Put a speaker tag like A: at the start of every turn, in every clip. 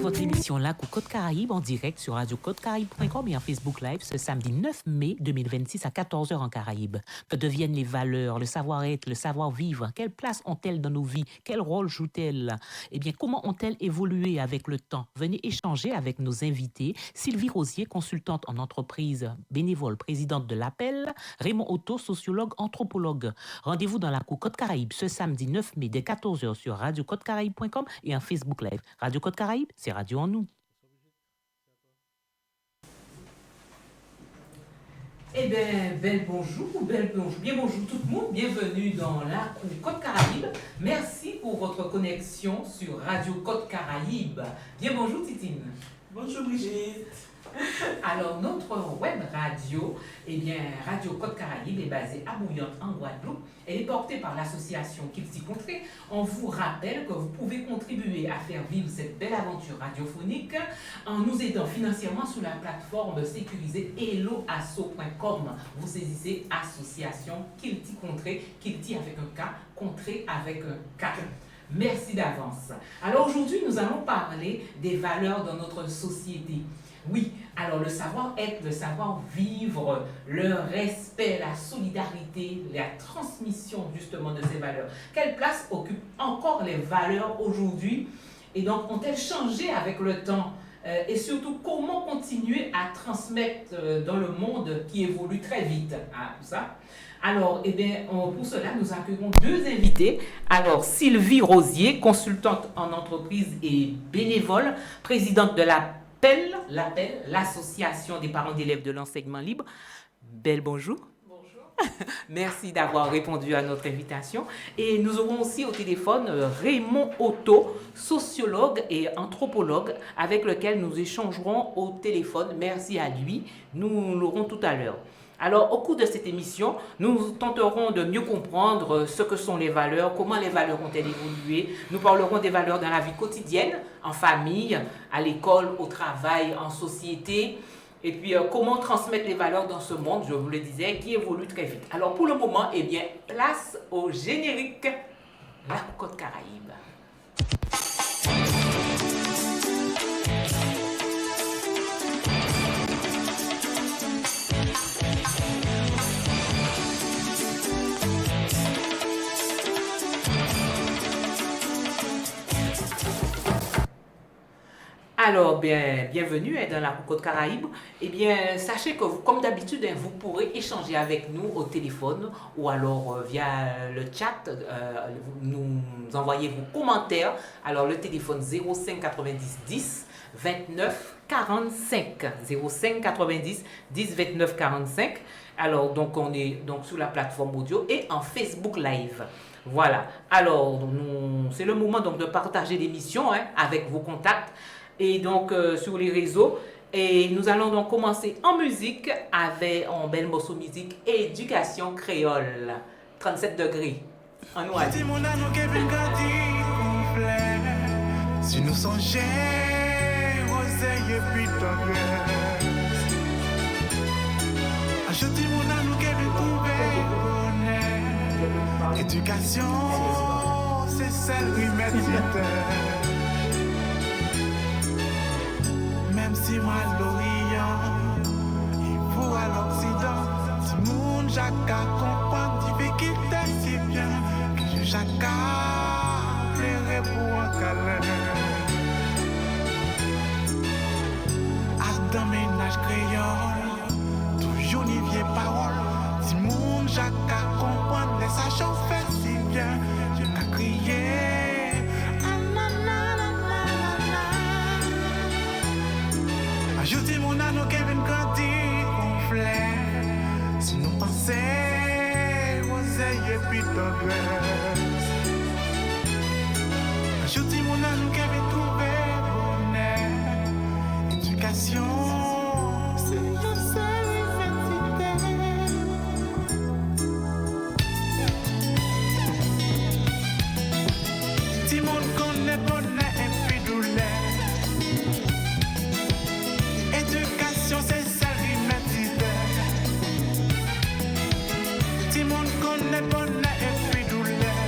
A: Votre émission Lac ou Côte Caraïbe en direct sur radiocodecaraïbe.com et en Facebook Live ce samedi 9 mai 2026 à 14h en Caraïbe. Que deviennent les valeurs, le savoir-être, le savoir-vivre? Quelle place ont-elles dans nos vies? Quel rôle jouent-elles? Eh bien, comment ont-elles évolué avec le temps? Venez échanger avec nos invités. Sylvie Rosier, consultante en entreprise, bénévole, présidente de l'Appel. Raymond Otto, sociologue, anthropologue. Rendez-vous dans Lac ou Côte Caraïbe ce samedi 9 mai dès 14h sur radiocodecaraïbe.com et en Facebook Live. Radio Côte Caraïbe, c'est Radio en nous.
B: Eh bien, bonjour tout le monde, bienvenue dans Lac ou Côte Caraïbe. Merci pour votre connexion sur Radio Côte Caraïbe. Bien bonjour Titine.
C: Bonjour Brigitte.
B: Alors notre web radio, Radio Côte Caraïbe est basée à Bouillante en Guadeloupe. Elle est portée par l'association Kilti Contré. On vous rappelle que vous pouvez contribuer à faire vivre cette belle aventure radiophonique en nous aidant financièrement sur la plateforme sécurisée helloasso.com. Vous saisissez association Kilti Contré, Kilti avec un K, Contré avec un K. Merci d'avance. Alors aujourd'hui, nous allons parler des valeurs dans notre société. Oui, alors le savoir-être, le savoir-vivre, le respect, la solidarité, la transmission justement de ces valeurs. Quelle place occupent encore les valeurs aujourd'hui? Et donc, ont-elles changé avec le temps? Et surtout, comment continuer à transmettre dans le monde qui évolue très vite? Tout ça. Alors, pour cela, nous accueillons deux invités. Alors, Sylvie Rosier, consultante en entreprise et bénévole, présidente de l'Appel, l'association des parents d'élèves de l'enseignement libre. Belle bonjour.
C: Bonjour.
B: Merci d'avoir répondu à notre invitation. Et nous aurons aussi au téléphone Raymond Otto, sociologue et anthropologue, avec lequel nous échangerons au téléphone. Merci à lui. Nous l'aurons tout à l'heure. Alors, au cours de cette émission, nous tenterons de mieux comprendre ce que sont les valeurs, comment les valeurs ont-elles évolué. Nous parlerons des valeurs dans la vie quotidienne, en famille, à l'école, au travail, en société. Et puis, comment transmettre les valeurs dans ce monde, je vous le disais, qui évolue très vite. Alors, pour le moment, place au générique La Côte Caraïbe. Alors, bienvenue dans la Côte Caraïbe. Sachez que, comme d'habitude, vous pourrez échanger avec nous au téléphone ou alors via le chat, nous envoyer vos commentaires. Alors, le téléphone 05 90 10 29 45. 05 90 10 29 45. Alors, donc, on est sur la plateforme audio et en Facebook Live. Voilà. Alors, c'est le moment donc de partager l'émission avec vos contacts. Et donc sur les réseaux. Et nous allons donc commencer en musique avec un bel morceau de musique Éducation créole. 37 degrés. En nous
D: Si nous songeons, oseille et puis ajoutez mon anou qui veut trouver bonheur. Éducation, c'est celle qui mérite. Même si moi l'Orient, il faut à l'Occident, si mon jacquard comprend difficulté si bien, que je jacquard plairait pour un câlin. À dans ménage créole, toujours n'y vient parole, si mon jacquard comprend les sachants fait si bien, je qu'à crier. Ajoutez mon anneau qui vient grandir conflait. Si nous pensons oseille et puis tendresse. Ajoutez mon anneau qui vient trouver bonheur. Éducation, c'est une seule identité. Si mon connaît bonheur et puis douleur. Éducation, c'est ça l'humanité. Si mon connaît bonheur et puis douleur.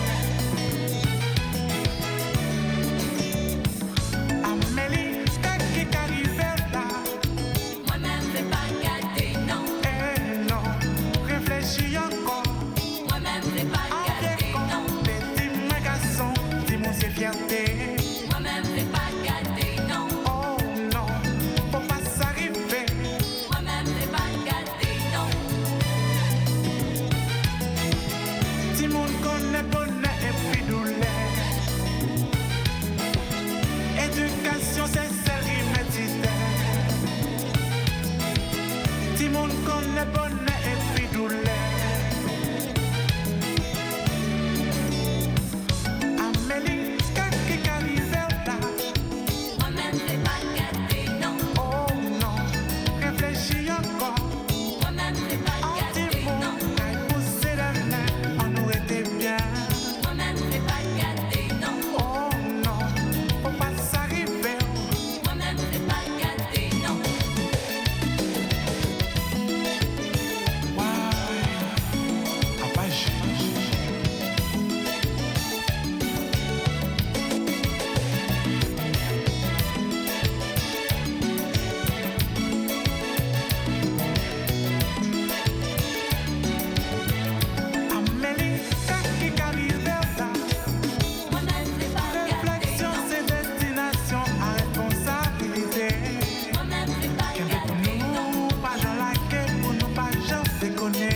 D: connais bonheur et puis douleur. Amélie, qu'est-ce qui arrive là?
E: Moi-même, c'est pas gâté, non.
D: Oh non, réfléchis encore.
E: Moi-même, c'est pas gâté, non.
D: Pousser la main, on nous était bien.
E: Moi-même, c'est pas gâté, non.
D: Oh non, faut pas s'arriver.
E: Moi-même, c'est pas gâté, non.
D: Ouais, apage. Amélie, qu'est-ce qui arrive là?
E: Moi-même, c'est pas gâté,
D: Réflexion,
E: non.
D: c'est destination à responsabilité.
E: Moi-même, c'est pas
D: Qu'est-ce pour
E: gâté, non.
D: nous, pas j'en like, pour nous, pas j'en déconner.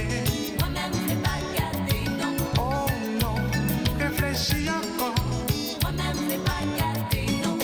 E: Moi-même, c'est pas gâté, non.
D: Oh non, réfléchis encore.
E: Moi-même, c'est pas gâté, non.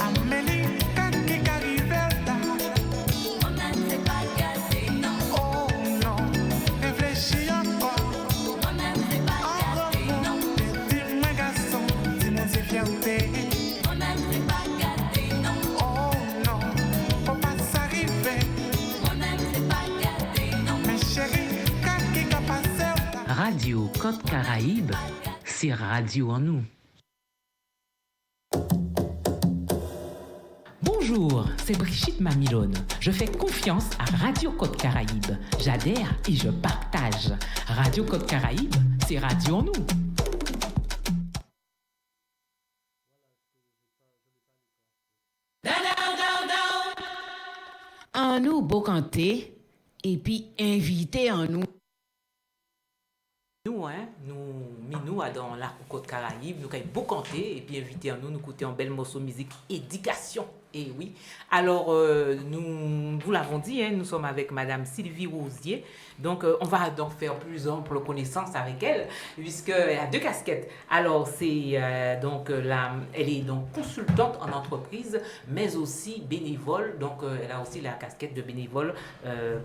D: Amélie, qu'est-ce qui arrive là?
E: Moi-même, c'est pas gâté, non.
D: Oh non, réfléchis encore.
E: Moi-même, c'est pas gâté, non.
D: Dis-moi garçon, dis-moi c'est fierté.
E: Moi-même, c'est pas gâté, non.
D: Oh non, faut pas s'arriver.
E: Moi-même, c'est pas gâté, non.
D: Mais chérie, qu'est-ce qui a passé là?
A: Radio Côte Caraïbe, c'est radio en nous. Bonjour, c'est Brigitte Mamilone. Je fais confiance à Radio Côte Caraïbe. J'adhère et je partage. Radio Côte Caraïbe, c'est radio en nous.
F: En nous, beau canter, et puis inviter en nous.
A: Nous, nous, dans la Côte Caraïbe, nous avons beaucoup canté et puis invité à nous écouter un bel morceau de musique éducation. Et oui. Alors, nous vous l'avons dit, nous sommes avec Madame Sylvie Rosier. Donc, on va donc faire plus ample connaissance avec elle, puisqu'elle a 2 casquettes. Alors, elle est donc consultante en entreprise, mais aussi bénévole. Donc, elle a aussi la casquette de bénévole,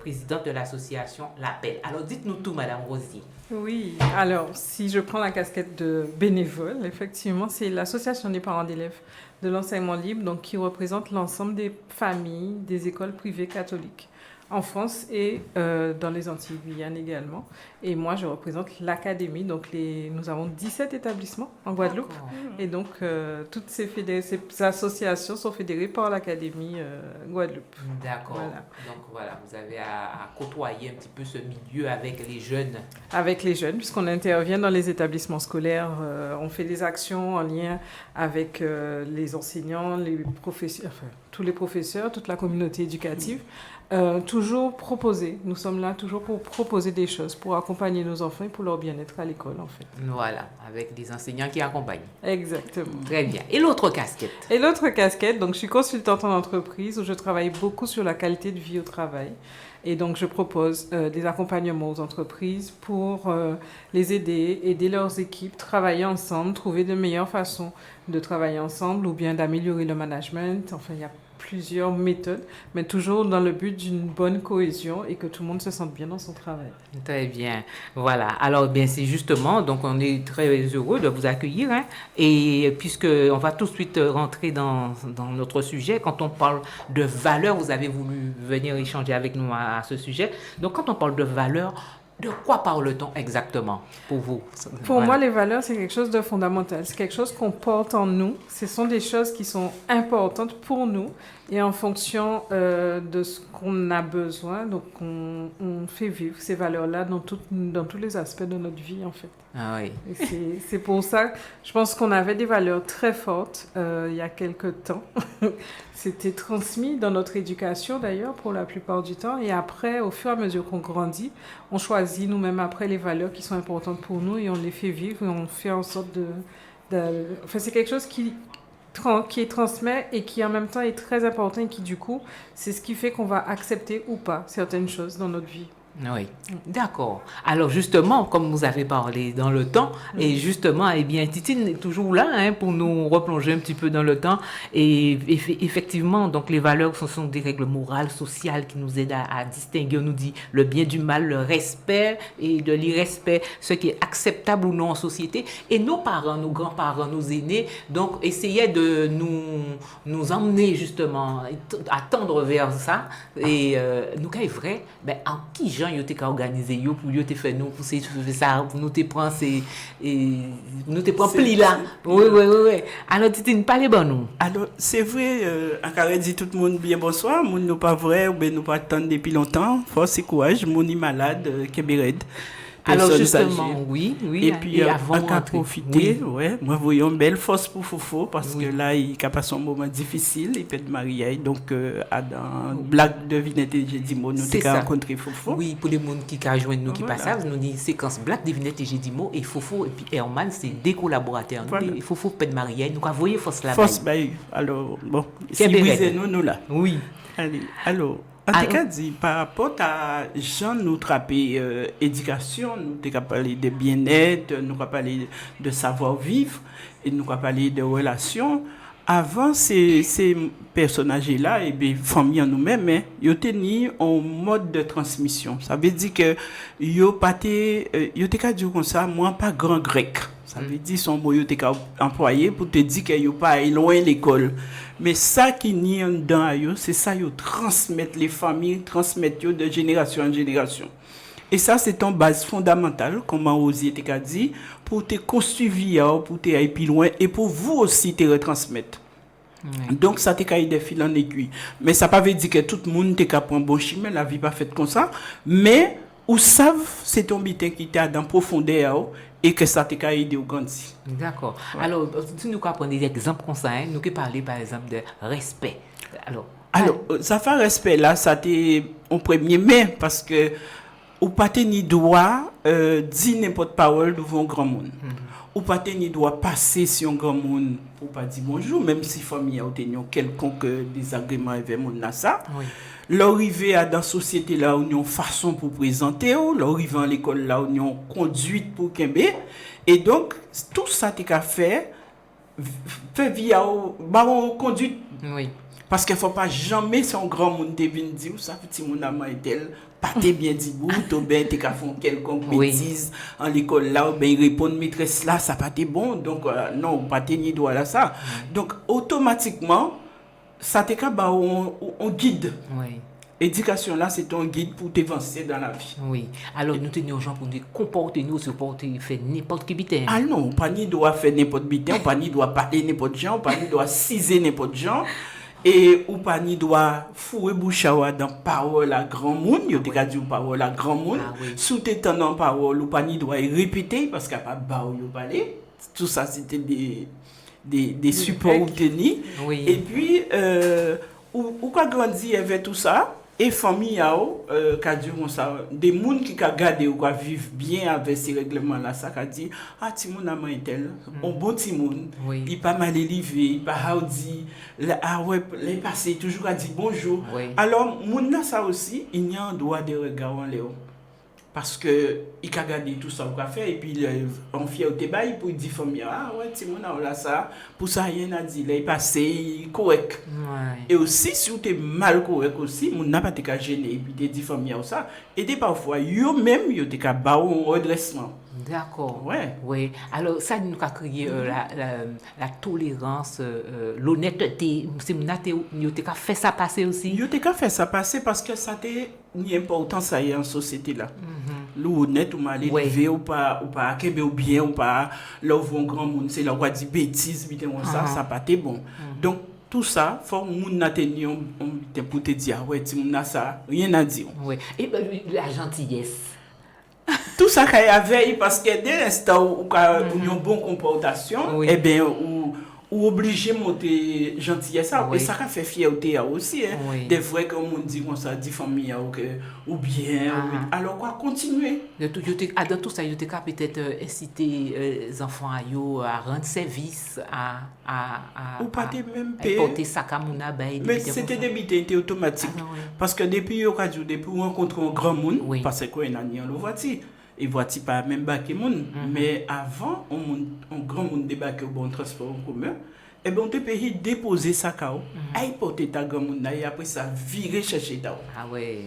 A: présidente de l'association L'Appel. Alors, dites-nous tout, Madame Rosier.
C: Oui, alors si je prends la casquette de bénévole, effectivement, c'est l'association des parents d'élèves de l'enseignement libre, donc qui représente l'ensemble des familles des écoles privées catholiques en France et dans les Antilles Guyane également. Et moi, je représente l'académie, donc nous avons 17 établissements en Guadeloupe.
A: D'accord.
C: Et donc, toutes ces associations sont fédérées par l'académie Guadeloupe.
A: D'accord.
C: Voilà.
A: Donc voilà, vous avez à côtoyer un petit peu ce milieu avec les jeunes.
C: Avec les jeunes, puisqu'on intervient dans les établissements scolaires, on fait des actions en lien avec les enseignants, les professeurs, enfin, tous les professeurs, toute la communauté éducative. Toujours proposer, nous sommes là toujours pour proposer des choses, pour accompagner nos enfants et pour leur bien-être à l'école en fait.
A: Voilà, avec des enseignants qui accompagnent.
C: Exactement.
A: Très bien. Et l'autre casquette?
C: Et l'autre casquette, donc je suis consultante en entreprise où je travaille beaucoup sur la qualité de vie au travail. Et donc je propose des accompagnements aux entreprises pour les aider leurs équipes, travailler ensemble, trouver de meilleures façons de travailler ensemble ou bien d'améliorer le management. Enfin, il y a plusieurs méthodes, mais toujours dans le but d'une bonne cohésion et que tout le monde se sente bien dans son travail.
A: Très bien. Voilà. Alors, bien, c'est justement, donc on est très heureux de vous accueillir. Et puisqu'on va tout de suite rentrer dans notre sujet, quand on parle de valeurs, vous avez voulu venir échanger avec nous à ce sujet. Donc, quand on parle de valeurs, De quoi parle-t-on exactement pour vous?
C: Pour moi, les valeurs, c'est quelque chose de fondamental. C'est quelque chose qu'on porte en nous. Ce sont des choses qui sont importantes pour nous et en fonction de ce qu'on a besoin. Donc, on fait vivre ces valeurs-là dans tous les aspects de notre vie, en fait.
A: Ah oui.
C: Et c'est pour ça, je pense qu'on avait des valeurs très fortes il y a quelque temps. C'était transmis dans notre éducation d'ailleurs pour la plupart du temps. Et après, au fur et à mesure qu'on grandit, on choisit nous-mêmes après les valeurs qui sont importantes pour nous et on les fait vivre et on fait en sorte Enfin, c'est quelque chose qui est transmet et qui en même temps est très important et qui du coup, c'est ce qui fait qu'on va accepter ou pas certaines choses dans notre vie.
A: Oui, d'accord. Alors justement, comme vous avez parlé dans le temps, et justement, eh bien, Titine est toujours là hein, pour nous replonger un petit peu dans le temps. Et effectivement, donc les valeurs, ce sont des règles morales, sociales qui nous aident à distinguer, on nous dit, le bien du mal, le respect et de l'irrespect, ce qui est acceptable ou non en société. Et nos parents, nos grands-parents, nos aînés, donc essayaient de nous emmener justement à tendre vers ça. Et nous, quand c'est vrai, ben, en qui yo te ka organiser yo pour yo te faire nous pour ça pour nous te prend c'est nous te prend pli là oui alors tu parler bon nous
G: alors c'est vrai en dit tout le monde bien bonsoir moun nous pas vrai ou ben nous pas attendre depuis longtemps force et courage moun est malade Kébéred.
A: Alors justement, âgées. Oui.
G: Et puis, avant de profiter, moi, voyons une belle force pour Fofo, parce que là, il a passé un moment difficile, il peut être marié. Donc, dans Black Devinette, j'ai dit, nous avons rencontré Fofo.
A: Oui, pour les gens qui rejoignent nous, qui passent, nous dit séquence Black Devinette et j'ai dit mot, et Fofo et puis Herman, c'est des collaborateurs. Voilà. Et Fofo peut être marié, nous avons voyé force là.
G: Force, alors, bon, si vous nous là.
A: Oui.
G: Allez, alors. En tout cas, par rapport à Jean, nous trapper éducation, nous avons parlé de bien-être, nous avons parlé de savoir-vivre, et nous avons parlé de relations. Avant ces personnages-là, et bien, famille en nous-mêmes, ils ont tenu un mode de transmission. Ça veut dire que ils ont dit comme ça, moi, pas grand grec. Ça veut dire son mot yote employé pour te dire que yo pas loin l'école. Mais ça qui n'y en dedans yo, c'est ça yo transmettre les familles, transmettre yo de génération en génération. Et ça c'est une base fondamentale comme Osier t'a dit pour te construire pour te aller plus loin et pour vous aussi te retransmettre. Donc ça te caille des fils en aiguille. Mais ça pas veut dire que tout le monde te prend bon chemin, la vie pas faite comme ça, mais ou savent c'est ton bitin qui t'a dans profondeur et que ça t'a aidé au grandir.
A: D'accord. Ouais. Alors, si nous prenons des exemples comme ça, nous pouvons parler par exemple de respect. Alors
G: ça fait respect là, ça t'est en premier mai parce que ou pas ni droit dire n'importe parole devant un grand monde. Ou pas ni droit passer sur un grand monde pour pas dire bonjour même si famille a obtenu quelconque désagrément avec monde là ça. Oui. L'arrivée à dans société là où ils ont façon pour présenter, l'arrivée à l'école là où ils ont conduite pour kembe et donc tout ça t'es qu'à faire via baron conduite.
A: Oui.
G: Parce qu'il faut pas jamais son grand monde te vient dire ça petit mon amant est tel pas t'es bien dit bout ou ben t'es qu'à faire quelconque bêtise en l'école là ou ben il répond maîtresse là ça pas t'es bon donc non pas t'es ni droit là ça. Donc automatiquement ça te ka ba on guide. Oui. Éducation là c'est ton guide pour t'avancer dans la vie.
A: Oui. Alors nous tenons aux gens pour nous comporter nous supporter faire n'importe qui bitin.
G: Ah non, pas ni doit faire n'importe bitin, pas ni doit parler n'importe gens, pas ni doit ciser n'importe gens et ou pas ni doit fouer bouche dans parole à grand monde, yo te ka dit parole à grand monde. Sous t'étendant parole ou pas ni doit répéter parce qu'il pas ba yo parler. Tout ça c'était des supports obtenus. Oui. Et puis ou ka grandi avec tout ça et famille ka dit comme ça des monde qui ka garder ou ka vivre bien avec ces règlements là ça ka dit ti moun a man tel un bon ti moun il pas mal élevé il pas howdy les passé toujours a dit bonjour. Alors moun là ça aussi il y a un droit de regard en léo parce que il a gardé tout ça qu'on fait et puis on fait au débat pour dire famille ti mon là ça pour ça rien a dit là il passé correct. Et aussi si tu es mal correct aussi mon n'a pas te ka gêner et puis te dit famille ça et des parfois yo même yo te ka ba un redressement.
A: D'accord. Oui. Alors ça nous a créé la tolérance, l'honnêteté. C'est nous te ka fait ça passer aussi.
G: Yo te ka fait ça passer parce que ça t'est une importance en société là. L'ou honnête ou mal élevé ou pas kembe ou bien ou pas là où un grand monde c'est là où on dit bêtises biten ça pas t'est bon. Donc tout ça faut moun na tenir on pour te dire ouais ti moun na ça rien à dire.
A: Oui. Et la gentillesse.
G: Tout ça qu'il y avait parce que dès l'instant où on a une bonne comportation
A: Oui.
G: eh bien ou obligé monter gentillesse ça
A: Oui.
G: et ça fait fierté aussi hein.
A: Oui.
G: Des fois comme on dit comme ça dit famille ou bien alors quoi continuer.
A: Dans tout ça, il y a peut-être inciter les enfants à rendre service,
G: Ou pas te même
A: à
G: payer.
A: porter sac à mon abeille.
G: Mais c'était des bidets automatique.
A: Ah, non, oui.
G: Parce que depuis depuis rencontrer un grand monde,
A: Oui.
G: parce que on a ni le voici. Et voici pas même baquer monde. Mais avant, on grand monde débarquer au bon transport en commun. Et bien on te paye déposer sac à eau, aille porter ta grand monde et après ça virer chercher ta eau.
A: Ah ouais.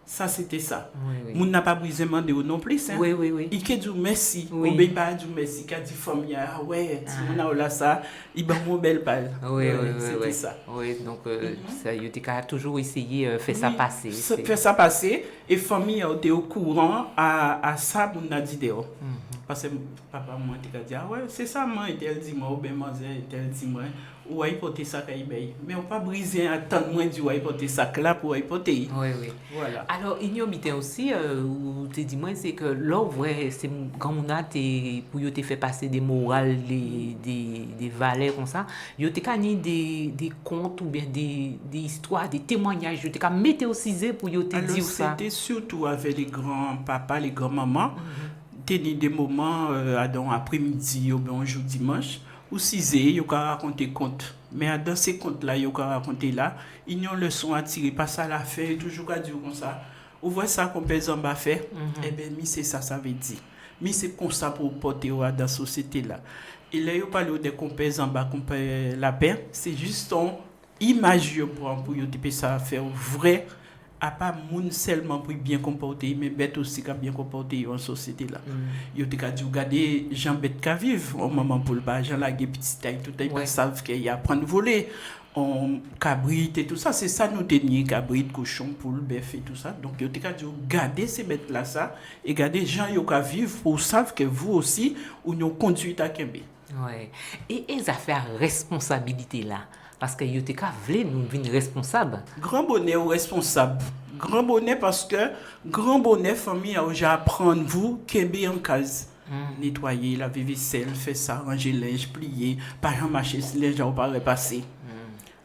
G: Ça c'était ça.
A: Oui.
G: Moun n'a pas brisé mandé ou non plus hein.
A: Oui.
G: Il ke dit merci,
A: Oui.
G: on ben pas dit merci, qu'a dit famille ah ouais, si on a là ça, il ba mon belle balle.
A: Oui.
G: C'était ça.
A: Oui, donc ça, il a toujours essayé faire ça passer.
G: Faire ça passer et famille a été au courant à ça on a dit dehors. Parce que papa moi t'ai dit ah ouais, c'est ça moi elle dit moi ou ben manger elle dit moi ou ay porter ça kay bay. Mais on pas briser attendre moi du ay porter ça là pour ay porter.
A: Oui.
G: Voilà.
A: Alors, il y a un aussi, où tu dis, moi, c'est que là, ouais, c'est quand on a pour te faire passer des morales, des valeurs comme ça, il y a des contes ou bien des histoires, des témoignages, il y a météosisé pour te
G: Alors,
A: dire ça.
G: c'était surtout avec les grands-papas, les grands-mamans. Tenir des moments dans après-midi ou bien un jour dimanche ou 6 heures, ils ont raconté contes. Mais dans ces contes-là, ils ont raconté là, ils ont une leçon à tirer, pas ça la faire, toujours à dire comme ça. Vous voyez ça qu'on peut en faire, eh bien, c'est ça, ça veut dire. Mais c'est comme ça pour porter dans la société là. Et là, ils parlent de qu'on peut en bas, qu'on peut la paix, c'est juste une image pour y ça faire vrai. À pas moun seulement pour bien comporter mais bête aussi qui bien comporter en société là yo te ka di regarder Jean bête ka vivre au moment pour pas Jean la petit taille tout ils savent qu'il y a prendre voler on cabrit et tout ça c'est ça nous tenir cabrit cochon poule bœuf et tout ça donc yo te ka di regarder ces bêtes là ça et regarder Jean yo ka vivre pour savent que vous aussi ou nous conduite à Kembe.
A: Ouais. Et les affaires responsabilité là parce que yo te ka vle nous vinn responsable.
G: Grand bonnet ou responsable. Grand bonnet parce que grand bonnet famille a déjà apprendre vous Kembe en case. Nettoyer, laver vaisselle, faire ça, ranger linge, plier, pas marcher si linge ou pas repasser.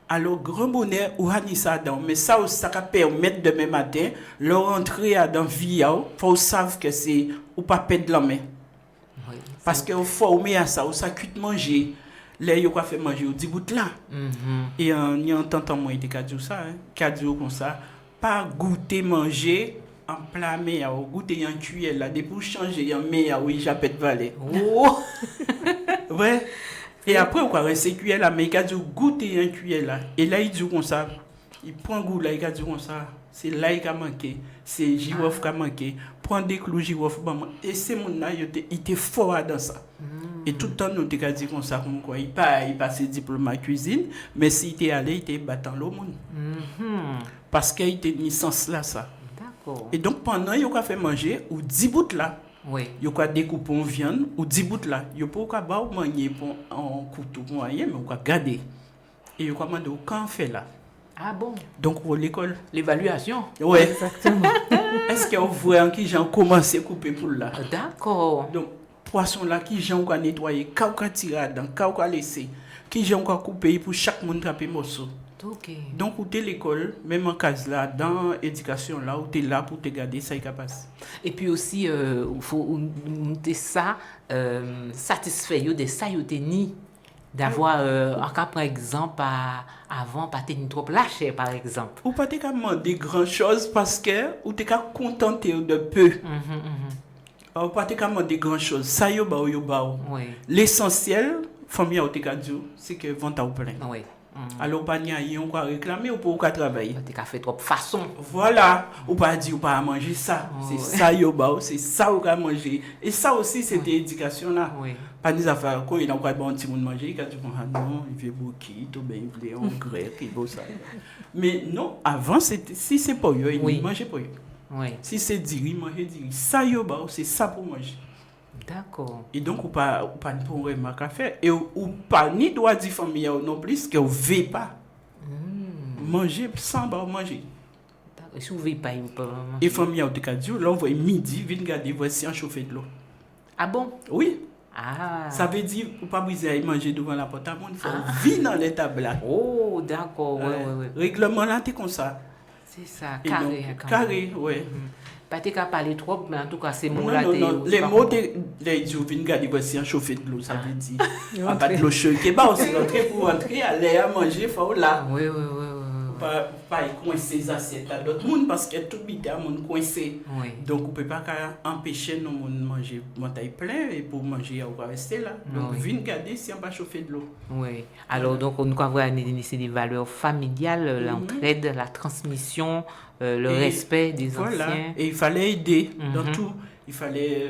G: Alors grand bonnet ou hani ça dans mais ça aussi ça permettre demain matin leur rentrer dans vie faut savoir que c'est ou pas perdre la main.
A: Oui,
G: parce que au former à ça ou ça cuite manger. Là yo quoi fait manger au 10 bout là. Et y entend moi il dit ça hein, cadio comme ça, pas goûter manger en plat mais ou goûter en cuillère là depuis changer en mais oui j'appelle valet.
A: Oh.
G: Ouais. Et après on va rester cuillère là mais cadio goûter en cuillère là et là il dit comme ça, il prend goût là il dit comme ça, c'est là il a manqué, c'est girofle qui a manqué, prend des clous girofle et c'est mon là il était fort dans ça. Et tout le temps, nous t'ai dit comme ça, comme quoi, il passait diplôme à cuisine, mais s'il était allé, il était battant le monde. Parce qu'il était mis sens là, ça.
A: D'accord.
G: Et donc, pendant qu'il a fait manger, ou 10 bouts là,
A: Oui.
G: il a découpé en viande, ou 10 bouts là, il peut pas manger en couteau moyen, mais il a gardé. Et il a demandé quand on fait là.
A: Ah bon?
G: Donc, pour l'école.
A: L'évaluation?
G: Oui.
A: Exactement.
G: Est-ce qu'on voit qui j'ai commencé à couper pour là?
A: D'accord.
G: Donc, poisson là qui j'ai encore nettoyé, qui a tiré dedans, qui a laissé, qui j'ai encore coupé pour chaque monde taper morceau.
A: Ok.
G: Donc où t'es l'école, même en case là, dans l'éducation là, où t'es là pour te garder ça est capable.
A: Et puis aussi, il faut monter ça, satisfait de ça, ni d'avoir, encore par exemple, avant, pas tenir trop lâché par exemple.
G: Ou pas te demander grand chose parce que ou t'es contenté de peu. Ou pas te demander grand chose. Ça yo ba ou yo ba ou.
A: Oui.
G: L'essentiel, famille ou te dit, c'est que vont ta ou plein.
A: Oui.
G: Alors pas n'y on quoi réclamer ou pour travailler.
A: Tu as fait trop façon.
G: Voilà, ou pas dire ou pas manger ça. C'est ça yo ba ou, c'est ça ou ka manger. Et ça aussi c'est éducation là.
A: Oui.
G: Pas des affaires quand il a quoi bon petit monde manger, il a dit ah non, il veut beaucoup, tout ben il veut en grec, il veut ça. Mais non, avant c'était si c'est pour eux, il mangeait pour eux.
A: Oui,
G: Si c'est diri, manger diri. Ça yo ba, c'est ça pour manger.
A: d'accord.
G: Et donc, ou pas pour remarque à faire. Et ou pas ni doit dire famille non plus que vous ne pas manger sans ba manger.
A: D'accord. Si vous ne voulez pas, vous pouvez manger.
G: Et famille au cas du là, on voit midi, vient garder voici en chauffer de l'eau.
A: Ah bon?
G: Oui,
A: Ah.
G: ça veut dire ou pas briser à manger devant la porte à monde, faut vivre dans les tables là.
A: Oh, d'accord. Ouais, ouais, ouais.
G: Règlement là, t'es comme ça.
A: C'est ça,
G: Et
A: carré.
G: donc,
A: quand
G: carré,
A: même.
G: ouais.
A: Pas t'es qu'à parler trop, mais en tout cas, ces
G: Non,
A: mots-là,
G: non,
A: t'es-
G: non.
A: c'est
G: Les
A: pas
G: mots,
A: bon.
G: les dieux viennent garder voici en chauffer de l'eau, ça veut dire. En pas de l'eau chaude. Qui est pas aussi rentrer pour rentrer, aller à manger, faut là.
A: Oui, oui, oui, oui.
G: Pas coincer les assiettes à d'autres monde parce que tout bité à monde coincé.
A: Oui.
G: Donc on peut pas empêcher nos monde manger montagne plein et pour manger on va rester là. Donc
A: Oui.
G: viens garder si on va chauffer de l'eau.
A: Oui. Alors, donc, on nous voit c'est des valeurs familiales, l'entraide, la transmission, le
G: Et
A: respect des
G: Voilà.
A: anciens.
G: Et il fallait aider dans
A: Mhm.
G: tout. Il fallait,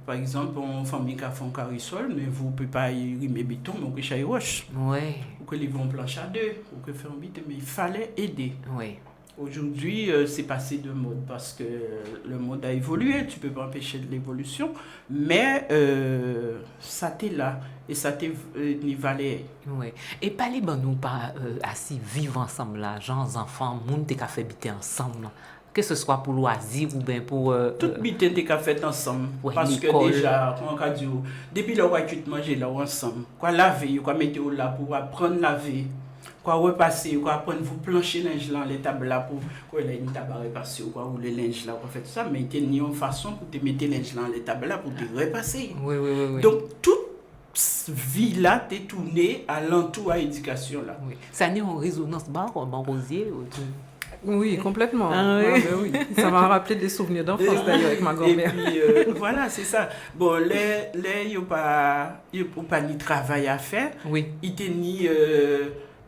G: par exemple, en famille qui a fait un carré-sol, mais vous ne pouvez pas y rimer béton, mais vous pouvez chailler roche.
A: Oui,
G: Ou que les vont planche à deux, ou que faire un bit, mais il fallait aider.
A: oui.
G: Aujourd'hui, c'est passé de mode parce que le monde a évolué, tu ne peux pas empêcher de l'évolution, mais ça t'est là et ça t'est valait.
A: Oui. Et parlez ben nous pas assis vivre ensemble là, gens, enfants, monde t'es qu'à faire habiter ensemble. Là. Que ce soit pour loisir ou bien pour
G: Tout bitin t'es qu'à fait ensemble
A: Ouais,
G: parce que
A: l'école.
G: déjà, quand on dit, depuis le roi tu te manges là ensemble, quoi laver, quoi mettre là pour apprendre à laver. Quoi repasser, quoi apprendre vous plancher linge là les tables là pour quoi les tables à repasser quoi ou les linge là quoi faire tout ça mais il y a une façon pour te mettre linge là les tables là pour te repasser.
A: Oui, oui, oui, oui.
G: Donc toute vie là t'es tournée à l'entour à l'éducation là.
A: Oui. Ça n'est en résonance bar, en rosier. ou tu-
C: Oui, complètement.
A: Ah oui.
C: Ah, ben oui. Ça m'a rappelé des souvenirs d'enfance d'ailleurs avec ma
G: Et
C: grand-mère.
G: puis voilà c'est ça. Bon les y a pas ni travail à faire.
A: Oui.
G: Il te ni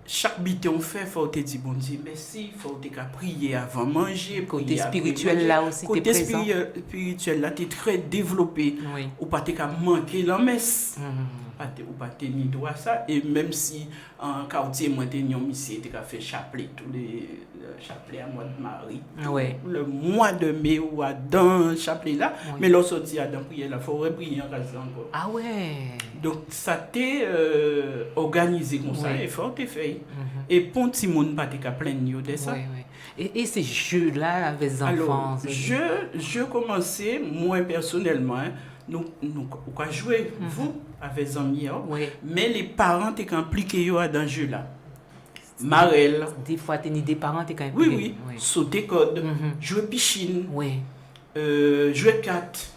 G: chaque bité on fait, faut te dire bon Dieu merci, faut te prier avant manger,
A: Côté
G: prier après
A: spirituel
G: manger.
A: là aussi, t'es
G: Côté
A: présent.
G: spirituel là, t'es très développé.
A: Oui.
G: Ou pas te manquer la messe.
A: Mhm.
G: Ou pas te ni droit ça. Et même si en quartier, moi, t'es ni ici, t'es fait chapelet tous les chapelet à mois de Marie.
A: Ouais.
G: Le mois de mai ou à dans chapelet là.
A: Oui.
G: Mais l'on sortit à dans prière là, faut reprier en cas encore.
A: Ah ouais.
G: Donc ça t'est organisé comme ça
A: Oui.
G: et fort t'es fait.
A: Mhm.
G: Et pour petit monde pas t'es qu'à plaindre de ça.
A: Oui, oui. Et ces jeux-là avec les enfants.
G: Alors, je commençais moi personnellement nous quoi jouer vous avec les amis hein.
A: Oui.
G: Mais les parents t'es impliqués yo dans jeu là. Marelle.
A: Des fois, t'es ni des parents, t'es quand même.
G: Oui. Sauter code,
A: Mhm.
G: jouer piscine,
A: Oui.
G: jouer carte,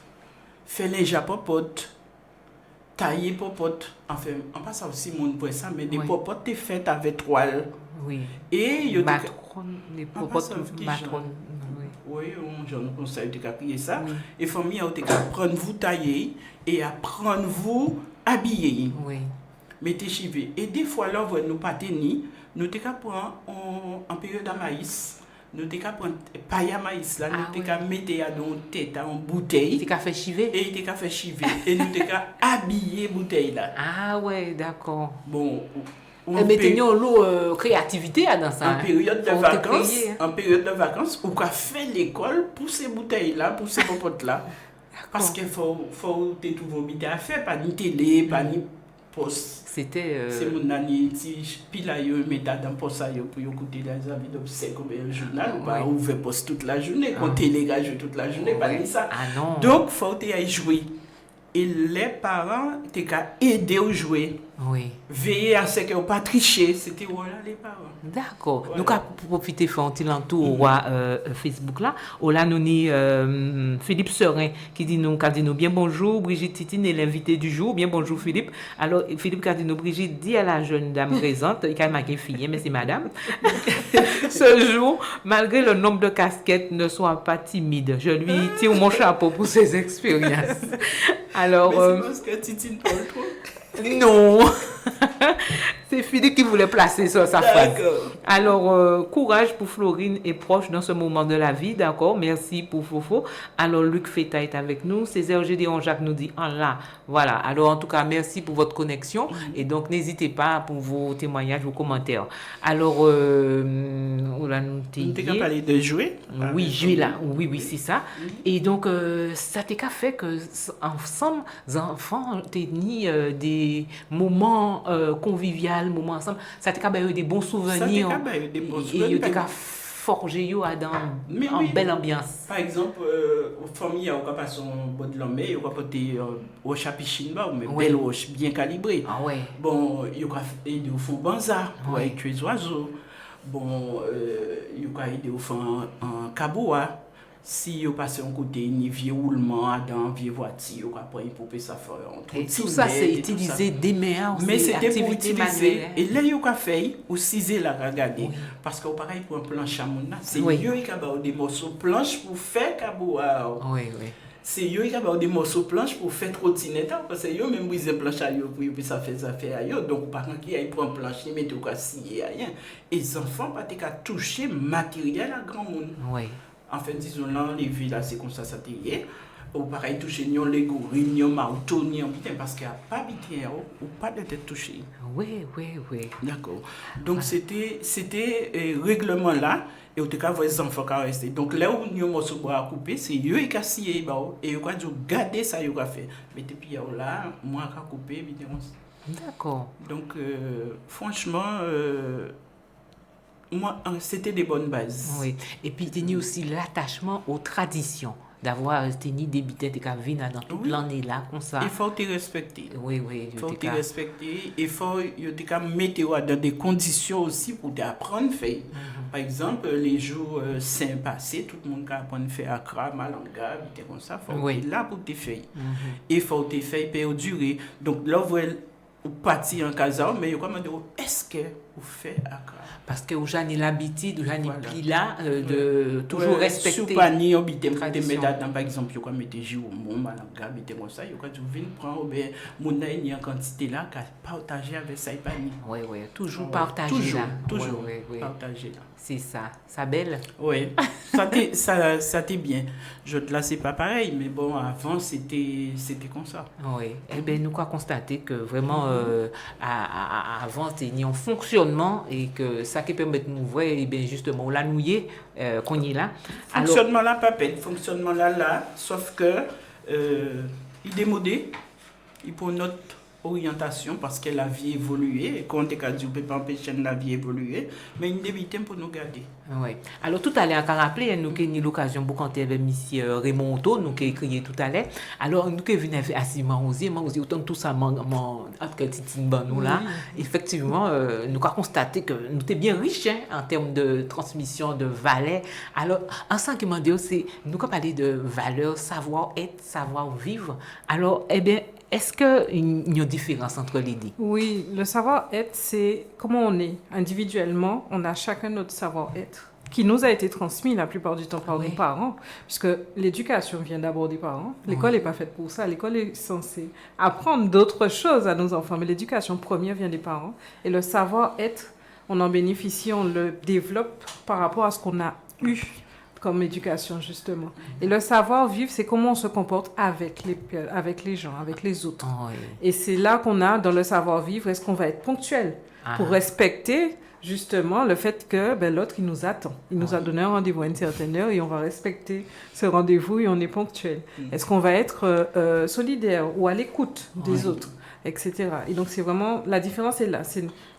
G: faire linge à popote, tailler popote. Enfin, on passe aussi mon pour ça, mais des
A: Oui.
G: popotes t'es faites avec toile.
A: Oui.
G: Et yo t'es-
A: Matrone, les
G: Ah,
A: popotes,
G: pas ça, qui
A: matrone. Oui.
G: oui, je nous conseille de prier ça.
A: Oui.
G: Et famille a apprendre vous tailler et apprendre vous habiller.
A: Oui.
G: Mettez chivé. Et des fois là, nous pas tenir, nous t'es qu'à prendre en période à maïs. Nous t'es qu'à prendre paille à maïs là,
A: Ah
G: nous t'es
A: ouais.
G: qu'à mettre à dans tête en bouteille.
A: T'es qu'à faire chiver.
G: Et t'es qu'à faire chiver. Et nous t'es qu'à habiller bouteille là.
A: Ah ouais, d'accord.
G: Bon,
A: Mais t'es une lot créativité dans ça.
G: en période de
A: Faut te
G: vacances,
A: créer, hein.
G: en période de vacances, on a fait l'école pour ces bouteilles-là, pour ces popotes-là. Parce qu'il faut te trouver à faire, pas ni télé, pas ni poste.
A: C'était.
G: C'est mon ami, si pile à yo, mettre dans poste à yo pour écouter les avis d'obsèques ou bien un journal, ou pas
A: Ouais.
G: ouvrir poste toute la journée, quand
A: Ah.
G: télé gars joue toute la journée, pas
A: Ouais.
G: ni ça.
A: Ah non.
G: Donc, faut te y jouer. Et les parents, t'es qu'à aider au jouer.
A: Oui.
G: Veiller à ce qu'ils n'ont pas triché. C'était voilà les parents.
A: D'accord.
G: Voilà.
A: Donc, pour profiter, faire un petit entour Facebook là. Oh là, nous ni Philippe Serin qui dit nous bien bonjour. Brigitte Titine est l'invité du jour. Bien bonjour Philippe. Alors, Philippe Cardino, Brigitte dit à la jeune dame présente, il a marqué fille, mais c'est madame. Ce jour, malgré le nombre de casquettes, ne sois pas timide. Je lui tire mon chapeau pour ses expériences. Alors,
G: Mais c'est parce que Titine parle trop.
A: Non. C'est Philippe qui voulait placer ça, sa phrase.
G: D'accord.
A: Alors, courage pour Florine et proche dans ce moment de la vie, d'accord? Merci pour Fofo. Alors, Luc Feta est avec nous. Césaire Gédéon Jacques nous dit en là. Voilà. Alors, en tout cas, merci pour votre connexion. Et donc, n'hésitez pas pour vos témoignages, vos commentaires. Alors, on a noté.
G: Nous t'avons parlé de jouer.
A: Oui, jouer là. Oui, oui, c'est ça. Et donc, ça t'a qu'à fait que, ensemble, les enfants, t'es ni des moments conviviaux, moments ensemble. Ça t'a qu'à des bons souvenirs.
G: Ça t'a des bons
A: Et
G: souvenirs.
A: t'as qu'à forger yo dans
G: Mais
A: en
G: oui.
A: belle ambiance.
G: Par exemple, aux familles, on va passer un bon de l'homme, on va porter au chapichine, mais
A: Oui.
G: belle roche, bien calibrée.
A: Ah ouais.
G: Bon, il y a aider au fond banza pour
A: Oui.
G: aller tuer les oiseaux. Bon, il y a aider au fond en caboua. Si vous passez un côté, ni vieux roulement, dans vieux voiture, après, pour que ça fasse un
A: Et tout ça, c'est utiliser des mains.
G: Mais c'était pour
A: activité
G: utiliser.
A: manuelle.
G: Et là, il y a fait, ou 6 là, regarder. Parce que pareil pour un planche à mon c'est
A: Oui.
G: eux qui ont des morceaux planches pour faire caboua.
A: Oui, oui.
G: C'est eux qui ont des morceaux planches pour faire trottinette. Parce que eux même brisent planche à eux pour ça fait ça fait à eux. Donc, par contre, ils prennent planche, ils mettent au cas scier rien. Et les enfants, pas qu'à toucher matériel à grand monde.
A: Oui.
G: En fait, disons là, les villes, là, c'est comme ça te y est. Ou pareil, toucher ni les gorilles, ni marteau, ni parce qu'il n'y a pas habité ou pas de tête touchée.
A: Oui, oui, oui.
G: D'accord. Donc, c'était règlement là, et au cas où les enfants qui restent. Donc, là où nous avons bras coupé, c'est eux qui ont scié, et ils ont gardé ça, ils ont fait. Mais depuis là, moi, qui coupé, évidemment.
A: D'accord.
G: Donc, franchement, moi, c'était des bonnes bases.
A: Oui. Et puis, il y a aussi l'attachement aux traditions. D'avoir tenu des bitins de cavina dans toute
G: Oui.
A: l'année là, comme ça.
G: Il faut te respecter.
A: Oui, oui.
G: Il faut te respecter. Il faut te mettre dans des conditions aussi pour t'apprendre à faire. Par exemple, les jours saints passés, tout le monde a appris à faire Accra, Malanga, comme ça. Il faut
A: Oui.
G: être là pour te faire. Il faut te faire perdurer. Donc là, vous partir en casa, mais vous demandez est-ce que vous faites Accra?
A: Parce que vous avez l'habitude, vous avez
G: Voilà.
A: pris là de toujours respecter.
G: Sous panier, on te
A: tradition.
G: mettre dans, par exemple, vous mettez jour au monde, Malanga, mettez comme ça, vous venez prendre, mon en quantité là, qu'à partager avec ça et panier.
A: Oui, oui. Toujours partager
G: Toujours,
A: là.
G: toujours
A: Oui, oui, oui.
G: partager là.
A: C'est ça. Ça belle.
G: Oui, ça t'est bien. Je te là, c'est pas pareil, mais bon, avant, c'était comme ça.
A: Oui. Eh bien, nous avons constaté que vraiment, avant, c'était un fonctionnement et que ça qui permet de nous voir, eh bien, justement, la nouiller qu'on y est là. Alors,
G: Fonctionnement là, pas peine. Fonctionnement là, sauf que il est démodé, il pour notre orientation parce que la vie évolue et quand on dit on ne peut pas empêcher la vie évoluer, mais il est pour nous garder.
A: oui. Alors, tout à l'heure, on a rappelé, nous avons eu l'occasion de compter avec M. Raymond Otto, nous avons écrit tout à l'heure. Alors, nous avons venu à Marosier, autant tout ça, nous là. Effectivement, nous avons constaté que nous étions bien riches en termes de transmission de valeurs. Alors, en ce qui m'a dit, nous avons parlé de valeurs, savoir-être, savoir-vivre. Alors, eh bien, est-ce qu'il y a une différence entre les deux?
C: Oui, le savoir-être, c'est comment on est individuellement. On a chacun notre savoir-être qui nous a été transmis la plupart du temps par
A: Oui.
C: nos parents, puisque l'éducation vient d'abord des parents. L'école n'est pas faite pour ça. L'école est censée apprendre d'autres choses à nos enfants, mais l'éducation première vient des parents. Et le savoir-être, on en bénéficie, on le développe par rapport à ce qu'on a eu comme éducation, justement. Et le savoir-vivre, c'est comment on se comporte avec les gens, avec les autres.
A: Oui.
C: Et c'est là qu'on a, dans le savoir-vivre, est-ce qu'on va être ponctuel pour respecter justement le fait que l'autre, il nous attend. Il nous a donné un rendez-vous à une certaine heure et on va respecter ce rendez-vous et on est ponctuel. Est-ce qu'on va être solidaire ou à l'écoute des autres, etc. Et donc, c'est vraiment... La différence est là.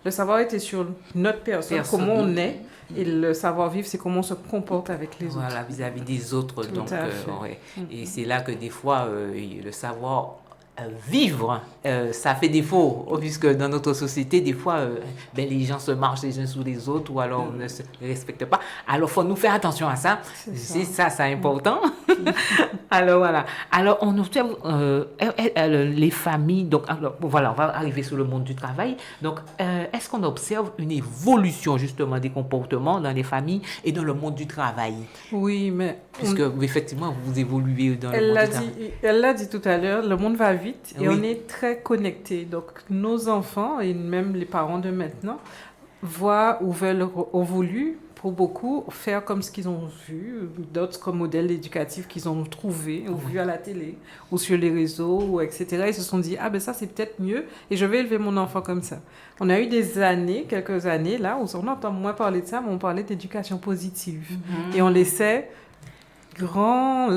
C: Le savoir-être est sur notre personne, comment on est. Et le savoir-vivre, c'est comment on se comporte avec les autres.
A: Voilà, vis-à-vis des autres.
C: Tout
A: Donc,
C: à fait.
A: ouais. Et c'est là que des fois, le savoir vivre, ça fait défaut, puisque dans notre société, des fois, les gens se marchent les uns sous les autres ou alors ne se respectent pas. Alors, il faut nous faire attention à ça. C'est ça, c'est important. Alors, voilà. Alors, on observe les familles. Donc, alors, voilà, on va arriver sur le monde du travail. Donc, est-ce est-ce qu'on observe une évolution justement des comportements dans les familles et dans le monde du travail?
C: Oui, mais
A: Puisque effectivement, vous évoluez dans le
C: elle
A: monde
C: l'a
A: du travail.
C: elle l'a dit tout à l'heure, le monde va vite et
A: Oui.
C: on est très connectés. Donc, nos enfants et même les parents de maintenant voient ou ont voulu, pour beaucoup, faire comme ce qu'ils ont vu, d'autres comme modèles éducatifs qu'ils ont trouvés ou vus à la télé ou sur les réseaux, ou etc. Ils se sont dit, ah ben ça c'est peut-être mieux et je vais élever mon enfant comme ça. On a eu des années, quelques années là, où on entend moins parler de ça, mais on parlait d'éducation positive. Et on laissait grand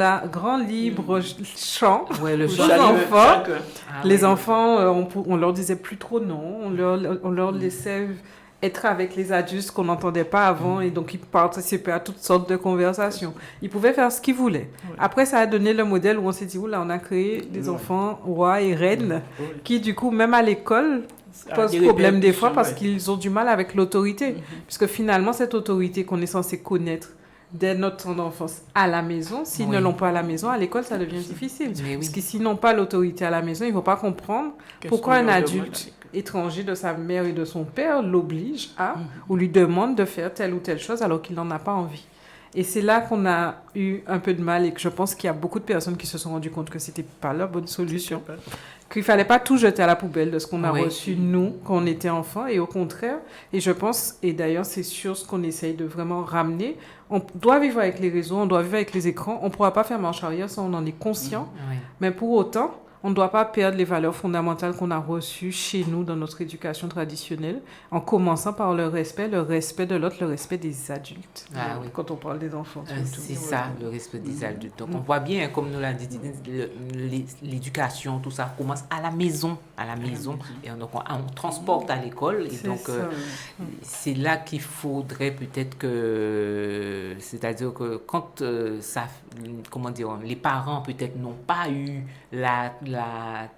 C: libre champ
A: Ouais, le
C: aux
A: champ.
C: enfants.
A: Ah,
C: Les
A: ouais.
C: enfants, on leur disait plus trop non, on leur laissait être avec les adultes qu'on n'entendait pas avant et donc ils participaient à toutes sortes de conversations. Ils pouvaient faire ce qu'ils voulaient. Après, ça a donné le modèle où on s'est dit, oula, on a créé des enfants rois et reines qui, du coup, même à l'école, posent
G: des
C: problème des fois parce
G: répercussions,
C: qu'ils ont du mal avec l'autorité. Puisque finalement, cette autorité qu'on est censé connaître dès notre temps d'enfance à la maison, s'ils
A: Oui.
C: ne l'ont pas à la maison, à l'école, ça devient difficile.
A: Mais oui.
C: Parce que s'ils n'ont pas l'autorité à la maison, ils ne vont pas comprendre
G: Qu'est-ce
C: pourquoi
G: qu'on
C: un
G: leur demande
C: adulte étranger de sa mère et de son père l'oblige à ou lui demande de faire telle ou telle chose alors qu'il n'en a pas envie. Et c'est là qu'on a eu un peu de mal et que je pense qu'il y a beaucoup de personnes qui se sont rendues compte que c'était pas la bonne solution. Qu'il fallait pas tout jeter à la poubelle de ce qu'on a
A: Oui.
C: reçu nous quand on était enfant et au contraire. Et je pense, et d'ailleurs c'est sur ce qu'on essaye de vraiment ramener, on doit vivre avec les réseaux, on doit vivre avec les écrans, on pourra pas faire marche arrière, ça on en est conscient.
A: Oui.
C: Mais pour autant, on ne doit pas perdre les valeurs fondamentales qu'on a reçues chez nous dans notre éducation traditionnelle, en commençant par le respect de l'autre, le respect des adultes.
A: Ah oui.
C: Quand on parle des enfants, surtout.
A: C'est ça, le respect des adultes. Donc, on voit bien, comme nous l'a dit, l'éducation, tout ça commence à la maison. Et donc, on transporte à l'école. Et
C: C'est
A: donc,
C: ça.
A: c'est là qu'il faudrait peut-être que... C'est-à-dire que quand comment dire, les parents peut-être n'ont pas eu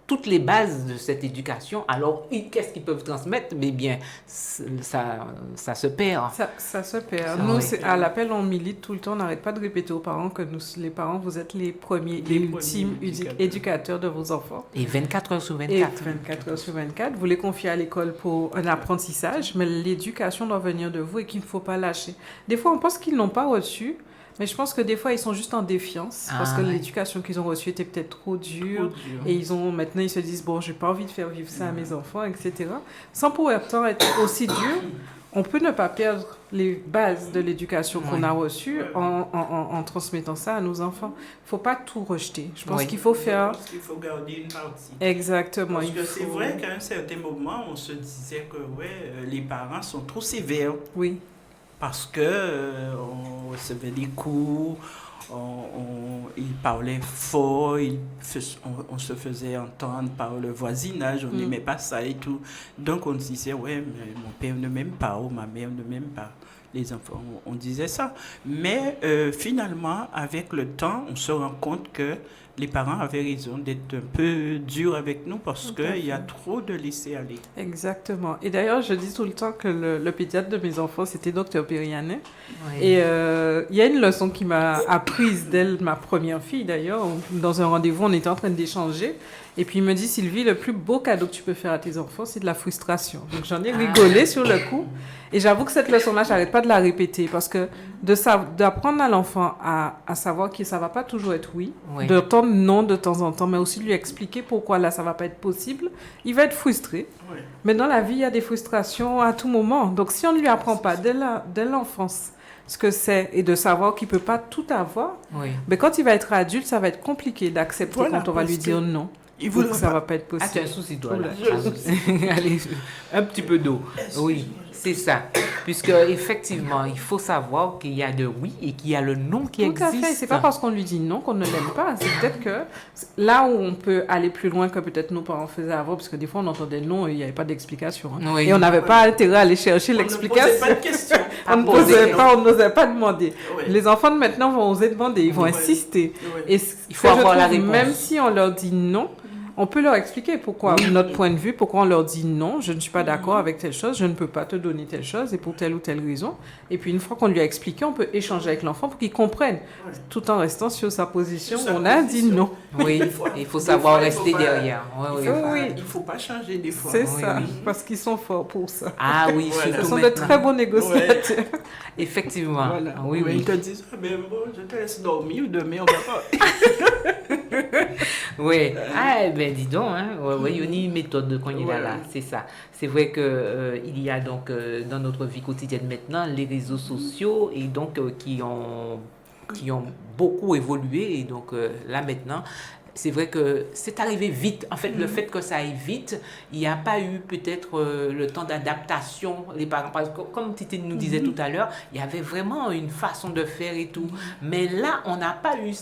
A: toutes les bases de cette éducation, alors qu'est-ce qu'ils peuvent transmettre? Mais bien, ça se perd.
C: Ça se perd.
A: Ça,
C: Nous,
A: oui.
C: à l'appel, on milite tout le temps. On n'arrête pas de répéter aux parents que nous, les parents, vous êtes les premiers et ultimes éducateurs de vos enfants.
A: Et 24 heures sur 24.
C: Et 24 heures sur 24, vous les confiez à l'école pour un apprentissage, mais l'éducation doit venir de vous et qu'il ne faut pas lâcher. Des fois, on pense qu'ils n'ont pas reçu, mais je pense que des fois, ils sont juste en défiance parce que
A: ouais.
C: l'éducation qu'ils ont reçue était peut-être trop dure. Et maintenant, ils se disent, bon, j'ai pas envie de faire vivre ça à mes enfants, etc. Sans pour autant être aussi dur, on peut ne pas perdre les bases de l'éducation qu'on a reçue en transmettant ça à nos enfants. Il ne faut pas tout rejeter. Je pense
A: Oui.
C: qu'il faut faire...
G: Il faut garder une partie.
C: Exactement.
G: Parce que c'est vrai qu'à un certain moment, on se disait que les parents sont trop sévères.
C: Oui.
G: Parce que on recevait des coups, ils parlaient fort, on se faisait entendre par le voisinage, on n'aimait pas ça et tout. Donc on disait, ouais, mais mon père ne m'aime pas ou ma mère ne m'aime pas. Les enfants, on disait ça. Mais finalement, avec le temps, on se rend compte que les parents avaient raison d'être un peu durs avec nous parce qu'il y a trop de laisser aller.
C: Exactement. Et d'ailleurs, je dis tout le temps que le pédiatre de mes enfants, c'était Dr Périanet.
A: Oui.
C: Et il y a une leçon qui m'a apprise d'elle, ma première fille d'ailleurs. Dans un rendez-vous, on était en train d'échanger. Et puis il me dit, Sylvie, le plus beau cadeau que tu peux faire à tes enfants, c'est de la frustration. Donc j'en ai rigolé sur le coup. Et j'avoue que cette leçon-là, j'arrête pas de la répéter parce que d'apprendre à l'enfant à savoir que ça va pas toujours être oui,
A: Oui.
C: de temps non de temps en temps, mais aussi de lui expliquer pourquoi là ça va pas être possible, il va être frustré.
G: Oui.
C: Mais dans la vie, il y a des frustrations à tout moment. Donc si on ne lui apprend pas dès l'enfance ce que c'est et de savoir qu'il peut pas tout avoir,
A: Oui.
C: mais quand il va être adulte, ça va être compliqué d'accepter
G: Voilà,
C: quand on va lui
G: parce
C: dire
G: que
C: non.
G: il
C: Ou que
G: voudra
C: ça
G: pas.
C: va pas être
A: Ah, tu as
C: possible.
A: un souci, toi, là.
C: Oula.
A: Allez, un petit peu d'eau. Oui, c'est ça. Puisque, effectivement, il faut savoir qu'il y a le oui et qu'il y a le non qui
C: Tout à
A: existe.
C: fait. C'est pas parce qu'on lui dit non qu'on ne l'aime pas. C'est peut-être que là où on peut aller plus loin que peut-être nos parents faisaient avant, parce que des fois on entendait non et il n'y avait pas d'explication. Hein.
A: Oui.
C: Et on n'avait pas intérêt à aller chercher
G: On ne
C: l'explication.
G: posait pas de questions.
C: On ne
A: poser,
C: posait
A: non.
C: pas, on n'osait pas demander.
G: Ouais.
C: Les enfants de maintenant vont oser demander, ils vont
G: Ouais.
C: insister.
G: Ouais.
C: Et
A: Il faut avoir la réponse.
C: même si on leur dit non, On peut leur expliquer pourquoi, notre point de vue, pourquoi on leur dit non, je ne suis pas d'accord avec telle chose, je ne peux pas te donner telle chose et pour telle ou telle raison. Et puis une fois qu'on lui a expliqué, on peut échanger avec l'enfant pour qu'il comprenne, tout en restant sur sa position. On a dit non.
A: Oui, il faut savoir
G: fois, il faut
A: rester
G: pas-
A: derrière. Ouais, ouais.
C: Oui.
G: Il faut pas changer des fois.
C: C'est
A: Oui,
C: ça,
A: oui.
C: parce qu'ils sont forts pour ça.
A: Ah oui,
G: Voilà.
C: Ce
A: surtout
C: sont de
A: maintenant.
C: très bons négociateurs.
A: Effectivement.
G: Voilà.
A: Ah oui,
G: Ouais,
A: oui.
G: Ils te disent, ah ben bon, je te laisse dormir ou demain on va pas.
A: Oui. Ah, ben dis donc, hein. Ouais, ouais, il y a une méthode quand il est là,
G: Voilà.
A: c'est ça. C'est vrai que il y a donc dans notre vie quotidienne maintenant les réseaux sociaux et donc qui ont beaucoup évolué et donc là maintenant. C'est vrai que c'est arrivé vite. En fait, le fait que ça aille vite, il n'y a pas eu peut-être le temps d'adaptation. Les parents, parce que, comme Titi nous disait tout à l'heure, il y avait vraiment une façon de faire et tout. Mais là, on n'a pas eu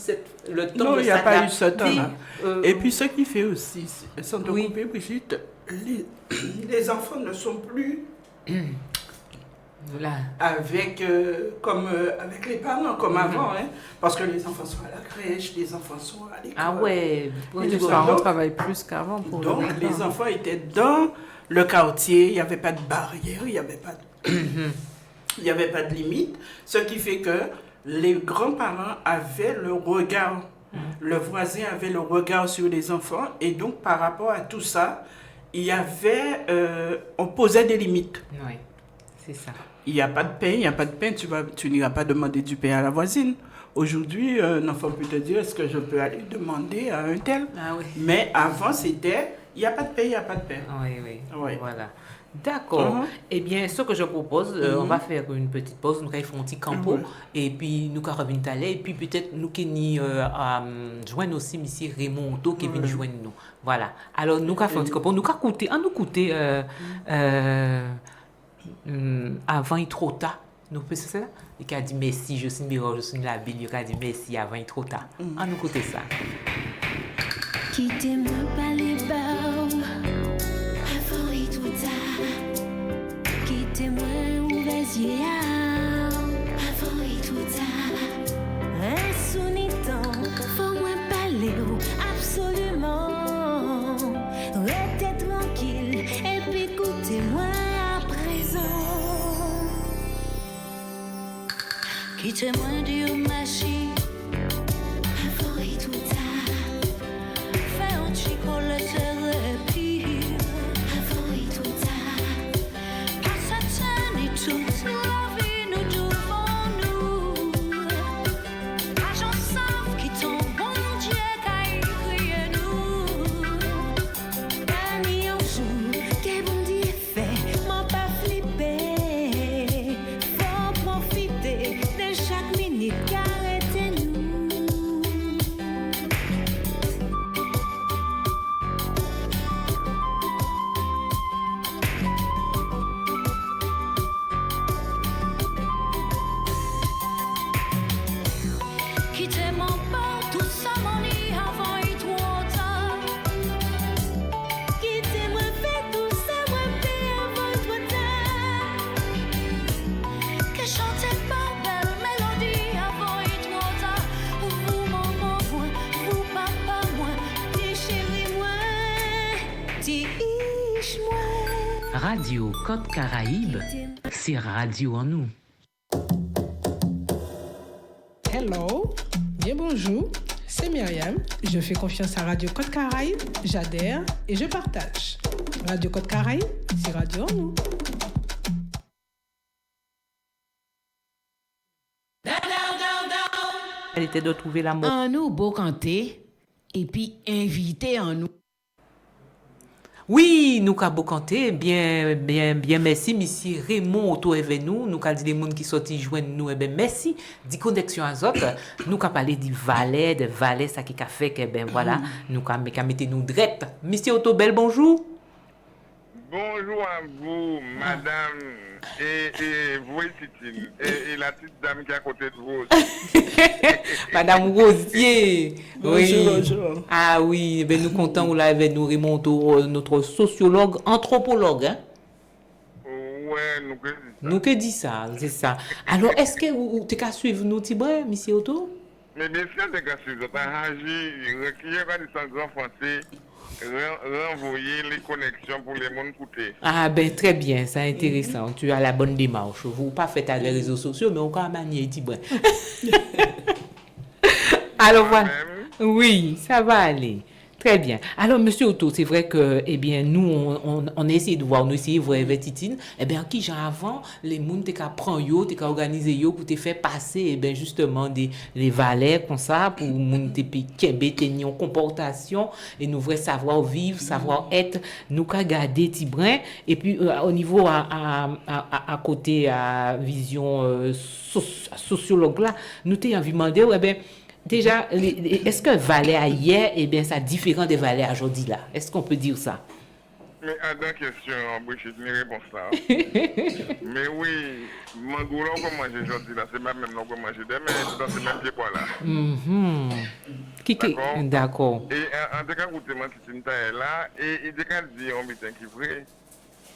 A: le temps
G: Non,
A: de
G: il n'y a pas eu
A: s'adapter.
G: ce temps-là. Et puis ce qui fait aussi, sans te
A: Oui.
G: couper, Brigitte, les enfants ne sont plus
A: Là.
G: avec, avec les parents comme avant. Hein, parce que les enfants sont à la crèche, les enfants sont à l'école.
A: Ah ouais.
G: Et
C: Les
G: Donc,
C: parents travaillent plus qu'avant pour
G: Donc,
C: le
G: les enfants étaient dans le quartier, il n'y avait pas de barrière, il n'y avait pas de... il n'y avait pas de limite, ce qui fait que les grands-parents avaient le regard, le voisin avait le regard sur les enfants, et donc par rapport à tout ça, il y avait, on posait des limites.
A: Oui, c'est ça.
G: Il n'y a pas de pain, il n'y a pas de pain, tu n'iras pas demander du pain à la voisine. Aujourd'hui, un enfant peut te dire, est-ce que je peux aller demander à un tel?
A: Ah oui.
G: Mais avant, c'était, il n'y a pas de pain, il n'y a pas de pain.
A: Oui, oui.
G: Oui.
A: Voilà. D'accord.
G: Mhm.
A: Eh bien, ce que je propose, on va faire une petite pause, nous allons faire un petit campo,
G: Mhm.
A: et puis nous allons revenir à l'air, et puis peut-être nous allons joindre aussi M. Raymond Otto qui vient joindre nous. Voilà. Alors, nous allons faire un petit campo, nous allons écouter Avant il trop tard. Nous faisons ça. Il a dit merci, je suis Miro, je suis la Bible. Il a dit merci avant il trop tard. On nous écouter ça.
E: Quittez-moi pas les barres avant et tout tard. Quittez-moi ou vas-y avant et tout tard. Insounitant, faut moi parler absolument. Restez tranquille et puis écoutez-moi à présent. Quittez-moi du machine avant et tout tard. Fais un chico le thérapie avant et tout tard. Car cette scène est toute la vie nous devons nous. Agents savent qui ton bon Dieu qu'a écrit nous. Ami en jour, qu'est bon Dieu fait, m'en pas flipper. Faut profiter de chaque minute qu'arrêtez-nous. Quittez mon port, tout ça m'en est avant et trop tard. Quittez-moi, faites tout ça, moi paix avant et trop tard. Que chantez pas belle mélodie avant et trop tard. Vous, maman, vous, papa, moi, tes chéris, moi, tis-moi.
A: Radio Côte Caraïbe, c'est radio en nous.
H: Hello, bien bonjour, c'est Myriam. Je fais confiance à Radio Côte Caraïbe, j'adhère et je partage. Radio Côte Caraïbe, c'est radio en nous.
A: Elle était de trouver l'amour.
F: En nous, beau canter, et puis inviter en nous.
A: Oui, nous avons canté, bien, merci, monsieur Raymond Otto est venu nous, nous avons dit les gens qui sont joindre nous, bien, merci, dit connexion à autres, nous avons parlé du valet, ça qui a fait que, ben voilà, nous avons mis nous drette. Monsieur Otto, bel bonjour.
I: Bonjour à vous, madame, et vous, Titine, et la petite dame qui est à côté de vous aussi.
A: Madame Rosier.
G: Bonjour, bonjour.
A: Ah oui, ben nous comptons, là, avec nous Raymond Otto, notre sociologue, anthropologue, hein.
I: Ouais, nous que
A: Nous que dit ça, c'est ça. Alors, est-ce que tu as suivre nous, Tibre, monsieur Otto?
I: mais bien sûr, c'est que si vous avez agi, recueillir quand ils sont grands français, renvoyer les connexions pour les mondes écouter.
A: Ah ben très bien, c'est intéressant. Tu as la bonne démarche. Vous pas fait à les réseaux sociaux, mais on quand même Tibrin. Alors voilà. Oui, ça va aller. Très bien. Alors, Monsieur Otto, c'est vrai que, eh bien, nous, on essaie de voir, nous essayons de voir avec Titine, eh bien, qui, genre, avant, les gens, t'es qu'à prendre yo, t'es qu'à organiser yo, pour te faire passer, eh bien, justement, les valeurs, comme ça, pour moun te kembe tenir en comportation, et nous, vrai savoir vivre, savoir être, nous, qu'à garder Tibrin, et puis, au niveau, à côté, à vision sociologue, là, nous, t'es envie de demander, eh bien, déjà, est-ce que Valais hier, eh bien, ça différent des Valais aujourd'hui là? Est-ce qu'on peut dire ça?
I: Mais à la question, Brigitte, une réponse là. Mais oui, mangoula, on peut manger aujourd'hui là, c'est pas même on peut manger demain, c'est dans ce même pied quoi là.
A: D'accord.
I: Et en tout cas, vous demandez si une taille là, et il dit on bitin qui vrai.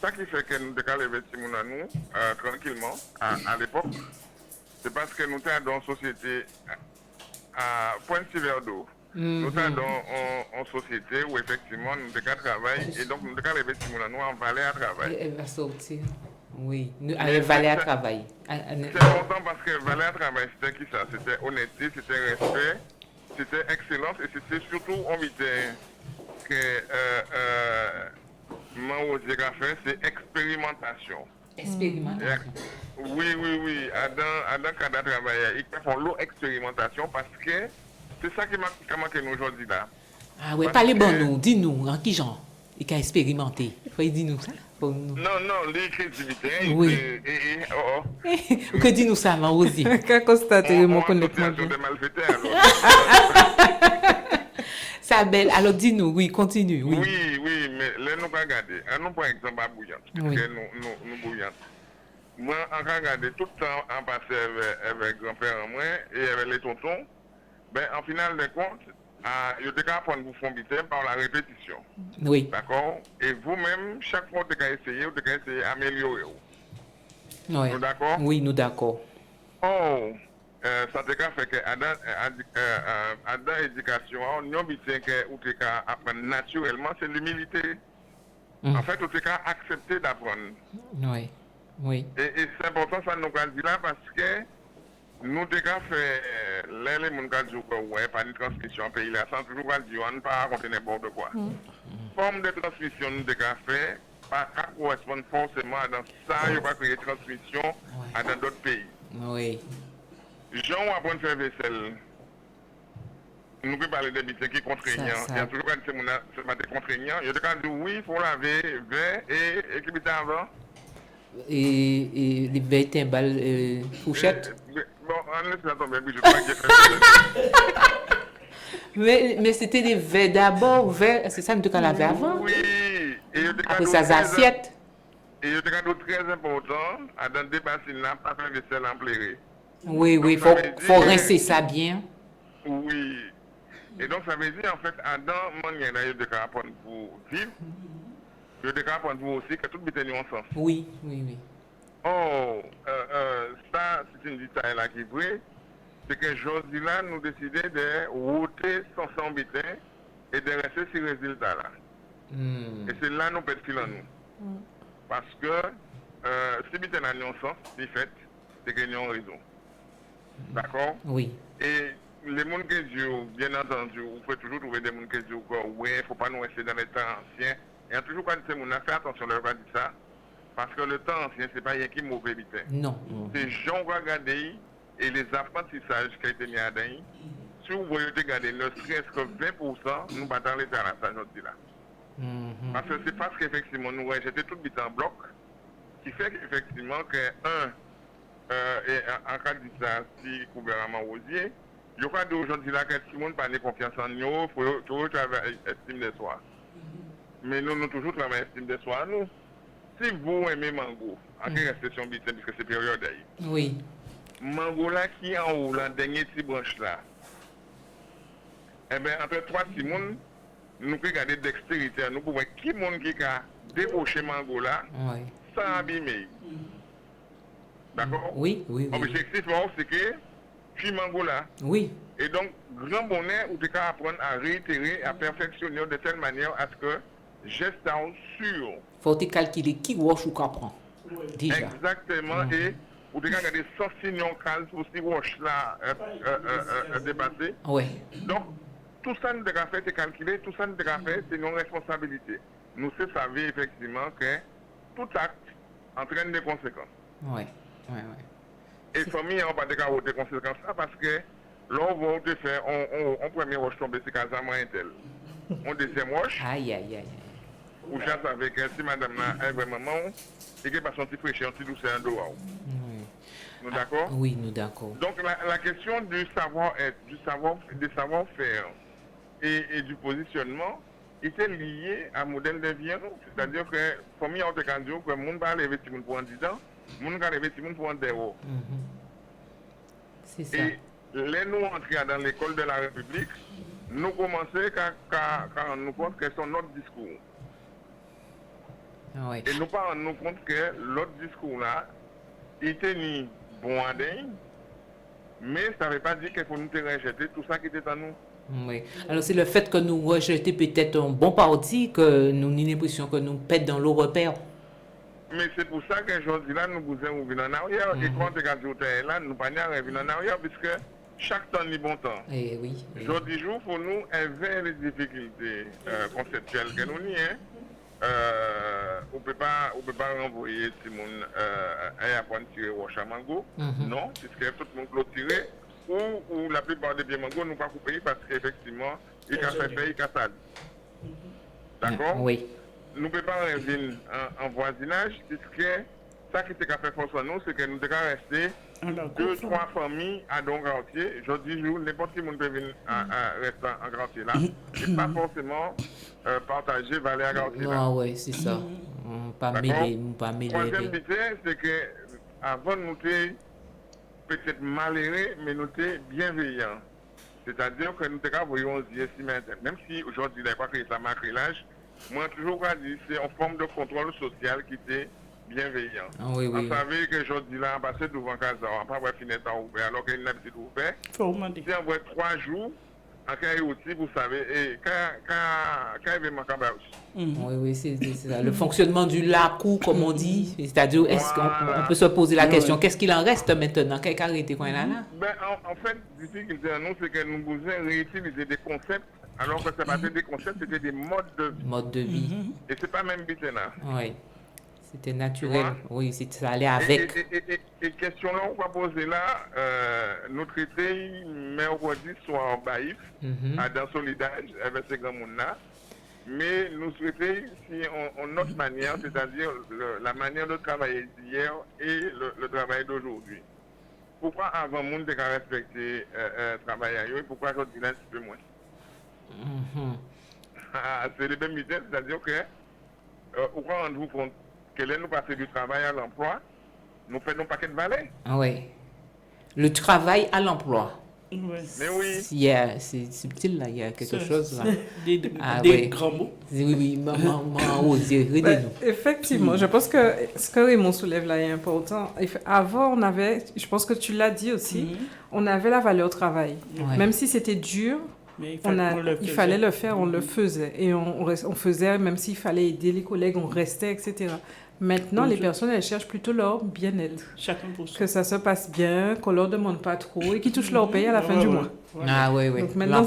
I: Ça qui fait que nous décalons les vêtements à nous, tranquillement, à l'époque, c'est parce que nous sommes dans une société à Pointe-Verdo. Nous sommes en société où effectivement nous travaillons et donc nous devons les vêtements nous en Valais à travailler.
A: Elle va sortir. Oui, elle Valais à travailler.
I: C'est longtemps parce que Valais à travailler c'était qui ça? C'était honnêteté, c'était respect, c'était excellence et c'était surtout on mettait que moi j'ai fait c'est expérimentation.
A: Expérimentation.
I: Oui. Dans le cadre de travail, ils font l'expérimentation parce que c'est ça qui m'a manqué aujourd'hui là.
A: Ah ouais, parlez bon nous, dis-nous, en qui genre il a expérimenté. Il faut dire nous ça pour nous.
I: Non, les crédibilités.
A: Oui. Que dis-nous ça, ma aussi.
C: Qu'à constater mon
I: connaissement de malfaiteurs.
C: Ça
A: belle. Alors dis-nous, oui, continue.
I: Oui, mais là nous pas regarder. Nous par exemple à Bouillante, parce que nous Bouillante. Moi, en regarder tout le temps en passé avec grand-père en moi et avec les tontons, ben en final de compte, je te apprendre vous font par la répétition.
A: Oui.
I: D'accord? Et vous-même, chaque fois vous devez essayer d'améliorer.
A: Oui.
I: Nous d'accord?
A: Oui, nous d'accord.
I: Oh, ça te fait que dans l'éducation, nous avons que apprendre naturellement, c'est l'humilité. En fait, vous devez accepter d'apprendre.
A: Oui. Oui.
I: Et c'est important ça nous a dit là parce que nous devons faire les gens qui disent que pas de transmission en pays là sans toujours dire on ne pas raconter n'importe quoi. Forme de transmission nous devons faire pas correspondre forcément dans ça, il va créer transmission dans d'autres pays.
A: Oui.
I: Jean apprendre à faire vaisselle. Nous pouvons parler des bêtises qui sont contraignants. Il y a toujours quand c'est contraignant. Il y a des cas où oui, il faut laver verre et qui bêtise avant.
A: Et les verres timbales fourchettes.
I: Bon, on laisse la tomber, je crois qu'il fait.
A: Mais c'était des verres d'abord, c'est ça que tu as lavé avant?
I: Oui.
A: Après ça, assiettes.
I: Et il y a des cadeaux très importants, dans des bassines là, pas faire vaisselle en plairé.
A: Oui, il faut rincer ça bien.
I: Oui. Et donc ça veut dire en fait, dans mon il y a des cas pour vivre. Je vais apprendre vous aussi que tout est en sens.
A: Oui.
I: Oh, ça, c'est une détail là qui est vrai. C'est que aujourd'hui là, nous décidons de router sans bitin et de rester sur ce résultat là. Et c'est là que nous perdons fil en nous. Parce que si bitin a un sens, c'est fait, c'est qu'il y a une raison. D'accord?
A: Oui.
I: Et les gens qui disent, bien entendu, vous pouvez toujours trouver des gens qui disent que oui, il ne faut pas nous rester dans les temps anciens. Il y a toujours quand ces gens fait attention à leur dire ça, parce que le temps ancien, ce n'est pas rien qui est mauvais.
A: Non.
I: C'est gens qui regardent et les apprentissages qui ont été mis à dedans. Si vous voyez regarder ne serait-ce que 20%, nous battons l'état là, ça je dis là. Parce que c'est parce qu'effectivement, nous rejetons tout le en bloc, qui fait qu'effectivement, en cas de ça, si gouvernement Rosier, je crois qu'aujourd'hui là, que tout le monde n'a pas confiance en nous, il faut toujours travailler estime de soi. Mais nous toujours travaillons estime de soi. Nous, si vous aimez mango, en quelle restriction bitine, puisque c'est période d'ailleurs.
A: Oui.
I: Mango là qui est en haut, la dernière petite branche là. Eh bien, entre trois petits mondes, nous pouvons garder dextérité. Nous pouvons voir qui monde qui a débauché mango là, sans abîmer. D'accord?
A: Oui.
I: Objectif, c'est que puis Mangola.
F: Oui.
I: Et donc, grand bonheur, où tu peux apprendre à réitérer, à perfectionner de telle manière à ce que geste sûr.
F: Faut te calculer qui wash ou comprend. Déjà.
I: Exactement. Et où tu peux regarder 100 signaux calmes pour si wash là dépasser.
F: Oui.
I: Donc, tout ça nous devons faire, c'est calculer, tout ça nous devons faire, c'est nos responsabilités. Nous savons effectivement que tout acte entraîne des conséquences.
F: Oui. Oui.
I: Et famille, on va pas avoir des conséquences ça parce que là, on va te faire, on premier roche tomber, c'est quasiment un tel. On deuxième roche,
F: Aïe.
I: ou chasse avec si madame là, est vraiment, et qu'elle passe un petit fraîcheur, un petit douceur en dehors. Nous d'accord?
F: Oui, nous d'accord.
I: Donc, la question du savoir-être, du savoir-faire et du positionnement était liée à un modèle de vie. C'est-à-dire que, famille, on te dit que le monde va lever tout le monde pour un 10 ans, le monde va lever tout le monde pour un 0.
F: C'est ça.
I: Et les nous entrés dans l'école de la République, nous commençons quand nous compte que c'est notre discours.
F: Oui.
I: Et nous pas nous compte que l'autre discours là, il était ni bon à dingue, mais ça ne veut pas dire qu'il faut nous rejeter tout ça qui était en nous.
F: Oui. Alors c'est le fait que nous rejetons peut-être un bon parti que nous avons l'impression que nous pète dans le repère.
I: Mais c'est pour ça qu'aujourd'hui là, nous vous revenons en arrière. Et quand on regarde là, nous ne pas revenir en arrière, puisque chaque temps est bon temps.
F: Eh oui.
I: Aujourd'hui, jour, pour nous, envers les difficultés conceptuelles que nous avons, on ne peut pas renvoyer tout le monde à apprendre à tirer au chamango. Non, puisque tout le monde peut tirer. Ou la plupart des biens mango nous pas coupés parce qu'effectivement, il a fait il a salé. D'accord?
F: Oui.
I: Nous ne pouvons pas revenir en voisinage, puisque ça qui a fait force à nous, c'est que nous devons rester 2-3 familles à don quartier. Je dis, n'importe qui peut venir rester en quartier là. Et pas forcément partager valer à quartier là.
F: Ah oui, c'est ça. Pas mêler.
I: Troisième vitesse, c'est que avant nous étions peut-être malheureux, mais nous étions bienveillants. C'est-à-dire que nous voyons même si aujourd'hui, il n'y a pas créé ça, macrélage, moi, toujours dit c'est une forme de contrôle social qui était bienveillant.
F: Ah, oui.
I: On savait que aujourd'hui, là, on passait devant Casa, on n'a pas voir fenêtre ouverte, alors qu'il y a une habitude ouverte. Si on voit 3 jours, en cas aussi, vous savez, et quand il y a un
F: Oui, c'est ça. Le fonctionnement du lacou, comme on dit, c'est-à-dire, est-ce qu'on peut se poser la question, qu'est-ce qu'il en reste maintenant? Quel arrêté qu'on a là?
I: En fait, la difficulté à nous, c'est que nous devons réutiliser des concepts, alors que ce n'est pas des concepts, c'était des modes de vie.
F: Mode de vie.
I: Et ce n'est pas même là.
F: Oui. C'était naturel. Oui, ça allait avec.
I: Et question là, on va poser là, nous traiter mercredi soir en baïf, à dans Solidage, avec ces grands monde-là. Mais nous souhaitons, si on autre manière, c'est-à-dire la manière de travailler d'hier et le travail d'aujourd'hui. Pourquoi avant le monde de respecter le travail à eux et pourquoi aujourd'hui un petit peu moins? C'est les mêmes idées, c'est-à-dire que, pourquoi rendez-vous compte que là, nous passons du travail à l'emploi, nous faisons un paquet de valets.
F: Oui. Le travail à l'emploi.
I: Mais oui.
F: C'est subtil là, il y a quelque chose là.
G: Des grands mots.
F: Oui, maman, nous.
C: Effectivement, je pense que ce que Raymond soulève là est important. Avant, on avait, je pense que tu l'as dit aussi, on avait la valeur travail. Même si c'était dur, il fallait le faire, on le faisait. Et on faisait, même s'il fallait aider les collègues, on restait, etc. Maintenant, les personnes, elles cherchent plutôt leur bien-être.
G: Chacun pour soi.
C: Que ça se passe bien, qu'on leur demande pas trop et qu'ils touchent leur paye à la fin du mois.
F: Ah oui.
C: Donc maintenant,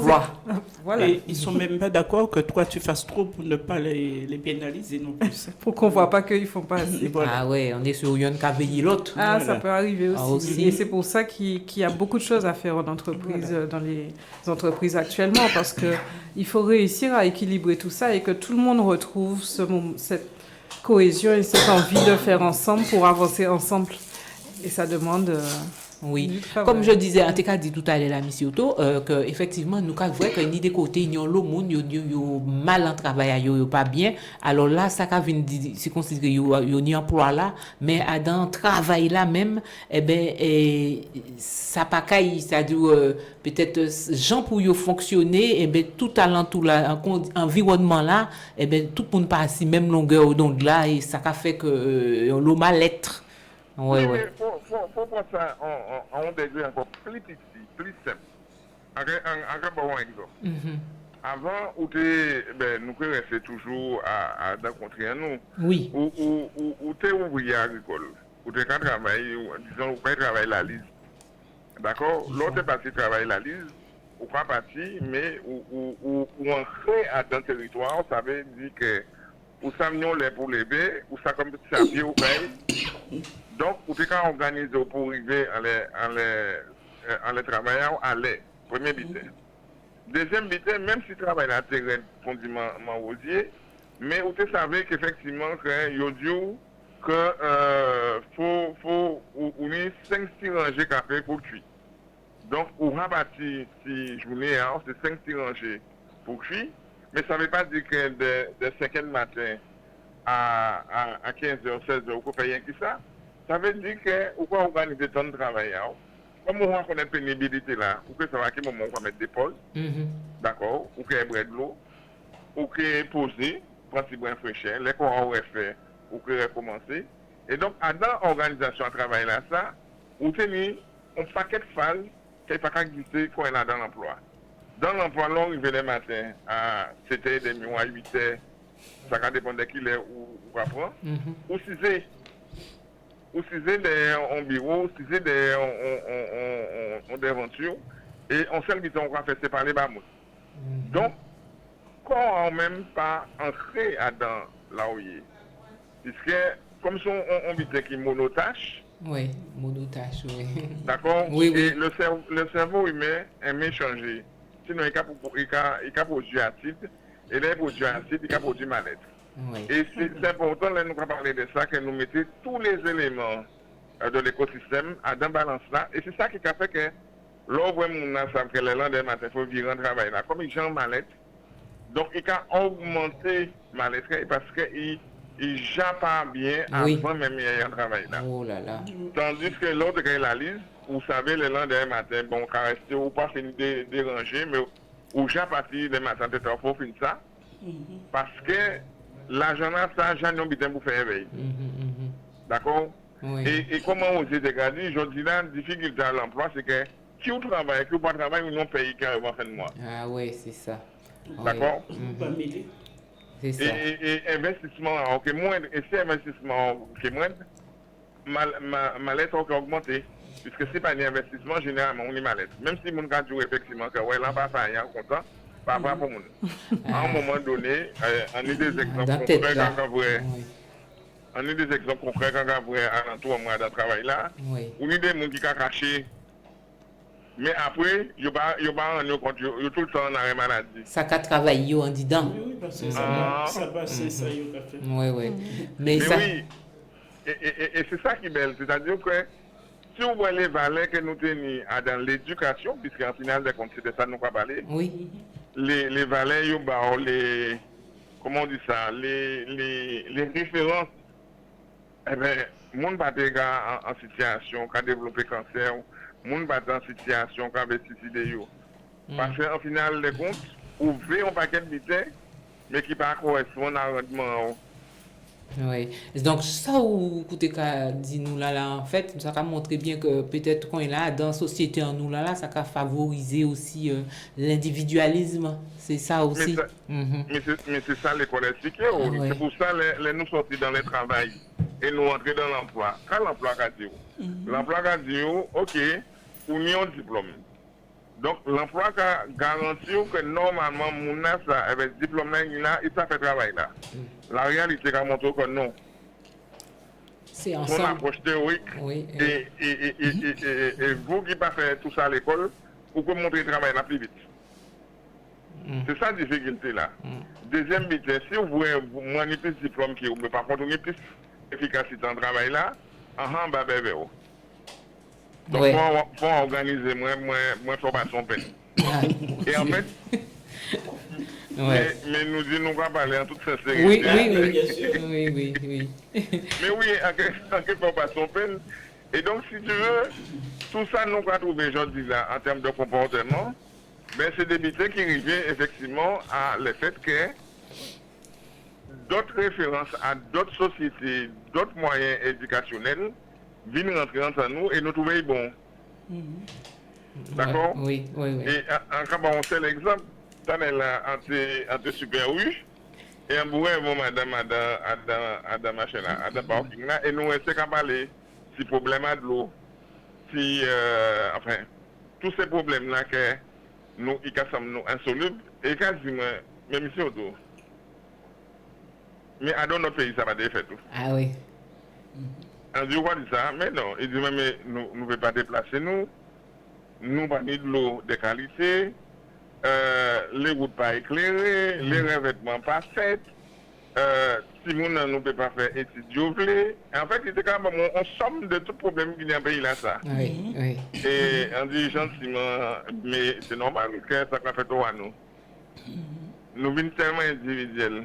G: voilà. Et ils sont même pas d'accord que toi, tu fasses trop pour ne pas les pénaliser non plus.
C: Pour qu'on voit pas qu'ils font pas assez.
F: Voilà. Ah oui, on est sur une qui a veillé l'autre.
C: Ah, ça peut arriver aussi. Et c'est pour ça qu'il y a beaucoup de choses à faire en entreprise, dans les entreprises actuellement, parce que il faut réussir à équilibrer tout ça et que tout le monde retrouve cette cohésion et cette envie de faire ensemble pour avancer ensemble. Et ça demande...
F: Oui, comme je disais, en tout cas, dit tout à l'heure, la mission que effectivement, nous avons vu que ni des côtés, il y a le monde, il y a mal en travail, il y a pas bien. Alors là, ça a vient c'est considéré il y a un emploi là, mais dans le travail là même, ça pas caille, c'est-à-dire peut-être gens pour y fonctionner, tout talent, tout l'environnement là, tout le monde passe même longueur d'onde là, et ça a fait que le mal-être.
I: Oui. Il faut prendre ça en degré encore plus petit. plus simple. En bon exemple. Avant, nous restons toujours à rencontrer nous.
F: Oui.
I: Ou t'es ouvrier agricole. Ou t'es qu'à travailler, disons, ou pas travailler la lise. D'accord? L'autre est parti travailler la lise, ou pas parti, mais ou entrer à dans le territoire, ça veut dire que ou ça mignon les pour lever, ou ça comme ça pied ou paye. Donc, ou t'es qu'à organiser pour arriver en les travaillant à l'air. Premier bitin. Deuxième bitin, même si travail là, terrain fondiment rosier, mais où tu savais qu'effectivement, qu'il y a dit que faut ou 5 rangées café pour cuire. Donc, on va bâtir si journée, c'est 5 rangées pour cuire, mais ça ne veut pas dire que de 5h du matin à 15h, 16h, on peut faire rien que ça. Ça veut dire qu'on peut organiser tant de travail. Comme on connaît la pénibilité là, ou que ça va à quel moment on va mettre des pauses, d'accord, ou qu'il y ait de l'eau, ou qu'il y ait posé, prendre des bras fraîcheurs, les qu'on aurait fait, ou qu'il y ait commencé. Et donc, dans l'organisation de travail là, ça, on tenait un paquet de phases qui n'est pas existé quand on est dans l'emploi. Dans l'emploi, là, on arrive le matin à 7h30 ou à 8h, ça va dépendre de qui il est ou apprend, ou 6h. Ou si c'est en bureau, si c'est en aventure, et en seul temps, on va faire séparer les bamous. Donc, quand on même pas entrer dans là où il est, puisque comme si on vit qui est monotâche.
F: Oui, monotâche, oui.
I: D'accord?
F: Oui, oui.
I: Et le cerveau humain aime changer. Sinon, il a produit acide, et là, il produit acide, il a produit mal-être.
F: Oui.
I: Et c'est important, là, nous allons parler de ça, que nous mettons tous les éléments de l'écosystème à dans balance là. Et c'est ça qui a fait que l'homme savent que le lendemain matin, il faut virer en travail là. Comme il gère mal-être, donc il a augmenté mal-être parce qu'il ne gère pas bien avant même il y a un travail là.
F: Oh là là.
I: Tandis que l'autre, quand il la lise, vous savez, le lendemain matin, bon, quand rester ou pas fini de déranger, mais ou j'ai parti le matin, peut-être il faut finir ça. Parce que l'argent là, ça, j'en ai besoin pour faire éveil. D'accord?
F: Oui.
I: Et comment on s'est dégradé, je dis là, la difficulté à l'emploi, c'est que qui ou travaille, qui ou pas travaille, ou non paye carrément fin de mois.
F: Ah oui, c'est ça.
I: D'accord?
F: C'est ça.
I: Et investissement, ok, moins, et si investissement qui est moins, ma lettre a augmenté. Puisque si pas un investissement, généralement, on est mal être. Même si mon cas dit effectivement que ouais, là, pas ça, il y a un content, pas pour moi. À un moment donné, on est des exemples concrets quand vrai. On est des exemples concrets quand vrai à l'entour moi de travail là. On est des gens qui ont caché. Mais après, il n'y a pas un compte, il y a tout le temps dans la maladie.
F: Ça a travaillé en dedans.
J: Oui, parce que ça passe, c'est ça, il y a fait.
F: Oui, oui. Mais ça...
I: oui, et c'est ça qui est belle. C'est-à-dire que si vous voyez les valeurs que nous tenons dans l'éducation, puisqu'en final de compte, c'est de ça que nous allons parler.
F: Oui.
I: Les valeurs, les, comment on dit ça, les références, eh bien, le monde va être en situation, qui a développé cancer, le monde va être en situation, qui a suicidé. Parce qu'en final de compte, vous voyez un paquet de billets, mais qui ne correspond à un rendement.
F: Oui. Donc, ça, où écoutez, dit nous là, en fait, ça a montré bien que peut-être qu'on est là, dans la société en nous là, ça a favorisé aussi l'individualisme. C'est ça aussi.
I: Mais c'est ça l'école expliquée. C'est pour ça que nous sortis dans le travail et nous entrer dans l'emploi. Quand l'emploi a dit, l'emploi a dit, ok, on y a un diplôme. Donc, l'emploi garantit que normalement, mon diplôme là, il fait travail là. La réalité a montré que non.
F: C'est ensemble.
I: Son approche théorique.
F: Oui.
I: Et vous qui pas fait tout ça à l'école, vous pouvez montrer le travail là plus vite. C'est ça la difficulté là. Deuxième but, si vous voulez moins plus de diplôme qui vous, mais par contre, vous avez plus d'efficacité dans le travail là, en bas, donc, il faut organiser moins formation peine. Et en fait, mais nous disons, nous allons parler en toute sincérité.
F: Oui.
I: Mais oui, en quelque formation peine. Et donc, si tu veux, tout ça, nous allons trouver aujourd'hui là, en termes de comportement, ben, c'est des bêtises qui arrivent effectivement à le fait que d'autres références à d'autres sociétés, d'autres moyens éducationnels, viennent rentrer entre nous et nous trouver bon. D'accord?
F: Oui.
I: Et en cas on sait l'exemple, t'en es là, entre super rouge, et en bourré, bon, madame, machin là, parking là, et nous, c'est qu'à parler, si problème de l'eau, si, enfin, tous ces problèmes-là que nous, ils sommes nous insolubles, et quasiment, même ici autour. Mais dans notre pays, ça va être fait tout.
F: Ah oui.
I: On dit, quoi dit ça? Mais non, il dit, mais nous ne pouvons pas déplacer nous pas de l'eau de qualité, les routes pas éclairées, les revêtements pas faits, si nous ne pouvons pas faire études. En fait, c'est quand même on somme de tout problème qui y a un pays là, ça.
F: Oui.
I: Et on dit gentiment, mais c'est normal que ça fait tout à nous. Nous venons tellement individuels.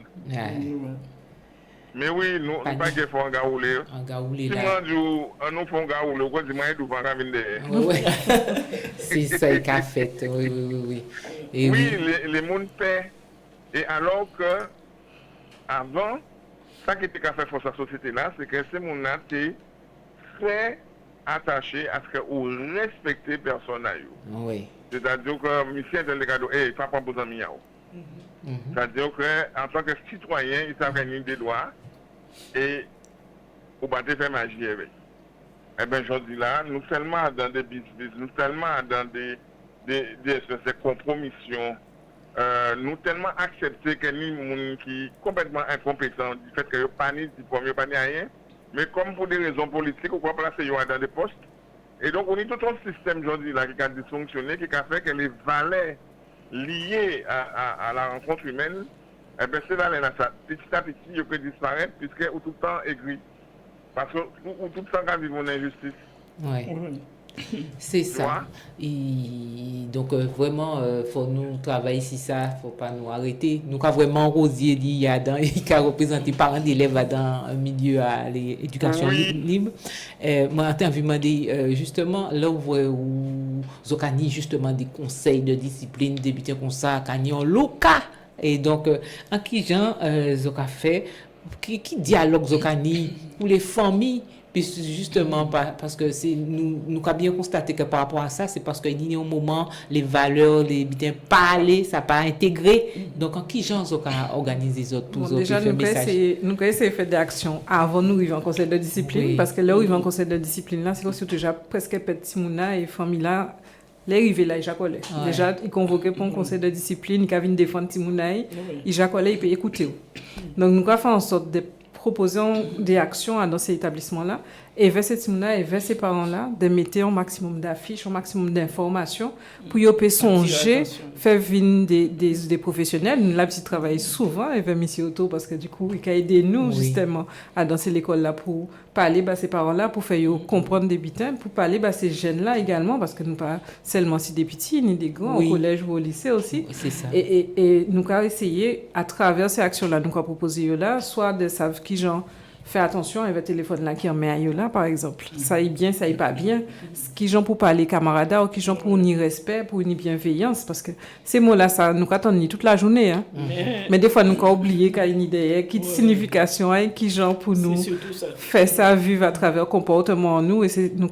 I: Mais oui, nous ne pas qu'il faut en garouler. Si moi, nous faisons garouler, quoi, dis-moi, nous ne pas venir.
F: Oui, c'est ça qu'a fait. Oui. Et
I: oui, les mondes paient. Et alors que, avant, ça qui était qu'à faire pour cette société-là, c'est que ces mondes-là étaient très attachés à ce qu'on respecte les personnes.
F: Oui.
I: C'est-à-dire que, monsieur, il ne faut pas prendre besoin de miaou. C'est-à-dire qu'en tant que citoyen, ils savent gagner des droits et on va faire magie avec. Eh bien, je dis là, nous seulement dans des business, nous seulement dans des compromissions, nous tellement accepter que nous qui sont complètement incompétents du fait que nous pas ni diplôme, pas ni rien, mais comme pour des raisons politiques, on va placer dans des postes. Et donc, on a tout un système, je dis là, qui a dysfonctionné, qui a fait que les valeurs liées à la rencontre humaine, eh bien, ces valeurs-là, petit à petit, ils peuvent disparaître, puisque tout le temps aigri. Parce que tout le temps, quand vivons une injustice.
F: Oui. C'est ça. Et donc, vraiment, faut nous travailler sur ça, faut pas nous arrêter. Nous, quand vraiment, Rosier dit, il y a représenté parents d'élèves dans un milieu à l'éducation libre. Moi, j'ai envie de demander, justement, là où vous avez justement des conseils de discipline, débuter comme ça, quand ils ont local. Et donc, en qui gens Zoka fait, qui dialogue Zokani pour les familles, puis justement parce que c'est nous avons bien constaté que par rapport à ça, c'est parce qu'il y a un moment les valeurs, les bien parler, ça pas intégré. Donc en qui gens Zoka organise les autres pour
C: déjà nous avons essayé de faire des actions avant nous arriver en conseil de discipline, parce que là où arriver en conseil de discipline là, c'est aussi déjà presque petit mouna et famille là. Les arrivés là, ils jacolent. Déjà, ils convoquaient pour un conseil de discipline, ils viennent défendre Timounaï, ils jacolent, ils peuvent écouter. Donc, nous avons fait en sorte de proposer des actions dans ces établissements-là, et vers ces Timounaï et vers ces parents-là, de mettre un maximum d'affiches, un maximum d'informations, pour qu'ils puissent songer, faire venir des professionnels. Nous, là, ils travaillent souvent avec M. Otto, parce que du coup, ils ont aidé nous, justement, à danser l'école-là pour parler à ces parents-là, pour faire comprendre des bitins, pour parler à ces jeunes-là également, parce que nous pas seulement si des petits, ni des grands, au collège ou au lycée aussi.
F: C'est ça.
C: Et nous avons essayé, à travers ces actions-là, nous avons proposé là, soit de savoir qui genre fait attention avec le téléphone là qui en met à là, par exemple. Ça y bien, ça y pas bien. Qui j'en pour parler camarades ou qui j'en pour ni respect, pour ni bienveillance, parce que ces mots-là, ça nous attendent toute la journée. Hein. Mais des fois, nous avons oublié qu'il y a une idée, qui signification, hein, qui j'en pour nous faire ça, vivre à travers le comportement en nous, et c'est nous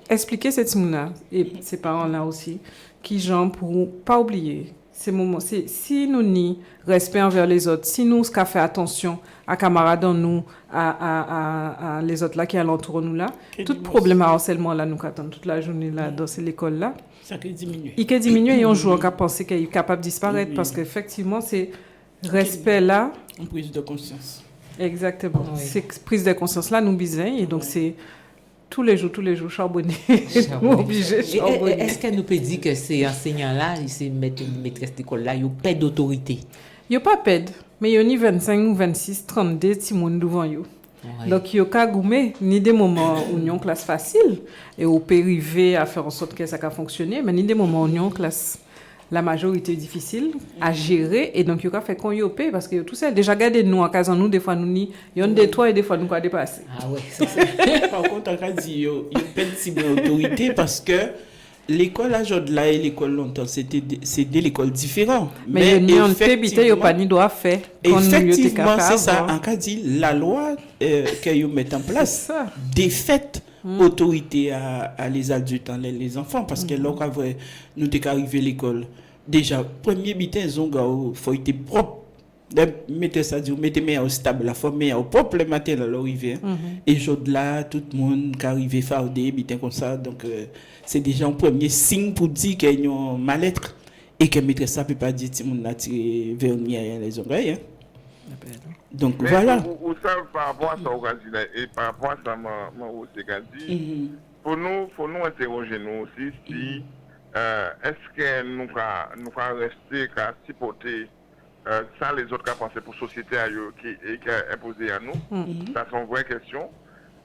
C: expliquer cette mots-là, et ces parents-là aussi, qui j'en pour pas oublier. Ces moments, si nous ni respect envers les autres, si nous fait attention à camarades en nous, à les autres là qui alentourent nous là, tout problème à harcèlement là nous attend toute la journée là dans l'école là,
J: ça peut diminuer.
C: Il peut diminuer et on joue à penser qu'il est capable de disparaître parce qu'effectivement c'est respect là.
J: Une prise de conscience.
C: Exactement. C'est prise de conscience là nous besoin et donc c'est tous les jours charbonner. Obligé charbonner.
F: Est-ce qu'elle nous peut dire que ces enseignants-là, ces maîtresses d'école-là, ils n'ont pas d'autorité?
C: Ils n'ont pas pède, mais ils ont 25 ou 26, 32 petits monde devant eux. Donc, ils n'ont pas goumé, ni des moments où ils ont une classe facile, et au périvé à faire en sorte que ça a fonctionné, mais ni des moments où ils ont une classe la majorité difficile à gérer, et donc il y a fait qu'on y opé parce que tout ça déjà regardez nous en casant nous des fois nous ni y a des toits et des fois nous quoi dépasser.
F: Ah ouais, c'est
J: par contre on a dit il y a pas de cible autorité parce que l'école à Jodla et l'école longtemps c'est de l'école différent
C: mais effectivement il pas ni doit faire
J: effectivement c'est ça en cas dit la loi que you met en place des faits autorité à les adultes, les enfants, parce que là, quand nous sommes arrivés à l'école, déjà, premier bitin, ils ont faut être propre. Mettez ça, mettez meilleur stable, la forme meilleur propre le matin à l'arrivée. Et aujourd'hui là, tout le monde qui arrive fardé, bitin comme ça, donc c'est déjà un premier signe pour dire qu'il y a un mal-être et que maîtresse ça peut pas dire que tout le monde a tiré vernis à les oreilles. Donc
I: mais
J: voilà.
I: Vous savez, par rapport à ça, et par rapport à ça, dit, pour nous interroger nous aussi si est-ce que nous allons rester qu'à supporter ça les autres qui pensé pour la société qui est imposé à nous. Ça c'est une vraie question.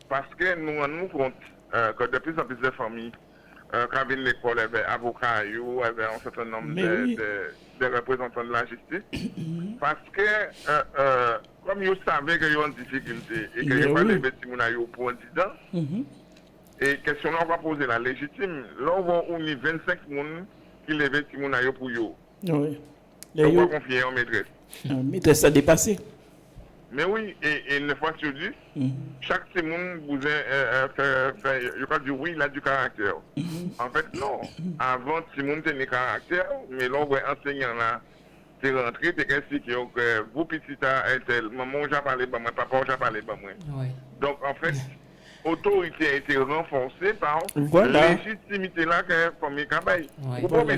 I: Parce que nous rendons compte que de plus en plus de familles, quand viennent l'école, il y avait avocats, il y avait un certain nombre de représentants de la justice. Parce que, comme ils savaient qu'ils ont une difficulté et qu'ils n'ont pas les petits pour un dissident, et question là, on va poser la légitime. Là, on a 25 personnes qui les petits pour eux.
J: Oui.
I: On va confier en maîtresse.
J: Maîtresse, ça a dépassé.
I: Mais oui, et une fois sur 10, chaque monde vous fait oui, il a du caractère. En fait, non. Avant, Simon tenait caractère, mais là, on voit enseignant là, c'est rentré, c'est expliqué que vous, petit à tel, maman, j'ai parlé, moi, papa, j'ai parlé, moi. Donc, en fait, l'autorité a été renforcée par la légitimité là que famille Kabaye. Vous pouvez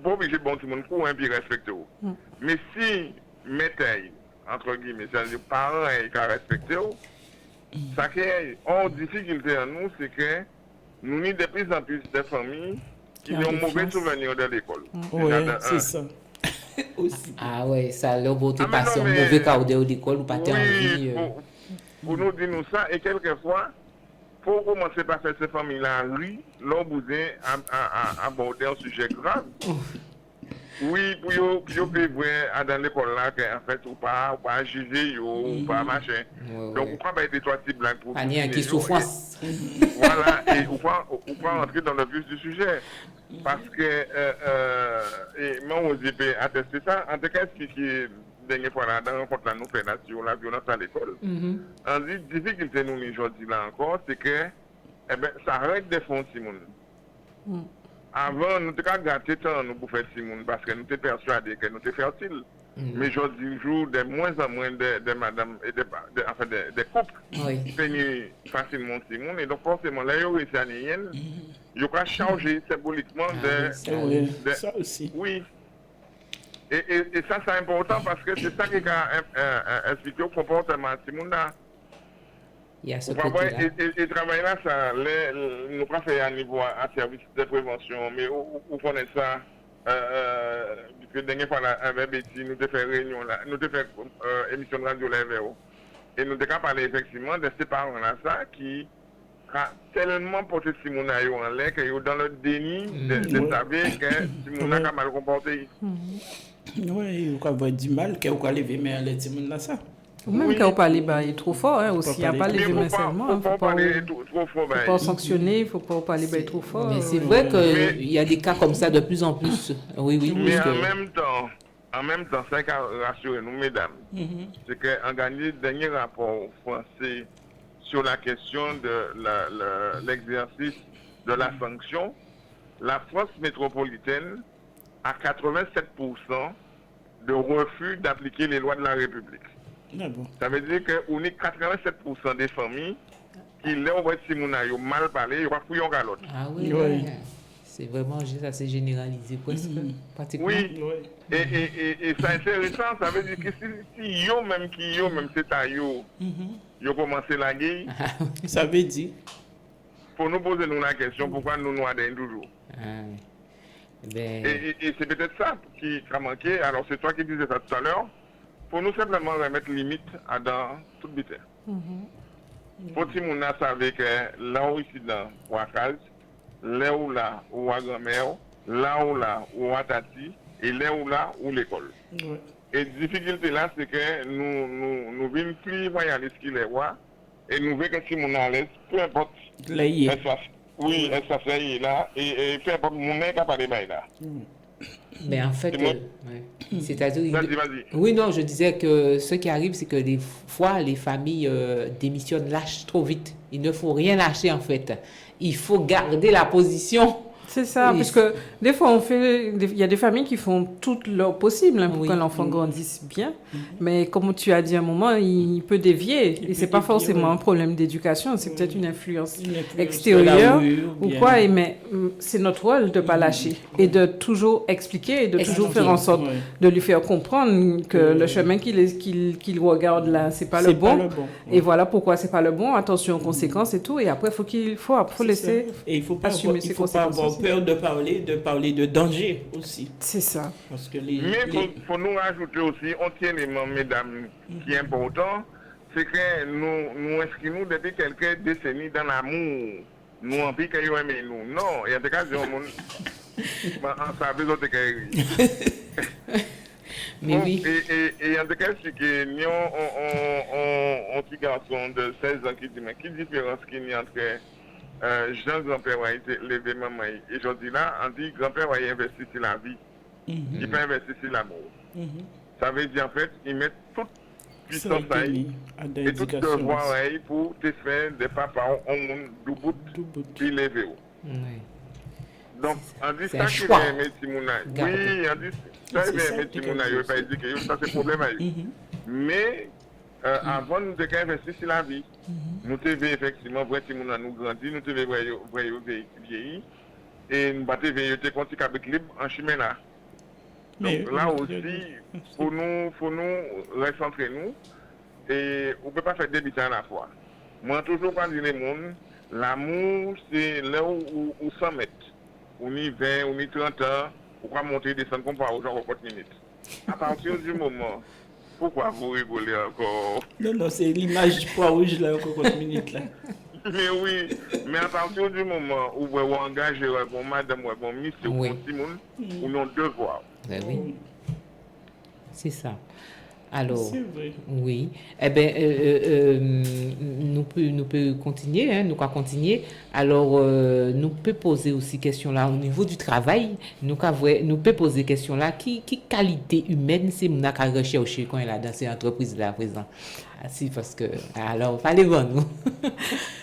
I: obliger bon tout le monde pour un bien respecter. Mais si métaille, entre guillemets, c'est-à-dire parents qui respectent, ça qui est en difficulté à nous, c'est que nous avons de plus en plus de familles qui ont mauvais souvenirs de l'école.
J: Oui, c'est ça. Aussi.
F: Ah ouais, ça leur beauté passer un mauvais cas de l'école ou pas envie.
I: Pour nous dire nous ça, et quelquefois, pour commencer par faire ces familles-là, l'on vous a abordé un sujet grave. Oui, pour que vous dans l'école là, en fait, ou pas juger, ou pas machin. Donc, on ne peut pas être des trois petits blancs pour
F: vous. Qui souffrance.
I: Voilà, et on peut rentrer dans le vif du sujet. Parce que, et moi, on dit, attester ça, en tout cas, expliquer, dernière fois, dans la rencontre là, nous faisons sur la violence à l'école. On dit, difficulté, nous, aujourd'hui, là encore, c'est que, ça arrête de fonds, Simon. Avant, nous avons gâté temps nous pour faire Simon parce que nous étions persuadés que nous étions fertiles. Mais aujourd'hui, jour de moins en moins de madame et de couples finissent facilement Simon. Et donc, forcément, là, il y a réussi à il y a changé symboliquement de.
J: Ça aussi.
I: Oui. Et ça, c'est important parce que c'est ça qui a expliqué au comportement de Simon là.
F: Il y a ce côté-là.
I: Et travail là, ça, nous pas fait à niveau à service de prévention, mais où connaît ça, que dernière fois avec Betty, nous avons fait réunion là, nous avons fait émission de radio là, et nous avons parlé effectivement de ces parents-là, ça, qui a tellement porté Simona en l'air, qu'ils sont dans le déni de savoir que Simona a mal comporté.
J: Oui, il va du mal, qu'il va lever, mais les Simona ça.
C: Même quand on parle, il est trop fort hein, aussi. Il n'y a pas les humains seulement. Il ne faut pas sanctionner, il ne faut pas parler trop fort.
F: Mais c'est vrai qu'il y a des cas comme ça de plus en plus. Oui.
I: Mais en même temps, ça qui a rassuré nous, mesdames, c'est qu'on gagne le dernier rapport français sur la question de l'exercice de la sanction. La France métropolitaine a 87% de refus d'appliquer les lois de la République.
J: Ah bon.
I: Ça veut dire qu'on est 87% des familles qui, là, on voit Simona mal parler, ils vont fouiller en galotte.
F: Ah oui. C'est vraiment ça, c'est généralisé presque. Pratiquement.
I: Oui. Et c'est intéressant, ça veut dire que si yo même c'est à yo commencé la guerre.
J: Ça veut dire.
I: Pour nous poser nous la question, pourquoi nous nous adhérons toujours. Et c'est peut-être ça qui a manqué. Alors c'est toi qui disais ça tout à l'heure. Pour nous simplement remettre limite dans toute vitesse. Pour que nous sachions que là où ici dans Ouakaz, là où là où à grand-mère, là où à Tati, et là où l'école. Et la difficulté là, c'est que nous venons plus royalistes qu'il est roi, et nous voulons que si mon à l'aise, peu importe.
J: Oui,
I: elle s'asseye là, et peu importe mon est capable de là.
F: Mais en fait,
I: C'est bon.
F: c'est-à-dire...
I: Vas-y.
F: Oui, non, je disais que ce qui arrive, c'est que des fois, les familles démissionnent, lâchent trop vite. Il ne faut rien lâcher, en fait. Il faut garder la position.
C: C'est ça,
F: Et
C: parce que des fois, il y a des familles qui font tout leur possible pour
F: Oui.
C: que l'enfant grandisse bien. Mais comme tu as dit à un moment, il peut dévier. Et c'est pas forcément un problème d'éducation, c'est peut-être une influence extérieure ou quoi. Mais c'est notre rôle de ne pas lâcher et de toujours expliquer et de toujours faire en sorte de lui faire comprendre que le chemin qu'il regarde là, c'est pas le bon. Et voilà pourquoi c'est pas le bon. Attention aux conséquences et tout. Et après, il faut laisser
J: Et il faut pas
C: assumer ses
J: il faut pas
C: conséquences.
J: avoir peur de parler de danger aussi.
C: C'est ça.
J: Parce que
I: Mais il faut nous rajouter aussi un autre élément, mesdames, qui est important, c'est que nous inscrivons depuis quelques décennies dans l'amour. Nous, en plus, qu'ils aiment nous. Non, il y a des cas où on savait d'autres cas.
F: Mais oui.
I: Et en tout cas, c'est que nous, un petit garçon de 16 ans qui dit, mais quelle différence qu'il y a entre Jean grand-père a été levé maman et aujourd'hui là on dit grand-père a investi sur la vie, il peut investir sur l'amour. Ça veut dire en fait il met toute puissance et tout devoir pour te faire des papas au monde du bout qui levé. Donc on dit ça qui est aimé Timouna. Oui, on dit ça qui est aimé Timouna, il ne veut pas dire que ça c'est problème à eux. Mais avant nous de investir sur la vie, nous devons effectivement voir si nous grandissons, nous devons voir vieillir et nous devons veiller contre le cabrit libre en chemin là. Donc là aussi, faut nous recentrer nous et on ne peut pas faire deux bêtises à la fois. Moi toujours pas dire les monde, l'amour c'est là où 100 mètres, on y 20, on y 30 ans, on va monter et descendre comme par genre 40 minutes. À partir du moment pourquoi vous rigolez encore?
J: Non, c'est l'image du poids rouge là, encore 40 minutes là.
I: Mais oui, mais à partir du moment où vous engagez bon madame, bon monsieur, bon Simone, vous avez un devoir.
F: Oui, c'est ça. Alors,
J: c'est vrai.
F: Oui, eh bien, nous pouvons continuer, hein, nous pouvons continuer. Alors, nous pouvons poser aussi question là au niveau du travail. Nous pouvons poser question là, qui qualité humaine c'est mon à rechercher quand il a dans ces entreprises là à présent. Ah, si, parce que, alors, parlez-moi, nous.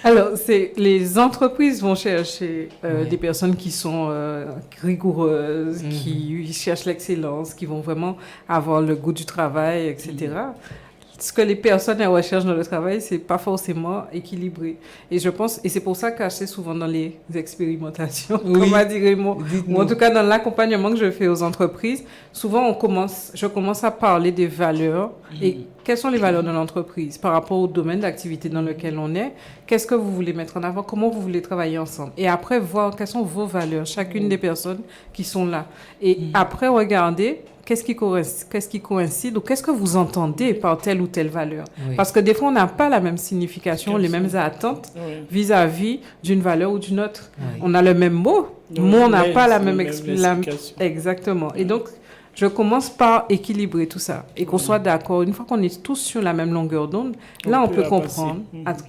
C: Alors, les entreprises vont chercher des personnes qui sont rigoureuses, qui cherchent l'excellence, qui vont vraiment avoir le goût du travail, etc. Ce que les personnes recherchent dans le travail, c'est pas forcément équilibré. Et je pense, et c'est pour ça qu'assez souvent dans les expérimentations, comme a dit Raymond, ou en tout cas dans l'accompagnement que je fais aux entreprises, souvent je commence à parler des valeurs et quelles sont les valeurs de l'entreprise par rapport au domaine d'activité dans lequel on est, qu'est-ce que vous voulez mettre en avant, comment vous voulez travailler ensemble. Et après, voir quelles sont vos valeurs, chacune des personnes qui sont là. Et après, regarder qu'est-ce qui coïncide ou qu'est-ce que vous entendez par telle ou telle valeur. Parce que des fois, on n'a pas la même signification, les mêmes attentes vis-à-vis d'une valeur ou d'une autre. On a le même mot, mais on n'a pas la même explication. Exactement. Et donc, je commence par équilibrer tout ça et qu'on soit d'accord. Une fois qu'on est tous sur la même longueur d'onde, là, on peut comprendre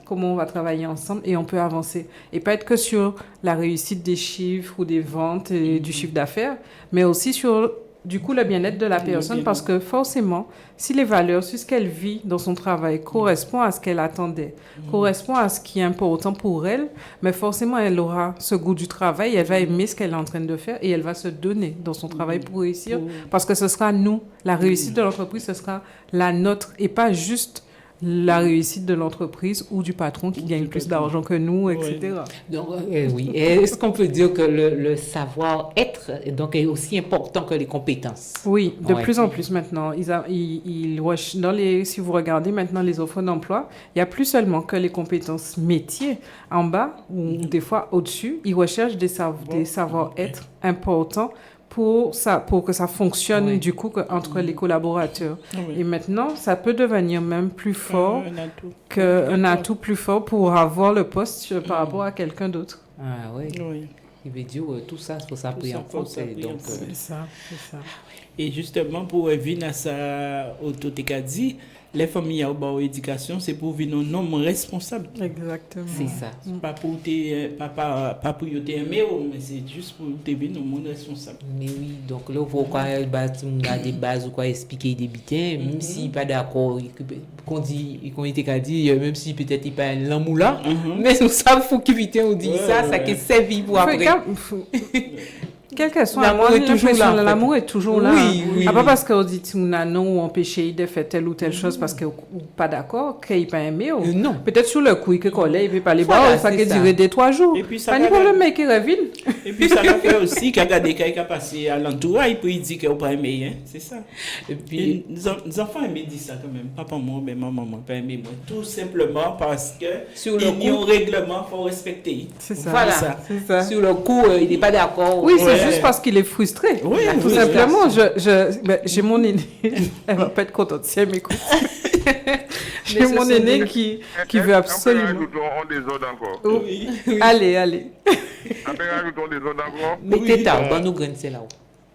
C: comment on va travailler ensemble et on peut avancer. Et pas être que sur la réussite des chiffres ou des ventes et du chiffre d'affaires, mais aussi sur du coup le bien-être de la personne, parce que forcément, si les valeurs, si ce qu'elle vit dans son travail correspond à ce qu'elle attendait, correspond à ce qui est important pour elle, mais forcément elle aura ce goût du travail, elle va aimer ce qu'elle est en train de faire et elle va se donner dans son travail pour réussir, parce que ce sera nous, la réussite de l'entreprise, ce sera la nôtre et pas juste la réussite de l'entreprise ou du patron qui gagne plus d'argent que nous, etc.
F: Donc, oui. Est-ce qu'on peut dire que le savoir-être donc, est aussi important que les compétences?
C: Oui, de plus en plus maintenant. Si vous regardez maintenant les offres d'emploi, il n'y a plus seulement que les compétences métiers en bas ou des fois au-dessus. Ils recherchent des savoir-être importants pour que ça fonctionne du coup entre les collaborateurs. Et maintenant, ça peut devenir même plus fort un atout plus fort pour avoir le poste par rapport à quelqu'un d'autre.
F: Ah oui. Il veut dire tout ça, il faut ça pris en compte.
C: C'est ça.
J: Et justement, pour revenir à ça, Autotécadie, les familles à avoir éducation, c'est pour venir un homme responsable.
C: Exactement.
F: C'est ça.
J: Pas pour pas pour te aimer, mais c'est juste pour te venir un monde responsable.
F: Mais oui, donc là, pourquoi on a des bases ou quoi expliquer des bitins, même s'il pas d'accord, qu'on dit, qu'on était qu'à dire, même si peut-être il pas l'amour là, mais nous savons faut qu'il bitin on dit ça qui servi pour après.
C: Quel que soit
F: l'amour est toujours là.
C: L'amour est toujours là.
F: Oui.
C: Pas parce qu'on dit non ou empêcher de faire telle ou telle chose parce que ou pas d'accord, qu'il pas aimé.
F: Non.
C: Peut-être sur le coup que collègue il peut parler ça qui durer 2-3 jours.
J: Et puis ça
C: pas de problème mais qui revient.
J: Et puis ça fait aussi qu'il y a des cas qui passé à l'entourage puis il dit qu'il pas aimé, hein, c'est ça. Et puis les enfants aiment dire ça quand même. Papa moi ben maman pas aimé moi tout simplement parce que
F: sur le
J: il y a un règlement faut respecter.
C: C'est ça.
F: Voilà.
C: C'est ça.
F: Sur le coup, il n'est pas d'accord.
C: Oui, c'est juste parce qu'il est frustré.
J: Oui,
C: tout simplement. J'ai mon aîné. Elle va pas être contente si elle m'écoute. J'ai mon aîné qui veut absolument.
I: Rajoutons des autres encore.
C: Oui. Allez.
I: Après, rajoutons des autres encore.
F: Mettez ta dans nos graines, c'est là.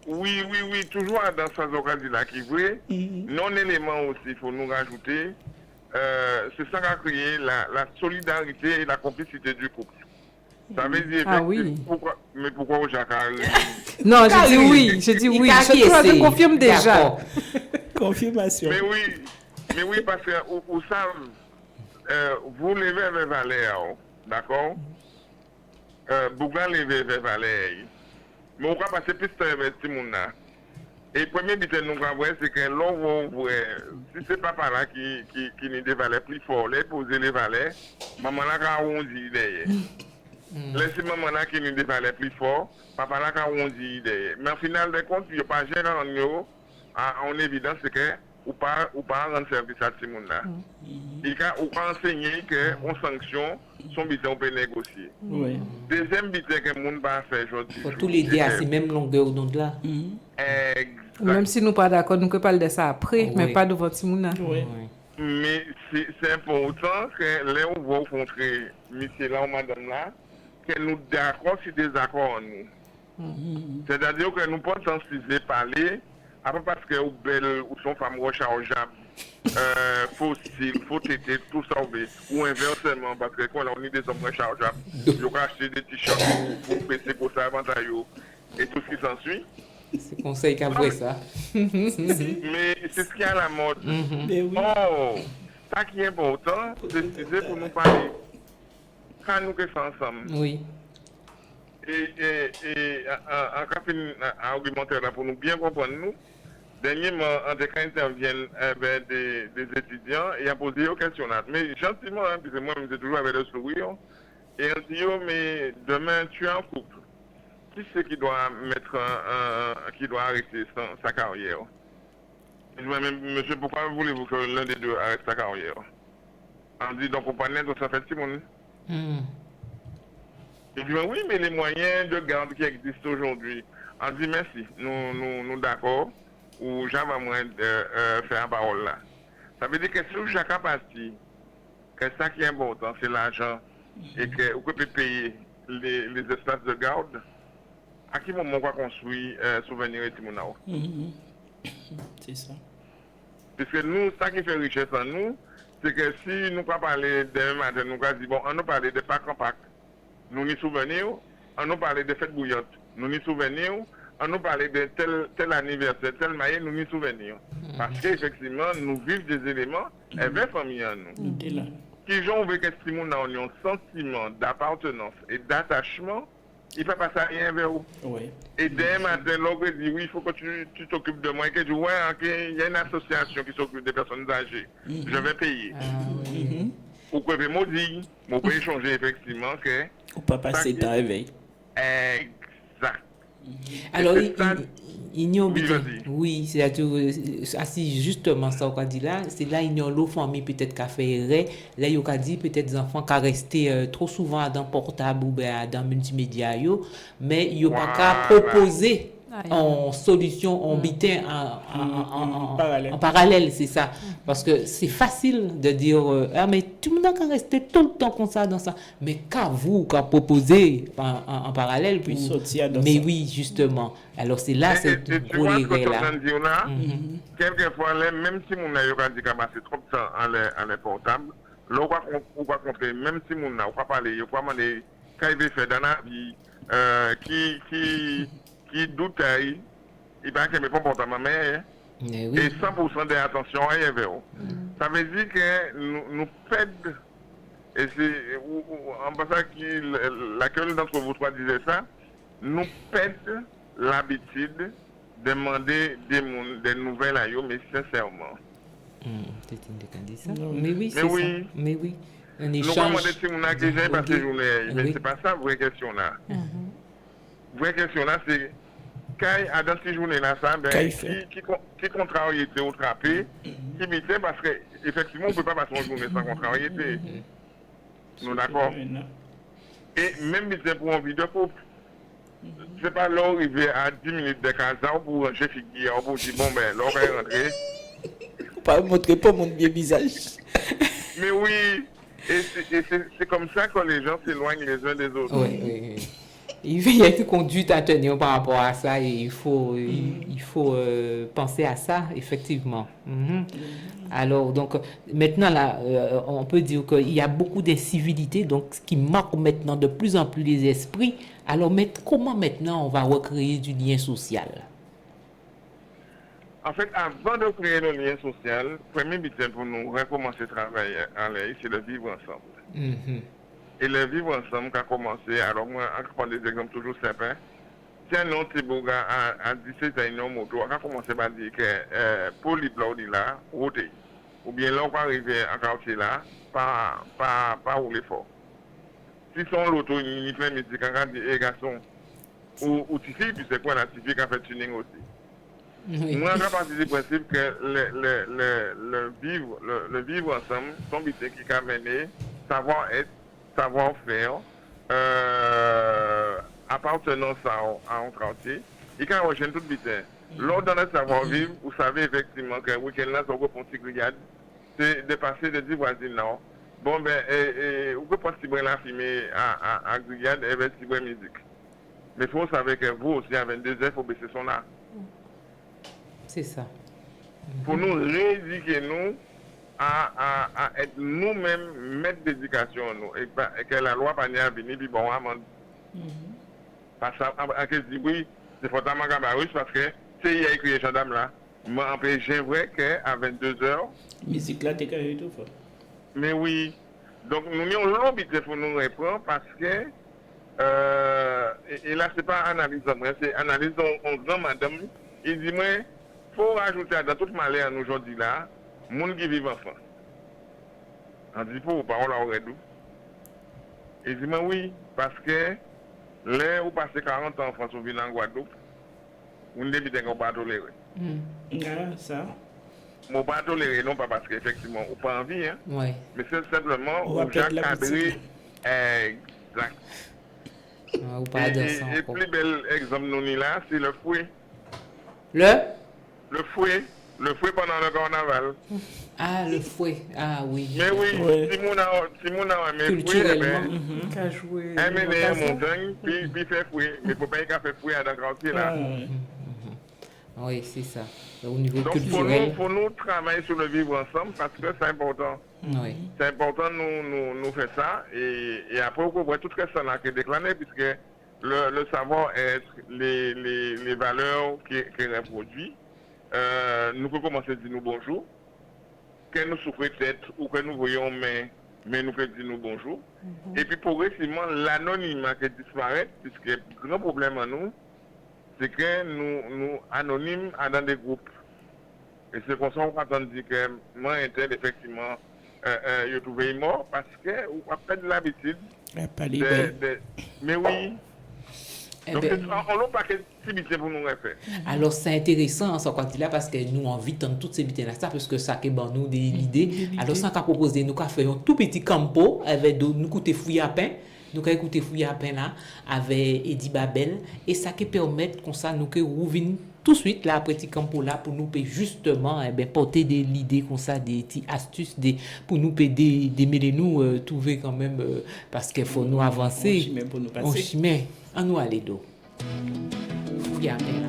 I: Oui, toujours dans ce cas-là qui est vrai. Non-élément aussi, il faut nous rajouter. C'est ça qui a créé la solidarité et la complicité du couple. Ça veut dire pourquoi Jacques a
C: Non, j'ai dit oui. Je confirme déjà.
J: Confirmation.
I: Mais oui, parce que vous savez, vous levez vers Valère, d'accord? Bougan levez vers Valère. Mais on va passer plus de temps avec Timouna. Et le premier but nous avons voir, c'est que l'on voit, si c'est papa là qui nous dévalait plus fort, les poser les valets, maman là on dit derrière. Laissez maman là qui nous dévalait plus fort, papa là on dit derrière. Mais au final de compte, il n'y a pas gênant en évidence c'est que ou pas rendre service à ce monde là. Il pas enseigner que on sanction son bitin on peut négocier. Deuxième bitin que monde va faire aujourd'hui.
F: Pour tous les deux à ces mêmes longueurs d'onde là.
C: Même si nous pas d'accord, nous pouvons parler de ça après, mais pas devant Timouna.
I: Mais c'est important que les on va rencontrer monsieur là ou madame là, que nous d'accord sur des accords en nous. C'est-à-dire que nous pouvons sensibiliser parler, après parce que ou belle ou son femme rechargeable, fossile, faut traiter tout ça ou inversement parce que quand on est des hommes rechargeables, ils ont acheté des t-shirts pour baisser pour ça avantage et tout ce qui s'ensuit.
F: C'est conseil qu'après ça.
I: Mais c'est ce qui est à la mode. Ça qui est important, c'est pour nous parler. Quand nous faisons ensemble.
F: Oui.
I: Et en cas argumentaire là, pour nous bien comprendre nous, dernièrement, en cas interviennent des étudiants et a posé des questions là. Mais gentiment, puisque moi, je suis toujours avec le sourire, et on dit, mais demain, tu es en couple. Qui c'est qui doit qui doit arrêter sa carrière? Je dis, monsieur, pourquoi voulez-vous que l'un des deux arrête sa carrière? On dit, donc, on parle de ça fait si mon. Il dit, oui, mais les moyens de garde qui existent aujourd'hui. On dit, merci, nous d'accord, ou Jean va moins faire la parole là. Ça veut dire que si chacun parti, que ça qui est important, c'est l'argent, et que vous pouvez payer les espaces de garde. À quel moment on va construire souvenir et Timonao?
J: C'est ça.
I: Parce que nous, ça qui fait richesse en nous, c'est que si nous pas parler demain matin, nous allons dire, bon, on nous parler de Pâques en Pâques, nous n'y souvenirs, on nous parler de fêtes bouillantes, nous n'y souvenirs, on nous parler de tel anniversaire, tel maillet, nous n'y souvenirs. Parce qu'effectivement, nous vivons des éléments, et bien famille en nous. Qui j'en veux que Timonao ait un sentiment d'appartenance et d'attachement, il ne peut pas passer rien vers vous. Et demain matin, l'autre dit oui, il faut que tu t'occupes de moi. Et que tu vois, il y a une association qui s'occupe des personnes âgées. Je vais payer. Vous pouvez me dire, vous pouvez échanger effectivement que.
J: Ou pas passer ta réveil.
I: Exact.
F: Alors, il y a oui, c'est-à-dire, si justement ça qu'on dit là, c'est là il y a l'autre famille peut-être qu'a fait là il y a dit peut-être des enfants qui restent trop souvent dans portable ou dans multimédia mais il y a pas qu'à proposer en solution, en bitin, en parallèle, c'est ça. Parce que c'est facile de dire, ah, mais tout le monde a rester tout le temps comme ça, dans ça. Mais qu'avez-vous qu'à proposer en parallèle, puis sortir dans mais ça. Oui, justement. Alors c'est là, c'est
I: gros les là. Quelquefois, même si mon a dit qu'il a passé trop de temps à les portables, là, on va compter, même si mon a pas parlé, on va demander qu'il veut faire dans la vie, qui doute, il va qu'il me pas portable, mais et 100% d'attention à eux. Ça veut dire que nous perdons, et c'est en passant que laquelle d'entre vous trois disait ça, nous perdons l'habitude de demander des nouvelles à eux, mais sincèrement.
F: C'est une de ça. Mais oui, c'est ça. Mais oui. Un échange.
I: Nous demandons si on a déjà passé journée, mais c'est pas ça la vraie question là. Vraie question là, c'est quand dans ces journées là, ça, ben, qui contrariété ou trappé, qui m'était parce que effectivement on peut pas passer une journée sans contrariété. Nous d'accord. Et même si c'est pour un vidéo couple, c'est pas là arriver à 10 minutes de casa pour ranger figuier, pour dire bon ben là on va rentrer.
J: Pas montrer pas mon bien visage.
I: Mais oui, et c'est comme ça que les gens s'éloignent les uns des autres.
F: Oui. Il y a une conduite à tenir par rapport à ça et il faut penser à ça, effectivement. Alors, donc, maintenant, là, on peut dire qu'il y a beaucoup d'incivilité, donc, ce qui marque maintenant de plus en plus les esprits. Alors, comment maintenant on va recréer du lien social?
I: En fait, avant de créer le lien social, le premier but pour nous recommencer le travail en l'air, c'est de vivre ensemble. Et le vivre ensemble qui a commencé, alors moi, je prends des exemples toujours simples. Si un autre Tibouga a 17 ans, moto, on a commencé par dire que pour les blocs là, router. Ou bien là, on va arriver en quartier là, pas rouler fort. Si son l'auto, il fait musique, on a dit, eh garçon, ou Tifi, puis c'est quoi la Tifi qui a fait tuning aussi. Oui. Moi, je partie du principe que le vivre ensemble, son but qui a mené, savoir-être, savoir-faire, appartenance à un quartier, il can rejoindre tout vite. Lors dans le savoir-vivre, vous savez effectivement que le week-end là, sur le petit grillade, c'est de passer de 10 voisines là. Bon, ben, vous pouvez pas si la fumée à grillade et si bonne musique. Mais il faut savoir que vous aussi, à 22 heures, il faut baisser son art.
F: C'est ça.
I: Pour nous rééduquer, nous, à être nous-mêmes maîtres d'éducation, nous, et que la loi pas venir, puis bon, amende. Parce que je dis oui, c'est fortement gabarus parce que c'est il y a écrit les gendarmes là. Moi, j'aimerais qu'à 22h.
J: Musique là, t'es carré tout fort.
I: Mais oui. Donc, nous avons l'obligation pour nous répondre parce que. Et là, c'est pas analyse, c'est analyse en grand madame. Il dit, moi, il faut rajouter dans toute malheur aujourd'hui là, monde qui vit en France. On dit, pour parole à Oredou. Il dit, moi, oui, parce que. Là, vous passez 40 ans en France, vous venez en Guadeloupe, vous ne devez pas tolérer.
J: Ça.
I: Vous ne pas tolérer, non pas parce qu'effectivement, vous n'avez pas envie, hein, mais c'est simplement
J: vous
I: avez cadré. Exact. Et le plus bel exemple, nous, là, c'est le fouet. Le fouet pendant le carnaval.
F: Ah, le fouet. Ah, oui.
I: Mais oui, si mon a aimé fouet,
C: qu'à jouer.
I: Amener un montagne, puis faire fouet. Mais il ne faut pas y faire fouet dans le quartier là.
F: Oui, c'est ça. Au niveau
I: donc,
F: culturel.
I: Donc, pour nous travailler sur le vivre ensemble parce que c'est important.
F: Oui.
I: C'est important de nous faire ça. Et après, on voit tout ce que ça a déclaré, puisque le savoir-être, les valeurs qui reproduit. Nous pouvons commencer à dire nous bonjour. Que nous souffrons peut-être ou que nous voyons, mais nous pouvons dire nous bonjour. Et puis progressivement, l'anonymat qui disparaît, puisque le grand problème à nous, c'est que nous anonymes dans des groupes. Et c'est pour ça qu'on attend de dire que moi, effectivement, je trouve mort parce que on a pas de l'habitude. Mais oui. Donc, on n'a pas que activité pour nous faire.
F: Alors, c'est intéressant, ce qu'on dit là, parce que nous invitons toutes ces activités-là, parce que ça, c'est nous des idées. Alors, ça, qu'on propose, nous, faire un tout petit campo, avec nous, côté fouille à pain, nous avons écouté Fouya Pena avec Eddie Babel et ça qui permet comme ça nous que revenir tout de suite là après campo là pour nous justement porter des l'idée comme ça des petites astuces pour nous démêler nous trouver quand même parce qu'il faut nous avancer on chemin on nous aller do Fouya Pena.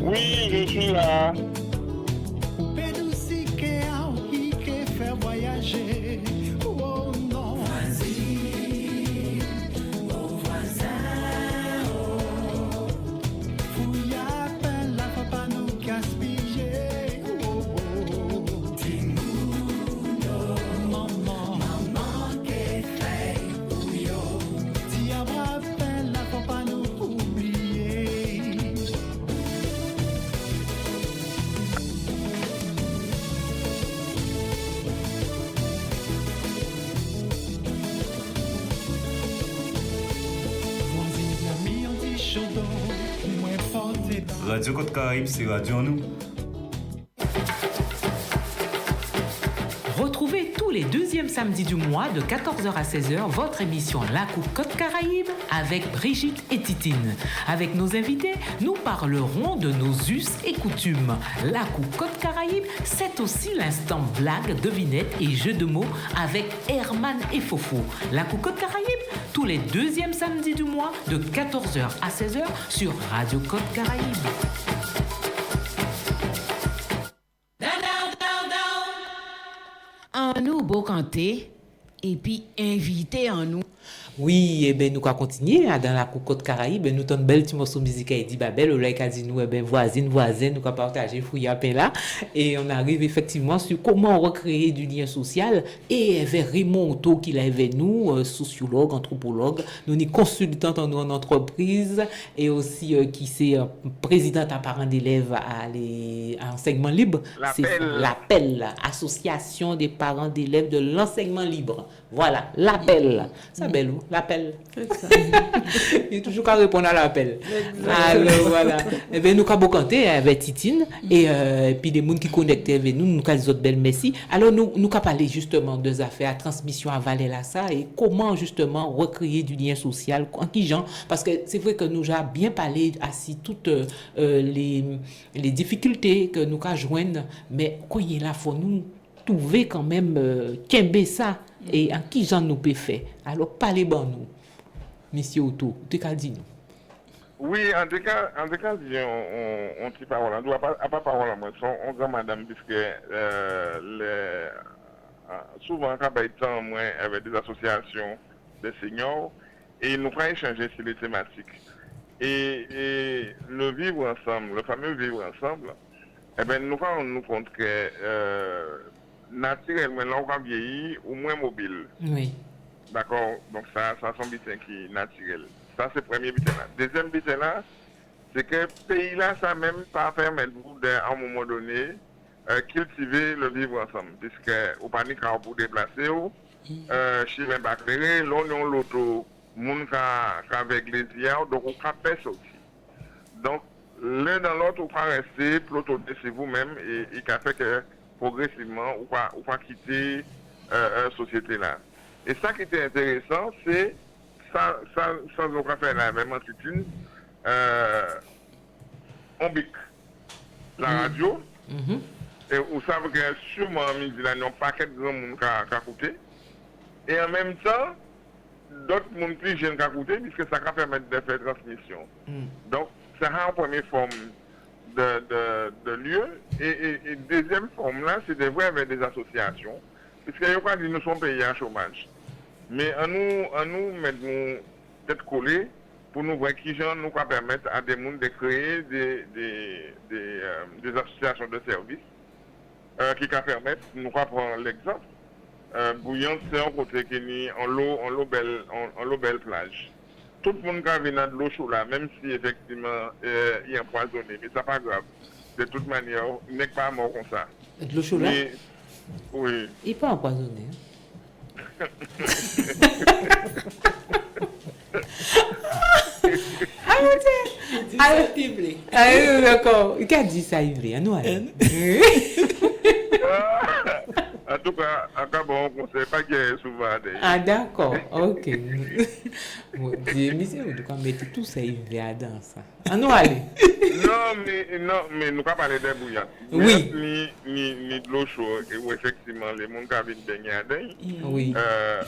I: Oui, je suis là.
K: Radio Côte-Caraïbe, c'est Radio Nous.
A: Retrouvez tous les deuxièmes samedis du mois de 14h à 16h votre émission La Coupe Côte-Caraïbe avec Brigitte et Titine. Avec nos invités, nous parlerons de nos us et coutumes. La Coupe Côte-Caraïbe, c'est aussi l'instant blague, devinette et jeux de mots avec Herman et Fofo. La Coupe Côte-Caraïbe, tous les deuxièmes samedis du mois de 14h à 16h sur Radio Côte-Caraïbe.
L: En nous, beau canter, et puis inviter en nous.
F: Oui, nous allons continuer dans la Côte Caraïbe. Nous avons un bel petit morceau musical Eddie Babel. Au lieu dit nous, voisine, nous allons partager Fouya Pena. Et on arrive effectivement sur comment recréer du lien social. Et avec Raymond Otto qui est avec nous, sociologue, anthropologue, nous sommes consultante en entreprise et aussi qui c'est présidente à parents d'élèves à l'enseignement libre. C'est l'appel, association des parents d'élèves de l'enseignement libre. Voilà, l'appel. Ça belle où? L'appel. Il est toujours qu'à répondre à l'appel. Alors voilà. Et bien nous avons canté avec Titine et puis des gens qui connectent avec nous, nous avons des autres belles merci. Alors nous avons parlé justement de affaires, transmission à Valais-Lassa et comment justement recréer du lien social en qui genre parce que c'est vrai que nous avons bien parlé assis toutes les difficultés que nous avons joindre, mais quand il est là, il faut nous trouver quand même qu'aimer ça. Et en qui j'en nous peut faire? Alors, parlez bon nous, Monsieur Otto, tu qu'à dire nous?
I: Oui, en tout cas, on dit parole. On doit pas parole à moi. On grand madame, puisque souvent, quand il y a temps, moi, avec des associations de seniors, et nous pourrons échanger sur les thématiques. Et le vivre ensemble, le fameux vivre ensemble, eh bien, nous rendons nous compte que naturellement, là, on va vieillir ou moins mobile.
F: Oui.
I: D'accord? Donc, ça c'est un butin qui est naturel. Ça, c'est le premier butin là. Deuxième butin là, c'est que le pays là, ça même pas permettre à un moment donné, cultiver le vivre ensemble. Puisque, au panique, pour déplacer, chez les bactéries, l'on a l'auto, moun avec les yeux, donc on peut pas sortir. Donc, l'un dans l'autre, on va rester, l'autre c'est vous-même, et qui a fait que progressivement, on va quitter la société là. Et ça qui était intéressant, c'est ça nous a fait la même entité, on bic la radio, et vous savez que sûrement, midi, là, il y a un paquet de gens qui ont écouté, et en même temps, d'autres gens plus jeunes qui ont écouté, puisque ça va permettre de faire transmission. Donc, ça a une première forme de lieu, et deuxième forme là, c'est de voir avec des associations, puisque il y a pas dit nous sommes payés à chômage. Mais à nous mettre nous tête collée pour nous voir qui gens nous va permettre à des gens de créer des associations de services qui va permettre, nous va prendre l'exemple, Bouillon c'est un côté qui est en l'eau belle plage. Tout le monde qui vient de l'eau chaude là, même si effectivement il est empoisonné, mais ça pas grave. De toute manière, il n'est pas mort comme ça.
F: De l'eau chaude là?
I: Oui.
F: Il n'est pas empoisonné. Ah, d'accord. Il a dit ça, Yves. Nous allons.
I: En tout cas, on ne sait pas qu'il y a souvent.
F: Ah, d'accord. Ok. J'ai mis ça, on doit mettre tout ça, Yves, dans ça. Ah, nous allons.
I: Non, mais nous pas parler des bouillants.
F: Oui.
I: Ni de l'eau chaude, où effectivement, les gens qui viennent baigner à dedans.
F: Oui.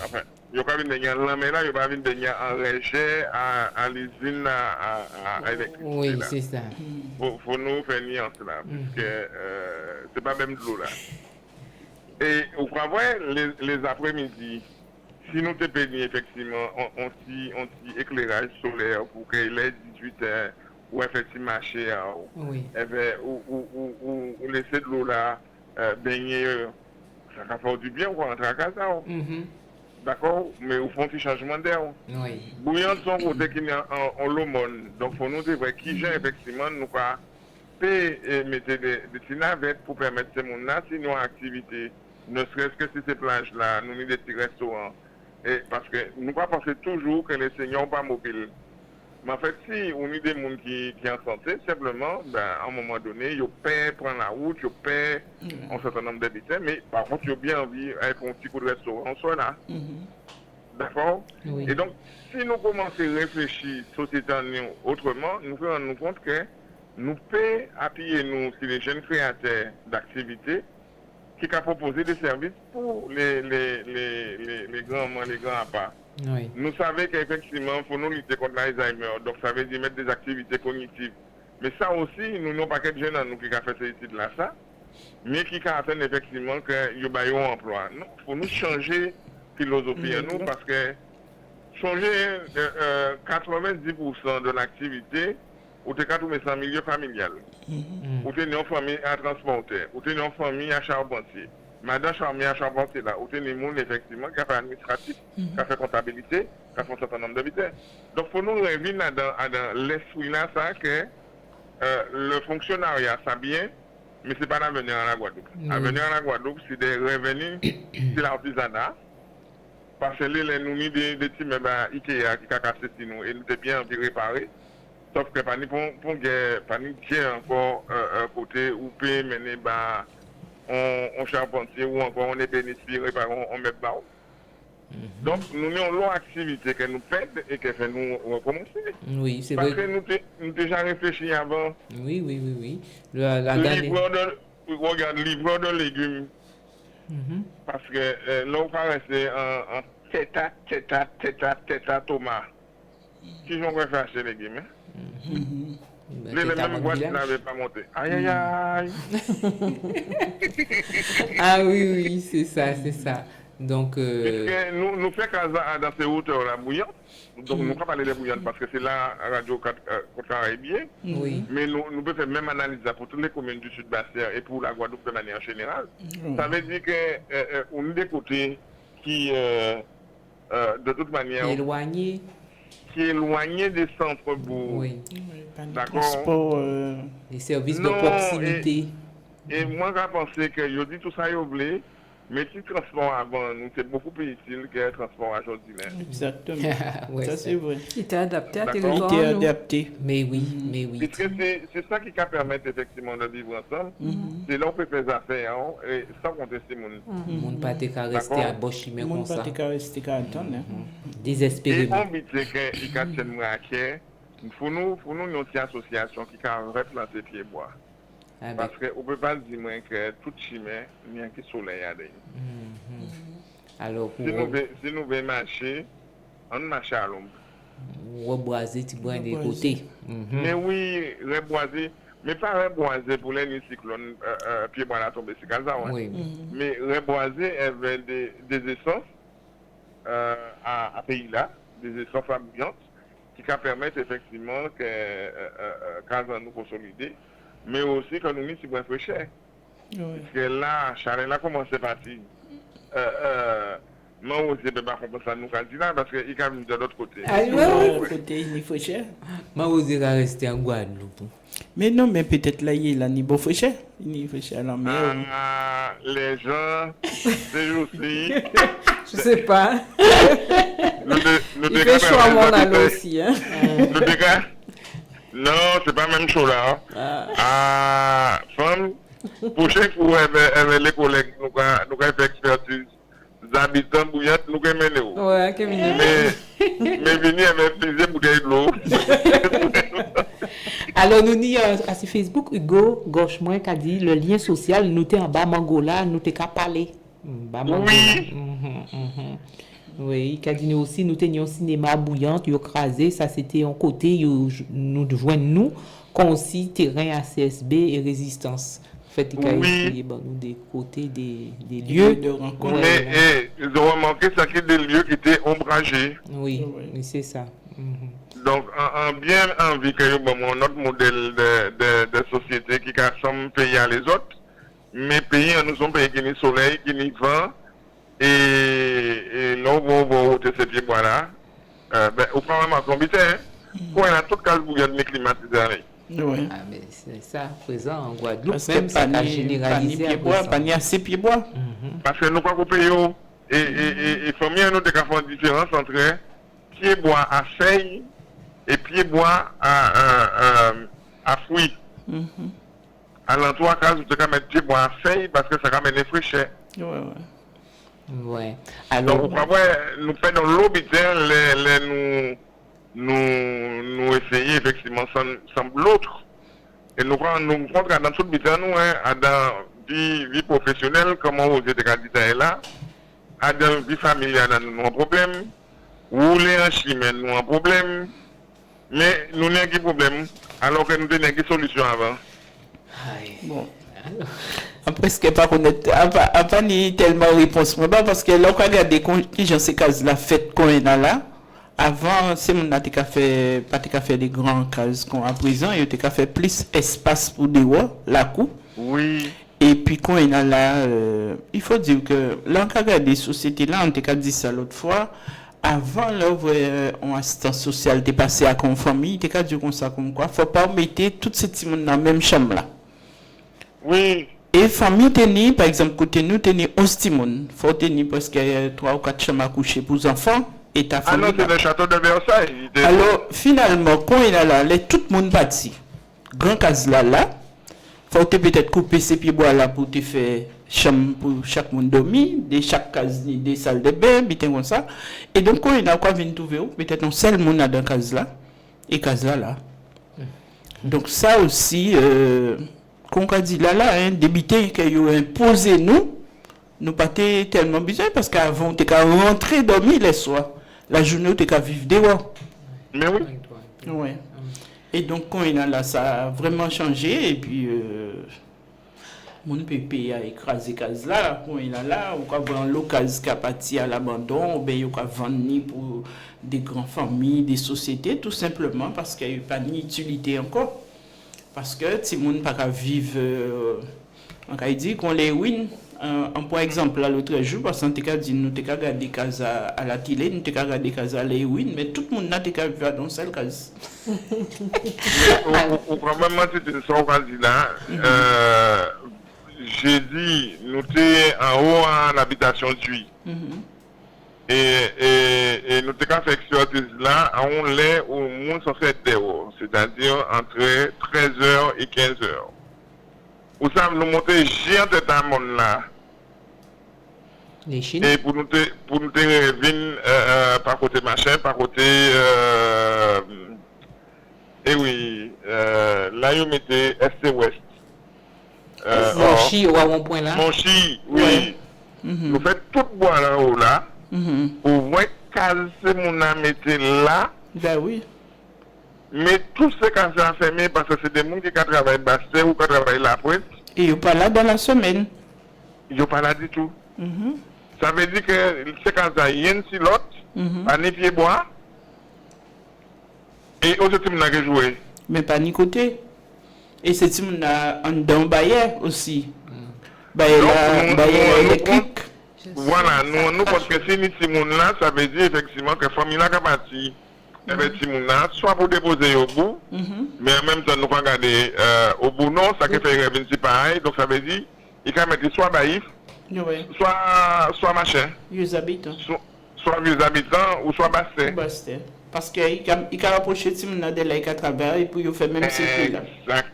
I: Enfin, ils ne peuvent pas venir baigner en mais là, ils ne peuvent pas venir baigner en régie, à l'usine, à électricité.
F: Oui, c'est ça.
I: Faut nous faire nuance là, parce que c'est pas même de l'eau là. Et au travail, les après-midi, si nous te payons effectivement, on s'y éclairage solaire pour que les 18h, ou effectivement marcher, ou laisser de l'eau là, baigner, ça va faire du bien, on va rentrer à casa. D'accord? Mais au fond, un petit changement d'air.
F: Oui.
I: Bouillon de son côté qui est en l'aumône. Donc, il faut nous dire qui j'ai effectivement, nous pas payer et mettre des petits navettes pour permettre ces gens-là, si nous avons activité, ne serait-ce que si ces plages-là, nous avons des petits restaurants. Et parce que nous pas penser toujours que les seniors sont pas mobiles. Mais en fait, si on a des gens qui sont en santé, simplement, à un moment donné, ils peuvent prendre la route, ils peuvent un certain nombre d'habitants, mais par contre, ils ont bien envie avec un petit coup de restaurant, soit là. D'accord?
F: Oui.
I: Et donc, si nous commençons à réfléchir société autrement, nous faisons nous compte que nous pouvons appuyer nous sur les jeunes créateurs d'activités qui ont proposé des services pour les grands à part.
F: Oui.
I: Nous savons qu'effectivement, il faut nous lutter contre l'Alzheimer, donc ça veut dire mettre des activités cognitives. Mais ça aussi, nous n'avons pas que de jeunes nous qui ont fait ces études-là, ça, mais qui attendent effectivement qu'il y ait un emploi. Il faut nous changer philosophie à nous parce que changer 90% de l'activité, ou tu as un milieu familial, ou tu as une famille à transporter, ou tu as une famille à charpentier. Madame Charmier à Charpentier, là, où tu as des gens effectivement qui a fait administratif, qui a fait comptabilité, qui a fait un certain nombre d'habitants. Donc, il faut nous revenir dans l'esprit là, ça, que le fonctionnariat, ça bien, mais ce n'est pas l'avenir à la Guadeloupe. L'avenir à la Guadeloupe, c'est de revenir sur l'artisanat, parce que là, nous avons des petits meubles Ikea qui ont cassé sur nous, et nous sommes bien réparés. Sauf que pas ni encore un côté où peut mener on charpentier ou encore on est bénéficié par on met bas. Donc nous avons une activité que nous faisons et que fait nous recommencer.
F: Oui, c'est
I: vrai.
F: vrai.
I: Parce que nous déjà réfléchi avant.
F: Oui.
I: Regarde, livreur de légumes. Parce que là on va rester en tête tomate. Qui j'en vais faire acheter les légumes? Les mêmes boîtes n'avaient pas monté. Aïe.
F: Ah oui, c'est ça. Donc,
I: nous faisons cas dans ces hauteurs-là bouillantes. Donc, nous ne pouvons pas parler des bouillantes parce que c'est là, Radio Côte-Caraïbe.
F: Oui.
I: Mais nous pouvons faire même analyse pour toutes les communes du Sud-Bastien et pour la Guadeloupe de manière générale. Ça veut dire qu'on a des côtés qui, de toute manière, qui est éloigné des centres-bourgs.
F: Oui.
I: D'accord.
F: Les services de proximité.
I: Et moi, j'ai pensé que je dis tout ça, il oublié, mais si le transport avant, nous, c'est beaucoup plus utile que le transport aujourd'hui.
J: Exactement.
F: Ouais,
J: ça, c'est vrai.
C: Il était adapté à tes
J: Il était adapté.
F: Mais oui.
I: C'est ça qui va permettre effectivement de vivre ensemble. C'est là où on peut faire des affaires et sans compter ces gens.
F: Le monde ne peut pas rester à Bochimé comme ça.
J: Le monde ne peut pas rester à attendre.
F: Désespérément.
I: Et on dit que il y a une raquette. Pour nous une autre association qui a replanté pied bois.
F: Ah ben.
I: Parce qu'on ne peut pas dire que tout chimère, il y a un soleil à dire.
F: Alors,
I: Si nous voulons marcher, on marche à l'ombre.
F: Reboiser, tu vois, des côtés.
I: Mais oui, reboiser, mais pas reboiser pour les cyclones, pied bois la tomber, c'est comme ça.
F: Oui.
I: Mais reboiser avec des essences à pays là, des essences ambiantes, qui permettent effectivement que quand nous consolider, mais aussi que nous mettons sur un peu cher. Parce que là, Charles a commencé à partir. Moi aussi, je ne peux pas comprendre ça nous candidats parce qu'il y a de l'autre côté.
J: Ah oui, côté il faut cher.
F: Moi aussi, je vais rester en Guadeloupe.
J: Mais non, mais peut-être là, il y a niveau faut cher. Il faut cher la mer.
I: Les gens, c'est aussi.
C: Je sais pas.
I: Il
C: fait chaud à mon allo aussi. Hein.
I: Le dégât. Non, c'est pas même chaud là. Femme, pour chaque fois, les collègues, nous avons fait expertise. Les habitants bouillantes, nous avons mené.
C: Ouais, Kevin.
I: Mais venir avec plaisir bouteille de l'eau.
F: Alors, nous avons sur Facebook, Hugo Gauche-Moins qui a dit le lien social, nous sommes en bas Mangola, nous sommes qu'à parler.
I: Oui.
F: Oui, qui nous aussi, nous tenions un cinéma bouillant, qui a crasé, ça c'était un côté, nous joignent nous, concis, terrain ACSB et résistance. En fait, il y a nous des côtés, des lieux
J: de rencontre.
I: Mais ils ont remarqué ça qui des lieux qui étaient ombragés.
F: Oui, c'est ça.
I: Donc, en bien envie que notre modèle de société qui ressemble pays à les autres, mais pays, nous sommes pays qui ont soleil, qui ont vent, et là, on va ôter ces pieds bois là. Au prend même à combiter, quand on a toute case bouillante climatisée.
J: Oui.
F: Ah, mais c'est ça, présent en Guadeloupe,
J: Parce
F: même
J: que
F: ça a généralisé.
J: pas ni assez pieds bois.
I: Parce que nous, quand on paye, et famille, nous, avons une différence entre pieds bois à feuilles et pieds bois à fruits. À l'entour, quand vous devez mettre pieds bois à feuilles parce que ça ramène les fraîcheurs.
F: Ouais. Alors,
I: donc, nous faisons l'obité, nous essayons effectivement sans l'autre. Et nous prenons dans toute bité, nous, dans vie professionnelle, comment vous êtes candidat là, dans vie familiale, nous avons un problème, rouler en chimie, nous avons un problème, mais nous n'avons pas de problème, alors que nous avons des solutions avant.
J: Bon. Après, ce qui n'est pas connaître, avant, ni tellement réponse, parce que là, on regarde qui j'en sais cases la fête qu'on est là. Avant, c'est mon n'a fait pas fait des grands cases qu'on à présent, il a fait plus espace pour des rois, la cour.
I: Oui.
J: Et puis quand on est là, il faut dire que là, on regarde des sociétés là, on t'a dit ça l'autre fois. Avant, là, on assistance sociale t'es passé à comme famille, t'es qu'à dire comme ça comme quoi, faut pas mettre tout ce petit monde dans la même chambre là.
I: Oui.
J: Et famille tenir, par exemple, côté nous tenir 11 timon. Faut tenir parce qu'il y a 3 ou 4 chambres à coucher pour les enfants. Et ta famille.
I: Alors, c'est le château de Versailles.
J: Alors, finalement, quand il est là, tout le monde bâti. Grand case là, faut peut-être couper ces pieds bois là pour te faire chambre pour chaque monde dormir, de chaque case, des salles de bain, bien comme ça. Et donc, quand il a quoi venir trouver, peut-être un seul monde dans case là, et case là. Donc, ça aussi, qu'on a dit là, hein, débiter qu'ils ont imposé nous pas tellement besoin parce qu'avant, on était qu'à rentrer dormir les soirs. La journée, on était qu'à vivre dehors.
I: Mais oui.
J: Ouais. Et donc, quand il a là, ça a vraiment changé. Et puis, mon pépé a écrasé case là. Quand il a là, on peut voir l'occasion qui a parti à l'abandon, ou bien il peut vendre pour des grandes familles, des sociétés, tout simplement parce qu'il n'y a pas d'utilité encore. Parce que si on ne peut pas vivre, on peut dire qu'on les win. Par exemple, là, l'autre jour, parce que nous avons regardé des cases à la télé, nous avons regardé des cases à l'Ewin, mais tout le monde n'a pas vu dans cette case.
I: Probablement, c'est une sorte de là. J'ai dit, nous sommes en haut à l'habitation Tui. Et nous avons fait expertise là, on l'est au moins censé être dehors, c'est-à-dire entre 13h et 15h. Vous savez, nous montons géant de ta monde là.
F: Les Chines.
I: Et pour nous venir par côté machin, par côté et oui, là ils mettaient Est-Ouest.
F: Monchi ou à mon point là.
I: Monchi, oui. Vous faites tout bois là haut là. Vous voyez que mon âme était là.
J: Ben oui.
I: Mais tout ce qu'on a fermé parce que c'est des gens qui travaillent Basté ou qui travaillent la presse.
J: Et ils sont pas là dans la semaine.
I: Ils sont pas là du tout. Ça veut dire que c'est quand ça y a une silote, à ni pied bois. Et aux autres, on a joué.
J: Mais pas ni côté. Et c'est si on a un don bailleur aussi. Bailleur électrique.
I: Voilà, nous parce que si nous sommes là, ça veut dire effectivement que la famille a parti. Soit pour déposer au bout, mais en même temps, nous pas regarder au bout, non, ça qui fait revenir c'est pareil. Donc ça veut dire, il peut mettre soit baïf, soit machin.
J: Vieux habitants.
I: Soit vieux habitants ou soit basté.
J: Parce qu'il peut rapprocher de Simona de là à travers et puis il fait même circuit là.
I: Exact.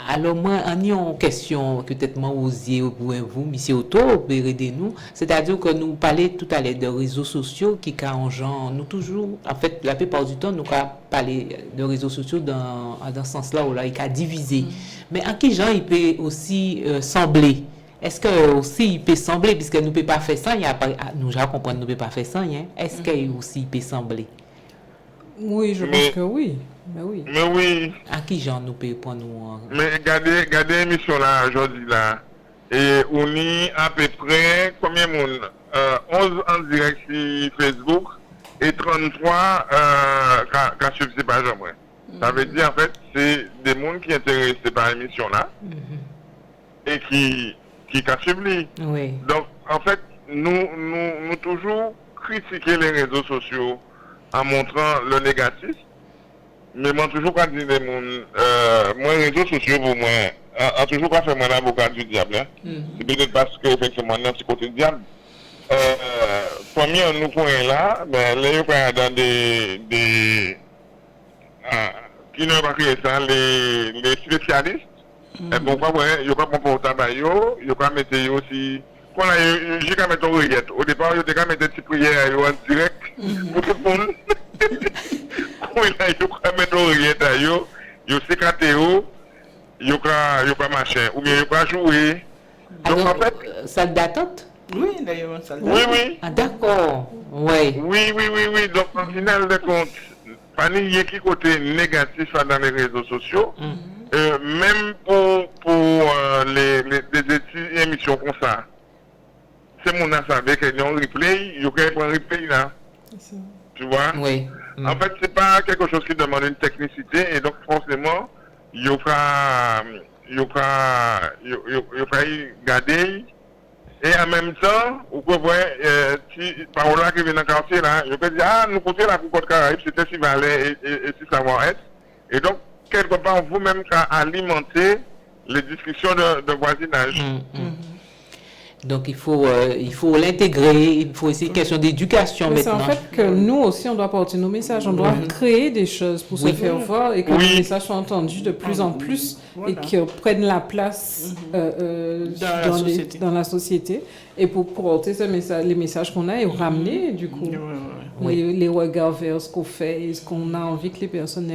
F: Alors moi, on y a une question que peut-être moi osiez pour vous, monsieur Otto, aidez-nous. C'est-à-dire que nous parlons tout à l'heure de réseaux sociaux qui engendrent, nous toujours, en fait, la plupart du temps, nous parlons de réseaux sociaux dans ce sens-là où là, il a divisé. Mais en quel genre il peut aussi sembler? Est-ce que aussi il peut sembler, puisque nous ne pouvons pas faire ça, nous já comprendre nous ne pouvons pas faire ça, hein? Est-ce qu'il aussi il peut sembler?
C: Oui, je pense que oui. Mais oui.
I: Mais oui.
F: À qui genre nous peut pour nous?
I: Mais regardez l'émission là aujourd'hui là. Et on y à peu près combien de monde 11 en direct sur Facebook et 33 qui suivent ces pages. Ça veut dire en fait c'est des gens qui sont intéressés par l'émission là et qui suivent.
F: Oui.
I: Donc en fait nous toujours critiquer les réseaux sociaux en montrant le négatif. Mais moi, toujours quand je dis les moi, les réseaux sociaux, pour moi, a toujours pas fait mon avocat du diable. Hein. C'est peut-être parce que, effectivement, c'est côté du diable. Premier, nous pouvons là, ben, là, il y a dans des qui n'ont pas créé ça, les spécialistes. Et pourquoi, il y a pas bon pour le tabac, il y a pas mettre aussi. Quand j'ai qu'à mettre oreillette. Au départ, il y a qu'à mettre des petites prières en direct pour tout le monde. Quand il y a qu'à mettre oreillette, il y a sécraté, il y a pas machin, ou bien il y a pas jouer. Donc en fait.
F: Salle d'attente?
J: Oui, d'ailleurs, une salle d'attente.
I: Oui.
F: Ah, d'accord. Oui.
I: Oui. Donc en final de compte, pas n'y a qui côté négatif dans les réseaux sociaux. Même pour les études et émissions comme ça. C'est mon savait qu'il y a un replay, il y a un replay là. Tu vois?
F: Oui.
I: En fait, c'est pas quelque chose qui demande une technicité et donc forcément, il y aura garder et en même temps, vous pouvez voir, par là qui vient dans le quartier là, je peux dire, nous côté la Côte Caraïbe, c'était si valait et si savoir-être. Et donc, quelque part, vous-même, alimenter les discussions de voisinage.
F: Donc il faut l'intégrer, il faut aussi une question d'éducation maintenant.
C: C'est en fait que nous aussi on doit porter nos messages, on doit créer des choses pour se faire voir et que les messages soient entendus de plus en plus et qu'ils prennent la place dans la société et pour porter les messages qu'on a et ramener du coup les regards vers ce qu'on fait et ce qu'on a envie que les personnes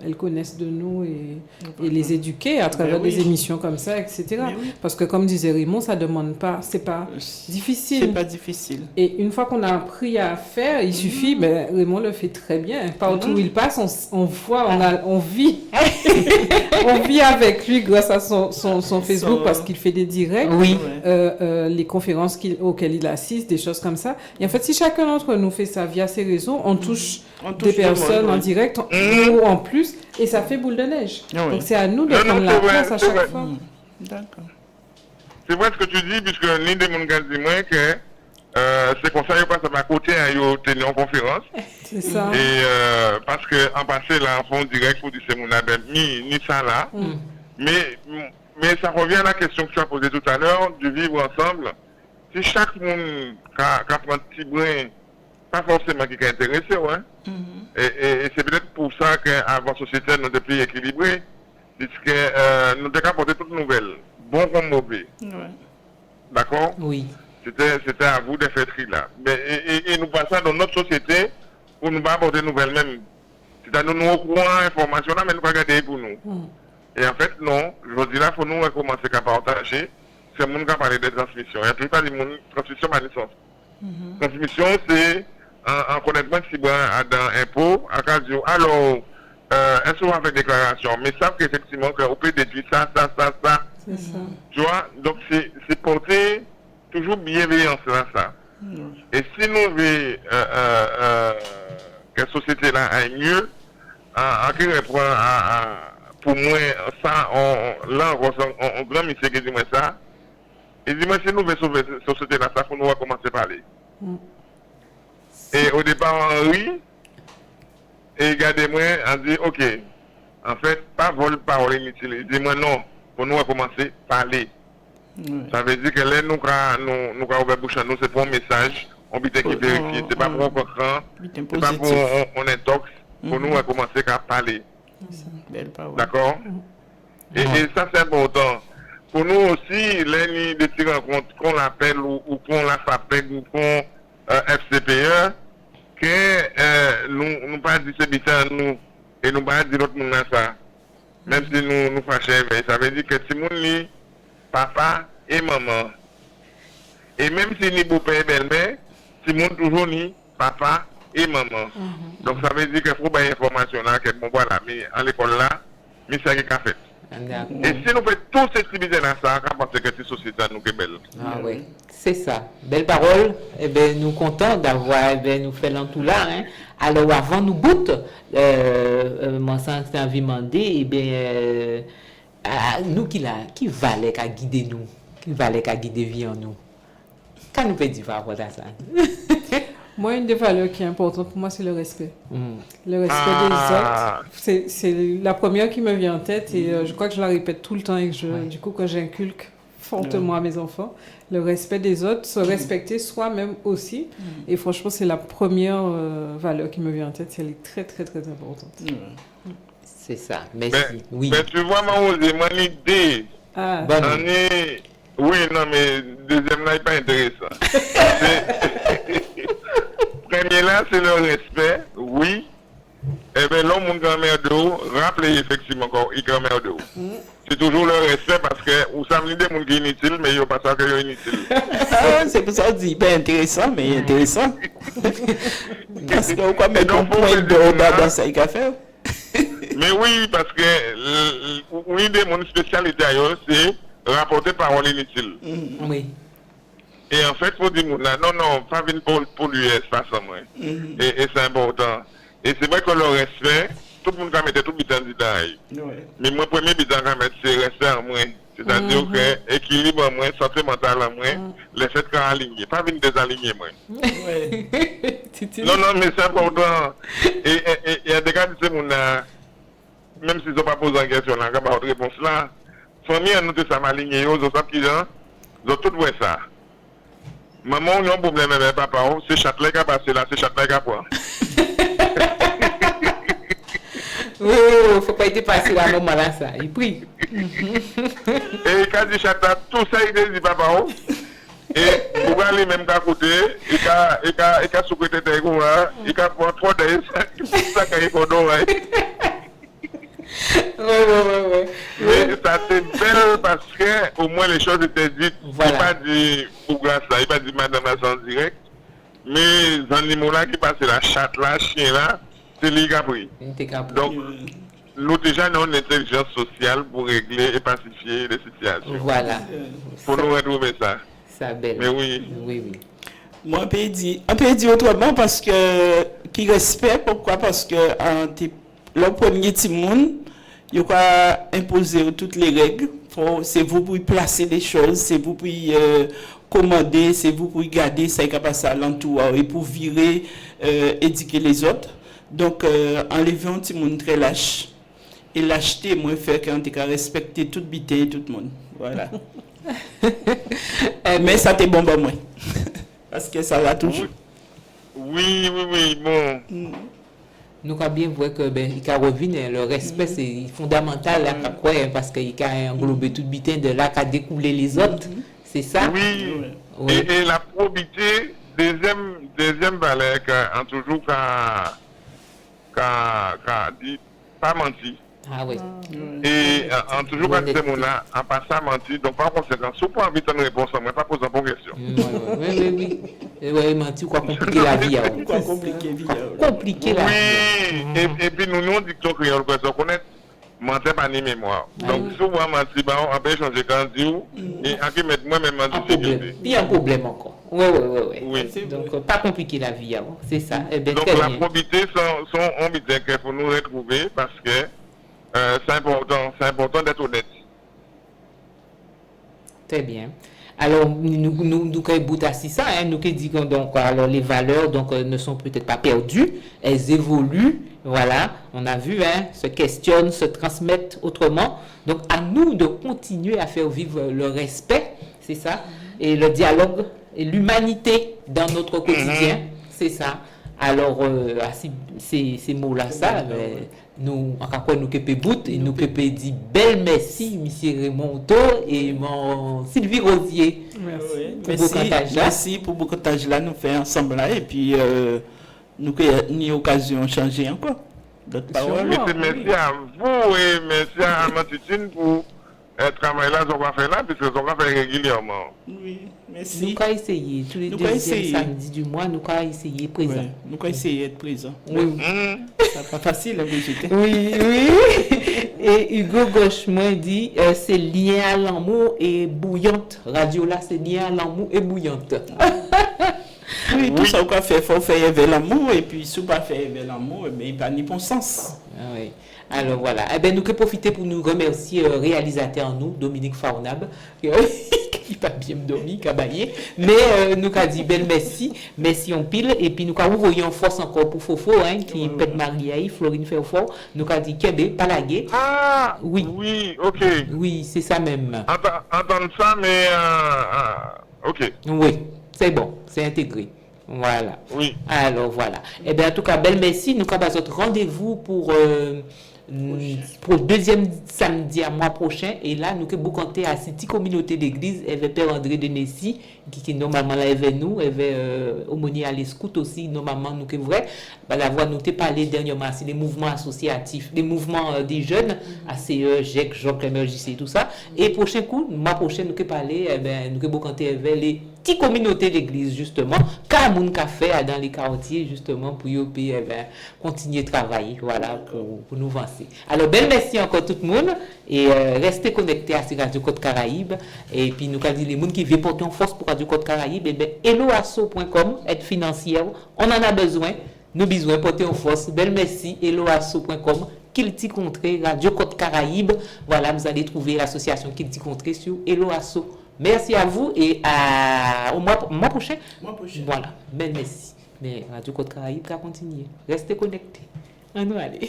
C: elles connaissent de nous et les éduquer à travers des émissions comme ça, etc. Parce que comme disait Raymond, ça demande pas, c'est pas difficile.
J: C'est pas difficile.
C: Et une fois qu'on a appris à faire, il suffit, Raymond le fait très bien. Partout où il passe, on voit, on vit. On vit avec lui grâce à son Facebook parce qu'il fait des directs.
F: Oui.
C: Les conférences auxquelles il assiste, des choses comme ça. Et en fait, si chacun d'entre nous fait ça via ses réseaux, on touche des personnes en direct ou en plus et ça fait boule de neige. Donc c'est à nous de prendre la place à chaque fois.
J: D'accord.
I: C'est vrai ce que tu dis, puisque ni des gens disent moins que c'est comme ça qu'ils passent à ma côté à tenir en conférence.
C: C'est ça.
I: Et parce qu'en passé, là, en fond direct, pour dire c'est mon abel, ni ça là. Mais ça revient à la question que tu as posée tout à l'heure, du vivre ensemble. Si chaque monde a pris un petit brin, pas forcément qui est intéressé, ouais. Et c'est peut-être pour ça qu'avant la société, nous sommes plus équilibrés, puisque nous devons apporter toutes nouvelles. Bon comme mauvais.
J: Ouais.
I: D'accord?
F: Oui.
I: C'était à vous de faire tri là. Mais, et nous passons dans notre société pour nous pas apporter nouvelles même. C'est-à-dire nous au courant information là, mais nous pas garder pour nous. Et en fait, non, je dis là, il faut nous recommencer à partager. C'est le monde qui a parlé de transmission. Il y a tout pas de transmission par licence. Transmission, c'est en connaissement si bon dans impôt, à radio. Alors, est-ce qu'on va faire déclaration? Mais savent qu'effectivement, qu'on peut déduire ça.
C: C'est ça.
I: Tu vois, donc c'est porter toujours bienveillance là, ça. Et si nous voulons que la société là aille mieux, pour moi, ça, là, on grand monsieur qui dit moi ça. Et dit moi, si nous voulons sauver la société là, ça, faut nous recommencer à parler. Et au départ, Henri, et regardez-moi, on dit, ok, en fait, pas vol parole inutile. Il dit moi non, pour nous recommencer à parler. Ça veut dire que là, nous avons ouvert bouche à nous, c'est pour un message, on peut qui vérifier, c'est pas pour un contrat, c'est pas pour on intox, pour nous recommencer à parler. D'accord? Et ça, c'est important. Pour nous aussi, les petits rencontres qu'on l'appelle ou qu'on la FAPEC ou qu'on FCPE, que nous pas dit c'est bien nous et nous pas dit l'autre monde ça. Même si nous fâchons, ça veut dire que si nous lit papa et maman, et même si nous beau-père et belle-mère, si nous toujours ni papa et maman. Donc ça veut dire qu'il faut bien information là, que bon voilà, mais à l'école là, mais c'est ce qu'il a fait. Et si nous faisons tous ces activités dans ça, on pense que cette société nous est belle.
F: Ah oui, c'est ça. Belle parole. Eh bien, nous contents d'avoir nous fait l'entour là. Hein. Alors, avant nous bout, mon sens c'est envie de demander, eh bien, nous qui valait qu'à guider nous, qui valait qu'à guider vie en nous. Qu'est-ce que nous peut dire par rapport à ça?
C: Moi, une des valeurs qui est importante pour moi, c'est le respect. Le respect des autres. C'est la première qui me vient en tête et je crois que je la répète tout le temps et que du coup, que j'inculque fortement à mes enfants, le respect des autres, se respecter soi-même aussi. Et franchement, c'est la première valeur qui me vient en tête. Elle est très, très, très importante.
F: C'est ça. Merci. Oui.
I: Mais tu vois, mon idée. Oui, non, mais deuxième là, il n'est pas intéressant. Premier là, c'est le respect, oui. Eh bien, l'homme, mon grand-mère d'eau, rappelez effectivement qu'il grand-mère d'eau. C'est toujours le respect parce que vous savez des gens qui sont inutiles, mais il n'y a pas ça qui est inutile.
J: C'est pour ça qu'on dit pas intéressant, mais intéressant. Parce qu'on peut mettre un point de dans ça qu'il a fait.
I: Mais oui, parce que oui, mon spécialité ailleurs, c'est rapporter parole inutile.
F: Oui.
I: Et en fait, il faut dire, non, pas venir polluer l'espace en moi. Et c'est important. Et c'est vrai que le respect, tout le monde a mis tout le temps dedans. Mais mon premier bilan quand même, c'est respect en moi. C'est-à-dire que équilibre en moi, santé mentale en moi, les faits qu'on aligne. Pas venir désaligner moi. Non, mais c'est important. Et il y a des cas de ces gens même s'ils n'ont pas posé en question, là, votre réponse là, famille, nous, ça m'a aligné, ils ont tout vu ça. Maman, on a un problème avec papa, c'est Châtelet qui a passé là, c'est Châtelet qui a quoi.
F: Oh, faut pas être passé là, moment là, ça, il prie.
I: Et quand il dit Châtelet, tout ça, il dit papa, et pour aller même qu'à côté, il a secrétaire de l'État, il a pour 3 days, ça qu'il a pour nous,
F: Ouais.
I: Mais ça c'est belle parce que au moins les choses étaient dites. Voilà. Il pas dit pour grâce là, il pas dit madame la sans direct. Mais les animaux là qui passent la chatte là, chien là, c'est lui qui a pris. Donc nous déjà avons une intelligence sociale pour régler et pacifier les situations.
F: Voilà.
I: Pour nous retrouver ça.
F: Ça belle.
I: Mais oui.
J: Moi on peut dire autrement parce que qui respecte, pourquoi? Parce que le premier petit monde, il faut imposer toutes les règles. C'est vous pour placer les choses, c'est vous pour commander, c'est vous pour garder ça qui passe à l'entour et pour virer, éduquer les autres. Donc, enlever un petit monde très lâche. Et lâcheté, moi, fait qu'on a respecter tout bité et tout le monde. Voilà. Mais ça t'est bon pour moi. Parce que ça va toujours.
I: Oui, bon.
F: Nous avons bien vu que il a revenu, le respect c'est fondamental là, parce qu'il a englobé tout le bitin de là qu'a découlé les autres. C'est ça?
I: Oui. Et la probité, deuxième valeur, en toujours qu'a dit, pas menti.
F: Ah oui.
I: Et en toujours quand c'est mon a en passant menti, donc par conséquent, si vous pouvez inviter une réponse, on ne pas poser une question.
F: Oui. Oui, menti, quoi compliquer la vie.
J: Quoi compliquer la vie.
F: Compliquer la vie.
I: Oui, et puis nous dictons créole, parce qu'on connaît, mentir pas ni mémoire. Donc, si vous mentir, on peut changer quand dit et en qui mettre moi-même mentir sécurité.
F: Il y a un problème encore. Oui. Donc, pas compliquer la vie, c'est ça.
I: Donc, la probité, sont embêtants qu'il faut nous retrouver parce que c'est important d'être honnête.
F: Très bien. Alors, nous quand bout à ça, nous qui disons donc alors les valeurs donc ne sont peut-être pas perdues, elles évoluent. Voilà, on a vu, se questionnent, se transmettent autrement. Donc, à nous de continuer à faire vivre le respect, c'est ça, et le dialogue et l'humanité dans notre quotidien, c'est ça. Alors, ces mots-là, ça, nous, en quoi nous que bout et nous que dit belle merci, monsieur Raymond et mon Sylvie Rosier.
J: Merci pour beaucoup de temps là, nous faisons ensemble là, et puis nous avons une occasion de changer encore. D'autres paroles.
I: Merci à vous et merci à Matutine pour le travail là, on va faire là, puisque on va faire régulièrement.
J: Oui, merci.
F: Nous allons essayer, tous les deuxièmes samedis du mois, nous allons essayer présent.
J: Ouais, nous allons essayer d'être présent.
F: Oui.
J: C'est pas facile, Brigitte.
F: Oui. Et Hugo Gauchement dit c'est lié à l'amour et bouillante. Radio là, c'est lié à l'amour et bouillante.
J: Oui, tout ça qu'on fait, il faut faire avec l'amour, et puis si on ne fait pas avec l'amour, il n'y a pas ni bon sens.
F: Oui. Alors voilà, nous allons profiter pour nous remercier réalisateur nous, Dominique Faunab, qui pas bien dormi, cabaye, mais nous avons dit belle merci en pile, et puis nous avons envoyé en force encore pour Fofo, qui peut être marié, Florine Ferfort, nous avons dit Kébé, Palagué.
I: Ah oui, ok.
F: Oui, c'est ça même.
I: Entendre ça, mais ok.
F: Oui, c'est bon, c'est intégré. Voilà.
I: Oui.
F: Alors voilà. Eh bien, en tout cas, belle merci. Nous avons notre rendez-vous pour le deuxième samedi à mois prochain. Et là, nous avons compté à cette communauté d'église. Elle avait Père André de Nessy, qui normalement là avec nous. Elle avait aumônier à l'escoute aussi. Normalement, nous avons vrai. La voix nous t'ai parlé dernièrement, c'est des mouvements associatifs, des mouvements des jeunes, ACE, GEC, Joc, MRJC, tout ça. Et prochain coup, mois prochain, nous avons parlé, nous avons compté avec les petites communautés d'église, justement, car mon café dans les quartiers, justement, pour continuer de travailler, voilà, pour nous avancer. Alors, belle merci encore tout le monde, et restez connectés à Radio Côte Caraïbe, et puis nous avons dit les gens qui veulent porter en force pour Radio Côte Caraïbe, et bien, helloasso.com, aide financière, on en a besoin, nous besoin porter en force, belle merci, helloasso.com, Kilti Contré, Radio Côte Caraïbe, voilà, vous allez trouver l'association Kilti Contré sur Helloasso. Merci à vous et au mois prochain. Voilà, belle merci. Mais Radio Côte Caraïbe va continuer. Restez connectés. On nous aller.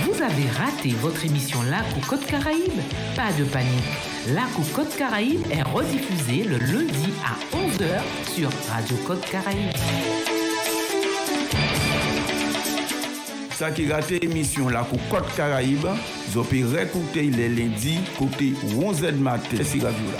A: Vous avez raté votre émission Lac ou Côte Caraïbe? Pas de panique. Lac ou Côte Caraïbe est rediffusé le lundi à 11h sur Radio Côte Caraïbe.
M: Ça qui rate émission là pour Côte Caraïbe, vous pouvez réécouter les lundis côté 11h du matin sur Radio là.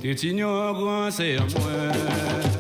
M: Tu t'ignores, c'est moi.